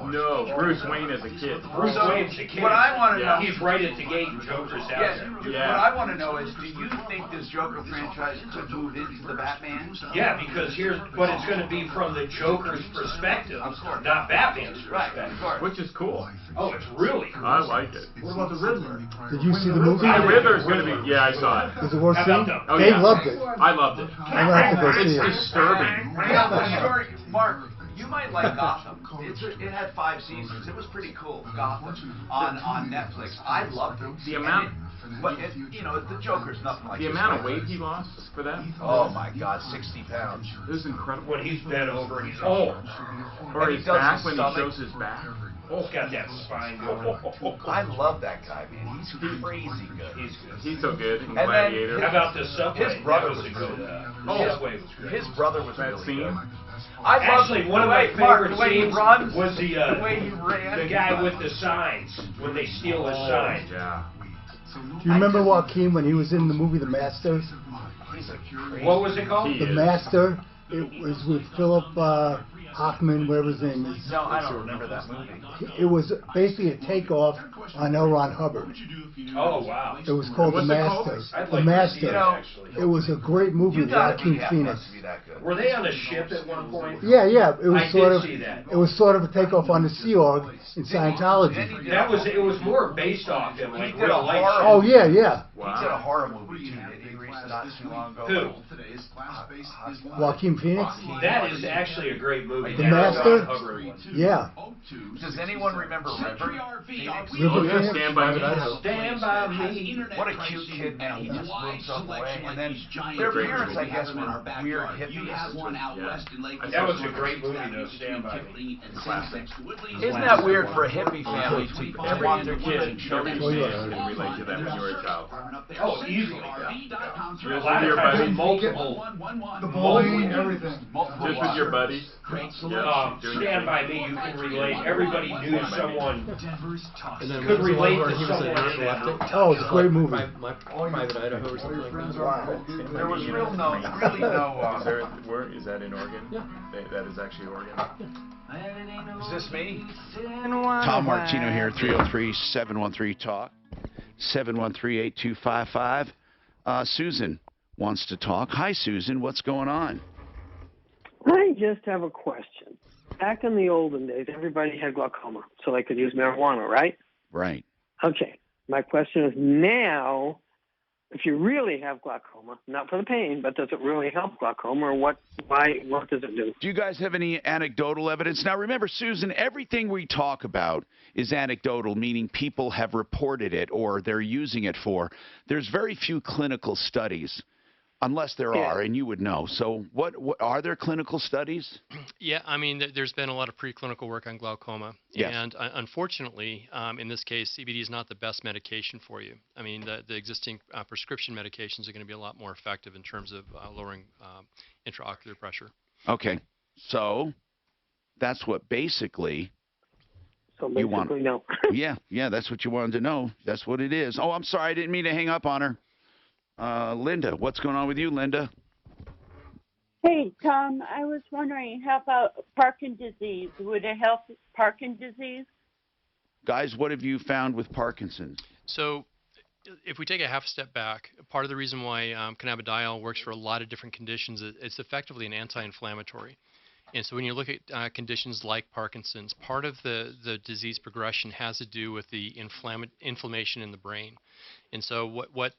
No, Bruce Wayne as a kid. Bruce Wayne's a kid. What I want to know, He's right at the gate and Joker's out there. What I want to know is, do you think this Joker franchise could move into the Batman? Yeah, because but it's going to be from the Joker's perspective, not Batman's perspective. Which is cool. Oh, it's really cool. I like it. What about the Riddler? Did you see the movie? The Riddler's going to be, yeah, I saw it. Was it worth seeing? Oh, Dave yeah. loved it. I loved it. I'm gonna have to go see It's it. disturbing. Yeah, the story, Mark, you might like Gotham. It had 5 seasons. It was pretty cool. Gotham on Netflix. I loved it. The amount. But the Joker's nothing like The amount of weight he lost for that? Oh my God, 60 pounds. It was incredible. When he's bent over and he's old. Or And his he does back his when stomach. he shows his back. He's got that spine going. I love that guy, man. He's crazy good. He's so good in And Gladiator. How about the Subway? His brother That was a good. Subway was good. His brother was That really scene? good. Actually, one of my favorite the way he scenes runs, was the way he ran. the guy with the signs when they steal his signs. Yeah. Do you remember Joaquin when he was in the movie The Master? What was it called? The Master. It was with Philip Hoffman, whatever his name is. No, I don't remember that movie. It was basically a takeoff on L. Ron Hubbard. Oh, wow. It was called The Master. The Master. It was a great movie with Joaquin Phoenix. Were they on a ship at one point? Yeah. It was I sort did of. see that. It was sort of a takeoff on the Sea Org in Scientology. It was more based off him, like He did a real life. horror. Oh yeah. He did a horror movie too. He released not too long ago. Who? Joaquin Phoenix. That is actually a great movie. movie. The Master? Yeah. Does anyone remember River? Oh, yeah, Stand By Me. Stand By Me. What a cute kid, man. He just moves up away. And then their parents, I guess, were weird hippies. That was a great movie, though, Stand By Me. Classic. Isn't that weird for a hippie family to want their kid? Every fan can relate to that when you were a child. Oh, easily. Just with your buddies. Multiple. The bullying, everything. Just with your buddies. Stand By Me, you can relate. Everybody knew someone And then could was the one relate where to he was a someone in that. narcoleptic? Oh, it's a great movie. My Private Idaho or something like that. There was really no. Is that in Oregon? Yeah. That is actually Oregon. Is this me? Tom Martino here, 303-713-TALK, 713-8255. Susan wants to talk. Hi, Susan. What's going on? I just have a question. Back in the olden days, everybody had glaucoma, so they could use marijuana, right? Right. Okay. My question is now, if you really have glaucoma, not for the pain, but does it really help glaucoma, or what does it do? Do you guys have any anecdotal evidence? Now, remember, Susan, everything we talk about is anecdotal, meaning people have reported it or they're using it for. There's very few clinical studies, unless there are, and you would know. So what are there clinical studies? Yeah, I mean, there's been a lot of preclinical work on glaucoma. Yes. And unfortunately, in this case, CBD is not the best medication for you. I mean, the existing prescription medications are going to be a lot more effective in terms of lowering intraocular pressure. Okay. So that's what basically you want. No. Yeah, that's what you wanted to know. That's what it is. Oh, I'm sorry. I didn't mean to hang up on her. Linda, what's going on with you, Linda? Hey, Tom, I was wondering, how about Parkinson's disease? Would it help Parkinson's disease? Guys, what have you found with Parkinson's? So if we take a half step back, part of the reason why cannabidiol works for a lot of different conditions is it's effectively an anti-inflammatory. And so when you look at conditions like Parkinson's, part of the disease progression has to do with the inflammation in the brain. And so what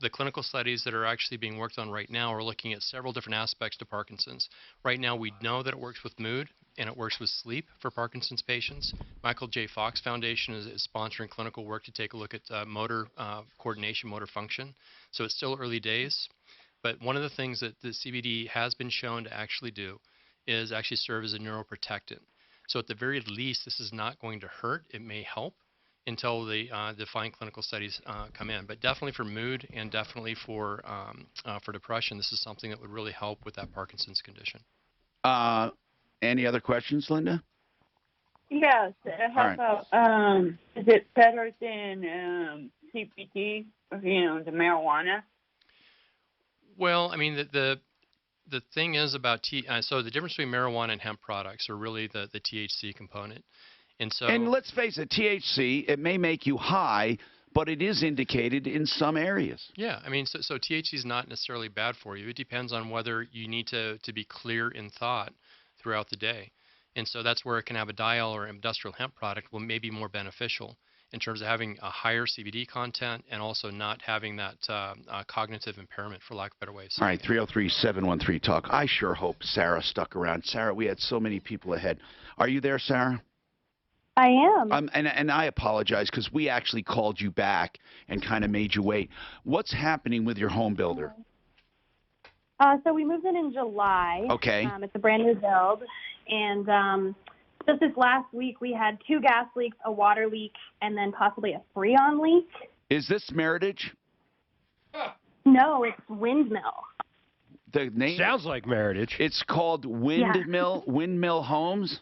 the clinical studies that are actually being worked on right now are looking at several different aspects to Parkinson's. Right now, we know that it works with mood and it works with sleep for Parkinson's patients. Michael J. Fox Foundation is sponsoring clinical work to take a look at motor coordination, motor function. So it's still early days, but one of the things that the CBD has been shown to actually do is actually serve as a neuroprotectant. So at the very least, this is not going to hurt. It may help until the defined clinical studies come in. But definitely for mood and definitely for depression, this is something that would really help with that Parkinson's condition. Any other questions, Linda? Yes. How about, is it better than CBD, the marijuana? Well, I mean, the thing is about so the difference between marijuana and hemp products are really the THC component. And let's face it, THC, it may make you high, but it is indicated in some areas. Yeah, I mean, so THC is not necessarily bad for you. It depends on whether you need to be clear in thought throughout the day. And so that's where a cannabidiol or industrial hemp product will may be more beneficial in terms of having a higher CBD content and also not having that cognitive impairment, for lack of better ways. All right, 303-713-TALK. I sure hope Sarah stuck around. Sarah, we had so many people ahead. Are you there, Sarah? I am. And I apologize because we actually called you back and kind of made you wait. What's happening with your home builder? So we moved in July. Okay. It's a brand new build. And just this last week, we had 2 gas leaks, a water leak, and then possibly a freon leak. Is this Meritage? No, it's Windmill. The name sounds like Meritage. It's called Windmill Homes?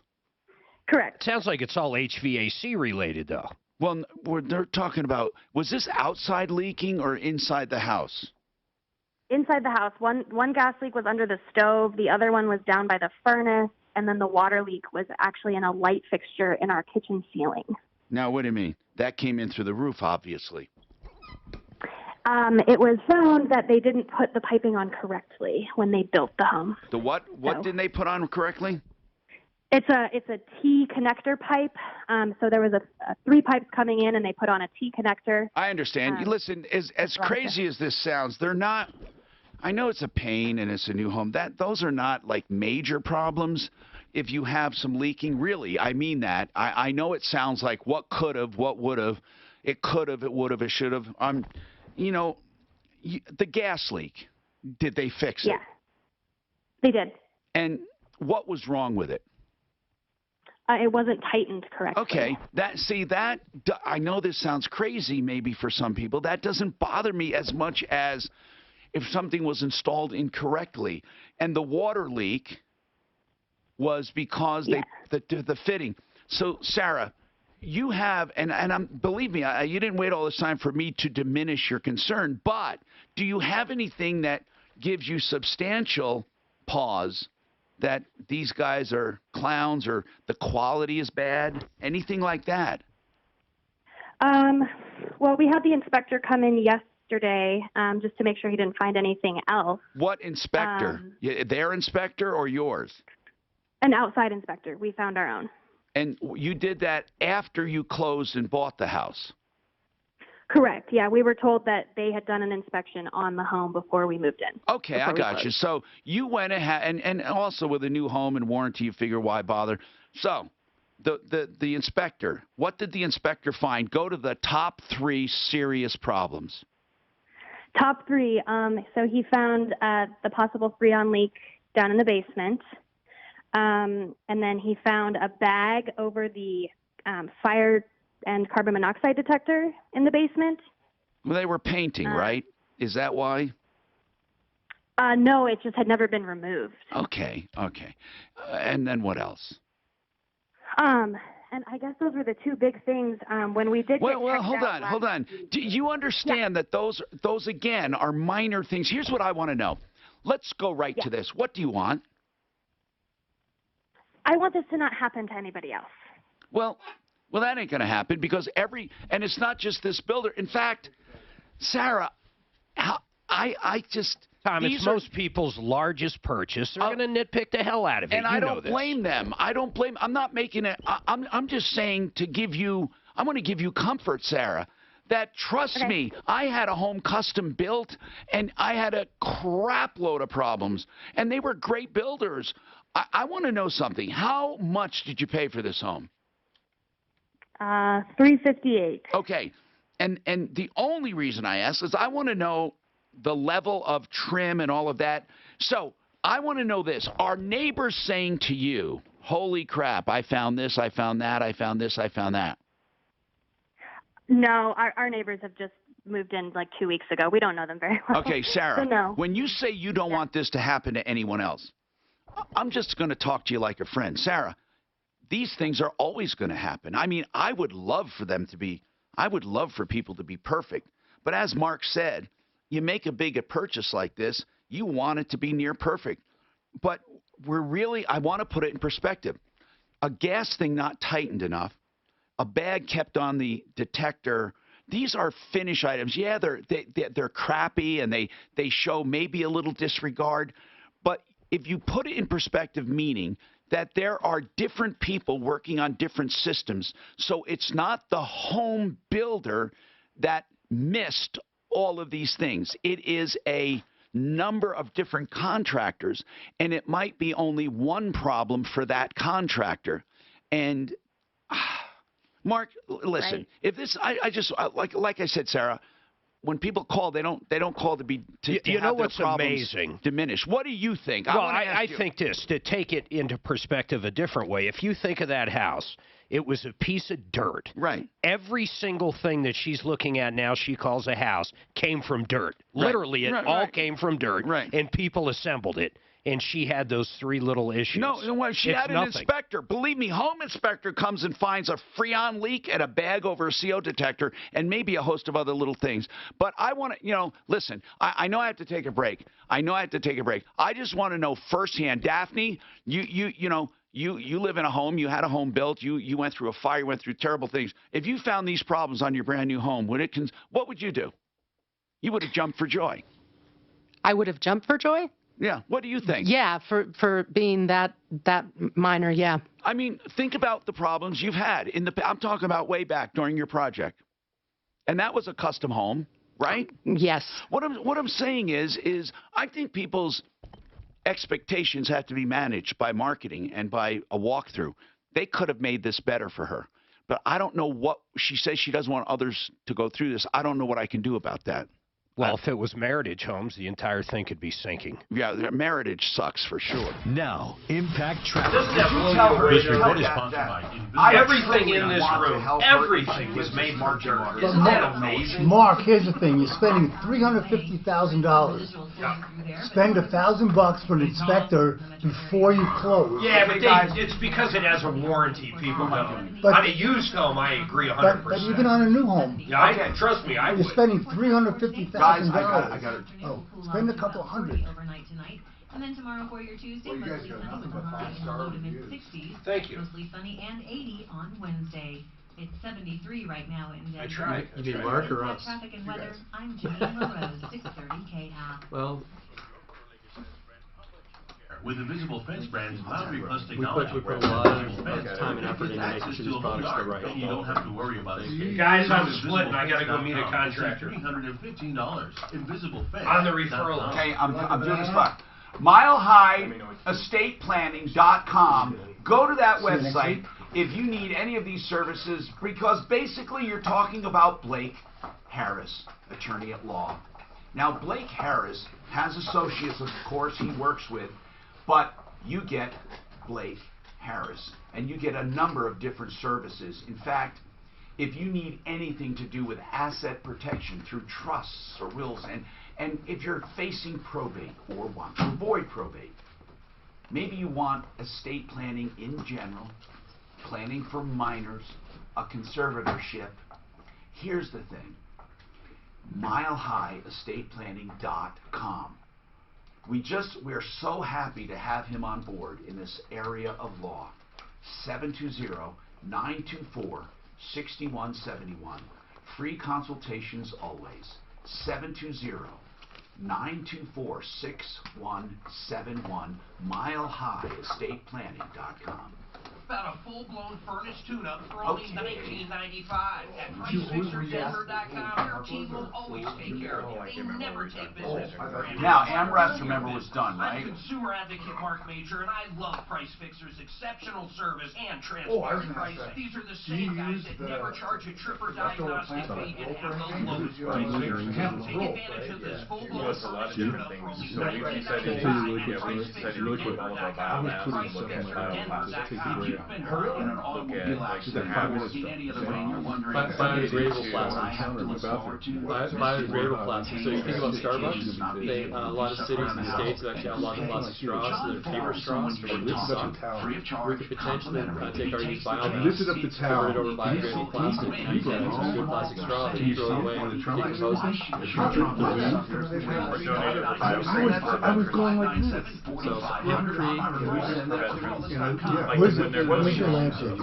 Correct. Sounds like it's all HVAC related, though. Well, they're talking about, was this outside leaking or inside the house? Inside the house. One gas leak was under the stove. The other one was down by the furnace. And then the water leak was actually in a light fixture in our kitchen ceiling. Now, what do you mean? That came in through the roof, obviously. It was found that they didn't put the piping on correctly when they built the home. The what? What didn't they put on correctly? It's a T connector pipe. So there was 3 pipes coming in, and they put on a T connector. I understand. Listen, as crazy as this sounds, they're not. I know it's a pain and it's a new home. Those are not like major problems. If you have some leaking, really, I mean that. I know it sounds like what could have, what would have, it could have, it would have, it should have. You know, the gas leak. Did they fix it? Yeah, they did. And what was wrong with it? It wasn't tightened correctly. Okay, I know this sounds crazy maybe for some people. That doesn't bother me as much as if something was installed incorrectly. And the water leak was because the fitting. So, Sarah, you have, and believe me, you didn't wait all this time for me to diminish your concern, but do you have anything that gives you substantial pause that these guys are clowns or the quality is bad? Anything like that? Well, we had the inspector come in yesterday just to make sure he didn't find anything else. What inspector? Their inspector or yours? An outside inspector. We found our own. And you did that after you closed and bought the house? Correct. Yeah, we were told that they had done an inspection on the home before we moved in. Okay, I got you. So you went ahead, and also with a new home and warranty, you figure why bother. So the inspector, what did the inspector find? Go to the top 3 serious problems. Top 3. So he found the possible Freon leak down in the basement. And then he found a bag over the fire and carbon monoxide detector in the basement. Well, they were painting, right? Is that why? No, it just had never been removed. Okay. And then what else? And I guess those were the 2 big things when we did. Well, hold on. Do you understand that those again are minor things? Here's what I want to know. Let's go right to this. What do you want? I want this to not happen to anybody else. Well, that ain't going to happen because and it's not just this builder. In fact, Sarah, I just... Tom, it's most people's largest purchase. They're going to nitpick the hell out of it. And I don't blame them. I'm not making it... I'm just saying I want to give you comfort, Sarah, that trust me, I had a home custom built, and I had a crap load of problems, and they were great builders. I want to know something. How much did you pay for this home? $358. Okay, and the only reason I ask is I want to know the level of trim and all of that. So I want to know this: are neighbors saying to you, "Holy crap! I found this, I found that, I found this, I found that"? No, our neighbors have just moved in like 2 weeks ago. We don't know them very well. Okay, Sarah. So no. When you say you don't want this to happen to anyone else, I'm just going to talk to you like a friend. Sarah, these things are always going to happen. I mean, I would love for people to be perfect. But as Mark said, you make a big purchase like this, you want it to be near perfect. But I want to put it in perspective. A gas thing not tightened enough, a bag kept on the detector. These are finish items. Yeah, they're crappy and they show maybe a little disregard. But if you put it in perspective, meaning that there are different people working on different systems, so it's not the home builder that missed all of these things. It is a number of different contractors, and it might be only one problem for that contractor. And Mark, listen, if this, like I said, Sarah, when people call, they don't call to you know have what's their problems amazing? Diminish. What do you think? Well, I think this, to take it into perspective a different way. If you think of that house, it was a piece of dirt. Right. Every single thing that she's looking at now she calls a house came from dirt. Right. Literally, it all came from dirt. Right. And people assembled it. And she had those 3 little issues. No, she had an inspector. Believe me, home inspector comes and finds a Freon leak and a bag over a CO detector and maybe a host of other little things. But I want to, listen, I know I have to take a break. I just want to know firsthand, Daphne, you live in a home, you had a home built, you went through a fire, you went through terrible things. If you found these problems on your brand new home, what would you do? You would have jumped for joy. I would have jumped for joy? Yeah. What do you think? Yeah, for being that minor, yeah. I mean, think about the problems you've had I'm talking about way back during your project. And that was a custom home. right? Yes. What I'm saying is I think people's expectations have to be managed by marketing and by a walkthrough. They could have made this better for her. But I don't know what she says. She doesn't want others to go through this. I don't know what I can do about that. Well, if it was Meritage Homes, the entire thing could be sinking. Yeah, Meritage sucks for sure. Now, Impact Traffic. Doesn't that blow your This radar? report is sponsored by Everything in this room, everything was made for Jerk. But Isn't that amazing? Mark, here's the thing: you're spending $350,000. Spend $1,000 for an inspector before you close. Yeah, but it's because it has a warranty, people know. But- On a used home, I agree 100%. But even on a new home, Yeah, trust me, I you're would. spending $350,000. Guys, I got it. Oh, spend a couple hundred. Overnight tonight. And then tomorrow for your Tuesday, Well, you guys mostly got sunny nothing with a but high in the five-star low to reviews. mid-60s. Thank you. Mostly sunny and 80 on Wednesday. It's 73 right now in Denver. I tried. You mean Mark or us? Traffic and weather. I'm Janine LaRose, 630 KF. Well, With the Visible Fence brand's Boundary Plus we technology, put a lot of time and effort into making sure these products are right. You don't have to worry about it. Guys, I'm splitting. I gotta go meet a contractor. $315. Invisible Fence. On the referral. Okay, I'm doing this fast. MileHighEstatePlanning.com. Go to that website if you need any of these services, because basically you're talking about Blake Harris, attorney at law. Now, Blake Harris has associates, of course, he works with, but you get Blake Harris, and you get a number of different services. In fact, if you need anything to do with asset protection through trusts or wills, and if you're facing probate or want to avoid probate, maybe you want estate planning in general, planning for minors, a conservatorship. Here's the thing. MileHighEstatePlanning.com. We're so happy to have him on board in this area of law. 720-924-6171. Free consultations always. 720-924-6171. MileHighEstatePlanning.com. About a full-blown furnace tune-up for only $19.95 at PriceFixerDenver.com. Their team will always take care of you. They never take business for granted. Now, AmRest, remember, was done, right? I'm consumer advocate Mark Major, and I love Price Fixer's exceptional service and I was transparent gonna price. say, These are the same guys that never charge a trip or diagnostic fee and have the lowest price. Take advantage of this full-blown furnace tune-up for only $19.95 at You've been hurt in an automobile accident. Haven't seen any other way. You're wondering. Biodegradable plastic. I have to look forward to. Biodegradable plastic. So you think about Starbucks, a lot of cities and states have actually outlawed the plastic straws, so they're paper straws, but they suck. We could potentially take our used biomass, convert it over biodegradable plastic, and you get a good plastic straw that you throw it away and decompose it. I was going like this. So increase. Where's your lampshade?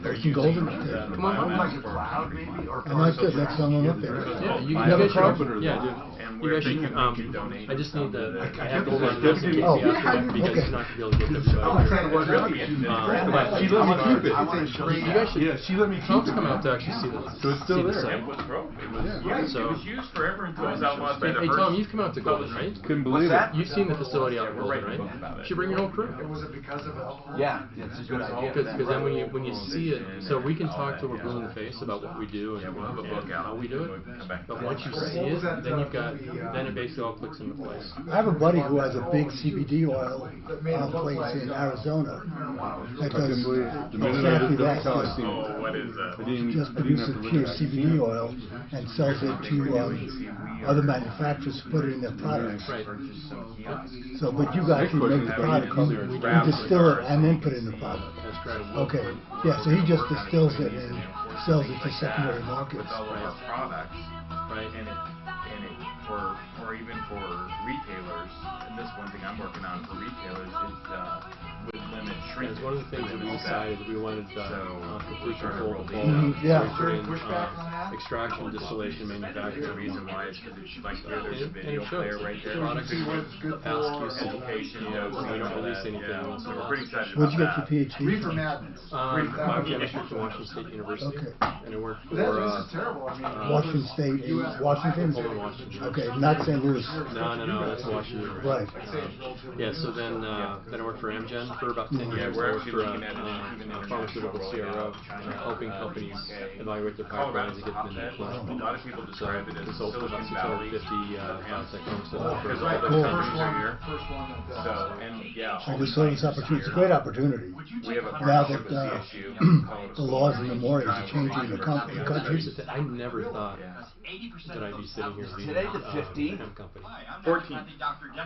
It's golden. Come on, Like a cloud, maybe? Or I might put next time I'm up there. yeah, you have a guys card? should. Yeah, dude. You guys should. I just need the. I have to hold on to this in case Oh, you ask for it, because okay. it's not gonna be able to get everybody. But She let me keep it. you guys should. Yeah, she let me keep Folks it. come out to actually see the. So it's still see the there. site. It was broke. It was, Yeah. it was used forever until it was outlawed by the Hey Tom, you've come out to Golden, right? Couldn't believe it. You've seen the facility out in Golden, right? You should bring your own crew. Was it because of alcohol? Yeah, that's a good idea. Because then when you see it, so we can talk till we're blue in the face about what we do and how we do it. But once you see it, then you've got then it basically all clicks into place. I have a buddy who has a big CBD oil place in Arizona that does exactly that. Oh, what is that? Just produces pure CBD oil and sells it to other manufacturers who put it in their products. Right. So, but you guys can make the product, you distill it and then put it in the product. Okay. Yeah, so he just distills it and sells it to secondary markets. All of our products, right? And it for even for retailers, and this one thing I'm working on for retailers is with limit It's shrinkage. one of the things that we decided that we wanted complete control of the Yeah. extraction, distillation, The manufacturing. reason why is because it's like there's a And video it shows. player right there. Products So you work can past QC. education, Yeah, we don't release anything yeah. else. So we're pretty excited Where'd you get about your that. PhD? Reefer madness. Biochemistry from Washington State University. Okay. And I worked for This is terrible. I mean, Washington State, Washington? Pullman, Washington. Okay, not St. Louis. No, that's Washington. Right. Yeah, so then I worked for Amgen for about 10 Yeah, years. we're I worked actually for looking at even a pharmaceutical CRO, helping companies evaluate their pipelines and get them into the clinic. A lot of people describe it as Consulted about Silicon Valley. 650 biotech pharmaceuticals. Because all the companies are here. So, and yeah, I just saw this opportunity. It's a great opportunity. we have a Now partnership that with CSU. the laws and the mores are changing the country. I never thought that I'd be sitting here leading Today the 15th? a company. 14th.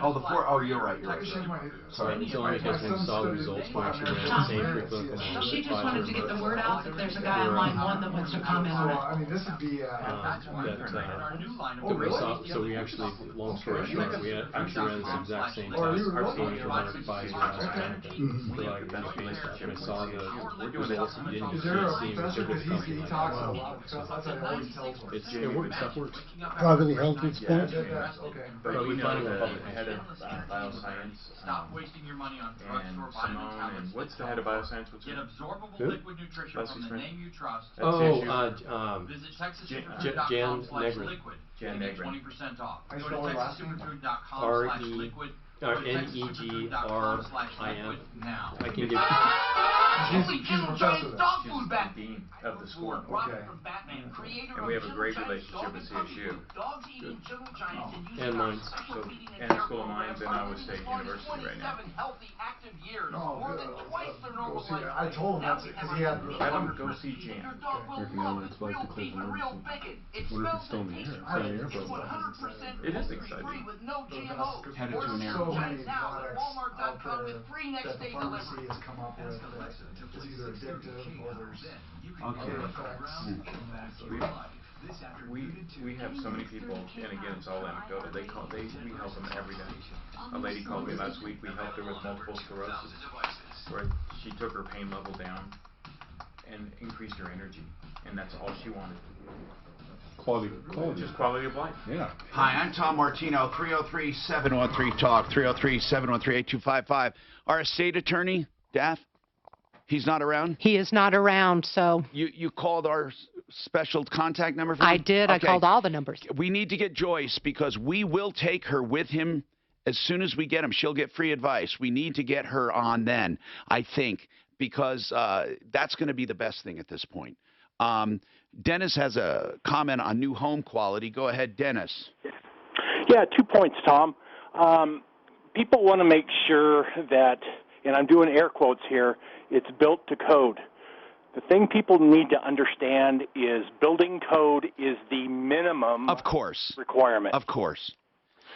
Oh, the 4. Oh, you're right. Sorry, it's only because when we saw the results from actually ran the same preclinical model. She just wanted to get the word out that there's a guy on line 1 that wants to comment on it. I mean, this would be. That we saw, so we actually, long story short, we actually ran this exact same test. Our team for about 5 years AstraZeneca for like NFB stuff. And I saw the results that you didn't Is there a see with professor service because he company. talks a lot of stuff? That's what I always tell him. It works, stuff works. Privately held to its point. Okay. But we we find know it the public. head of bioscience, Stop wasting your money on and Simone, and what's the head of bioscience? What's Get her? absorbable Who? liquid nutrition Leslie from the Smith. name you trust. That's CSU. Visit Jan texassuperfood.com/liquid to Jan get Negrin. 20% off. I Go to spell her last name? texassuperfood.com/liquid. NEGRIM. Now. I can give. Holy Kennel Giant dog food back. Dean of the school. Okay. And we have a great relationship with CSU. And mines. So, and the School of Mines and Iowa State University right now. No, go see. I told him that's because he had. Have them go see Jan. Working on its like to close emergency. Wonder if it's still in the air. It's in the air, but It is exciting. Headed to an So airport. many products out there that the pharmacy has come up with that is either addictive or there's other effects. We have so many people, and again, it's all anecdotal. We help them every day. A lady called me last week. We helped her with multiple sclerosis, where she took her pain level down and increased her energy, and that's all she wanted. quality. Just quality of life. Yeah. Hi, I'm Tom Martino, 303-713-TALK, 303-713-8255. Our estate attorney, Daff, he's not around? He is not around, so You called our special contact number for him? I did. Okay. I called all the numbers. We need to get Joyce because we will take her with him as soon as we get him. She'll get free advice. We need to get her on then, I think, because that's going to be the best thing at this point. Dennis has a comment on new home quality. Go ahead, Dennis. Yeah, 2 points, Tom. People want to make sure that, and I'm doing air quotes here, it's built to code. The thing people need to understand is building code is the minimum requirement. Of course.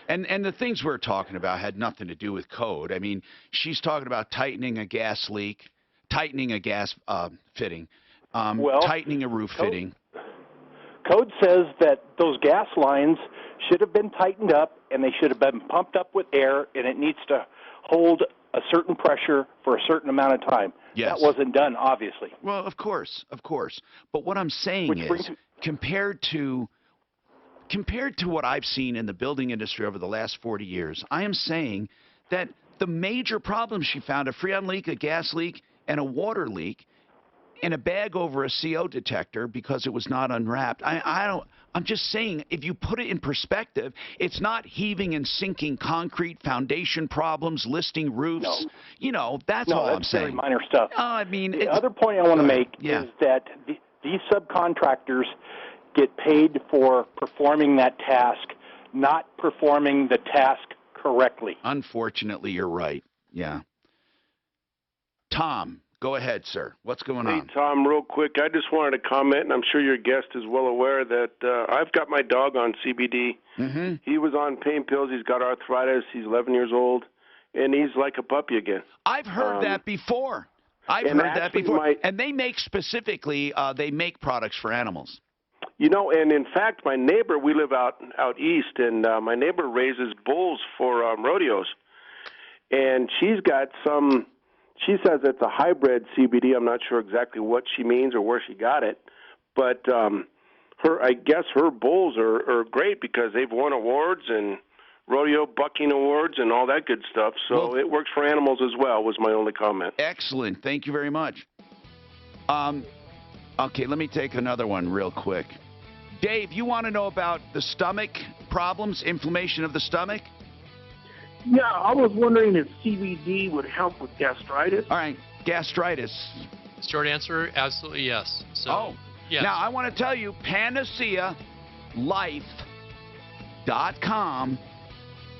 And the things we're talking about had nothing to do with code. I mean, she's talking about tightening a gas leak, tightening a gas fitting, tightening a roof fitting. Code says that those gas lines should have been tightened up and they should have been pumped up with air, and it needs to hold a certain pressure for a certain amount of time. Yes. That wasn't done, obviously. Well, of course. But what I'm saying is, compared to what I've seen in the building industry over the last 40 years, I am saying that the major problems she found, a freon leak, a gas leak, and a water leak, and a bag over a CO detector because it was not unwrapped. I'm just saying, if you put it in perspective, it's not heaving and sinking concrete, foundation problems, listing roofs. No. You know, that's all I'm saying. Very minor stuff. I mean, the other point I want to make is that these subcontractors get paid for performing that task, not performing the task correctly. Unfortunately, you're right. Yeah. Tom, go ahead, sir. What's going on? Hey, Tom, real quick, I just wanted to comment, and I'm sure your guest is well aware that I've got my dog on CBD. Mm-hmm. He was on pain pills. He's got arthritis. He's 11 years old, and he's like a puppy again. I've heard that before. And they make specifically, they make products for animals. You know, and in fact, my neighbor, we live out east, and my neighbor raises bulls for rodeos. And she's got She says it's a hybrid CBD. I'm not sure exactly what she means or where she got it, but I guess her bulls are great because they've won awards and rodeo bucking awards and all that good stuff. So it works for animals as well, was my only comment. Excellent. Thank you very much. Okay, let me take another one real quick. Dave, you want to know about the stomach problems, inflammation of the stomach? Yeah, I was wondering if CBD would help with gastritis. All right, gastritis. Short answer, absolutely yes. So, yes. Now, I want to tell you, PanaceaLife.com,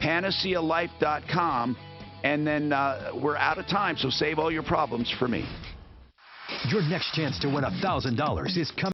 PanaceaLife.com, and then we're out of time, so save all your problems for me. Your next chance to win $1,000 is coming.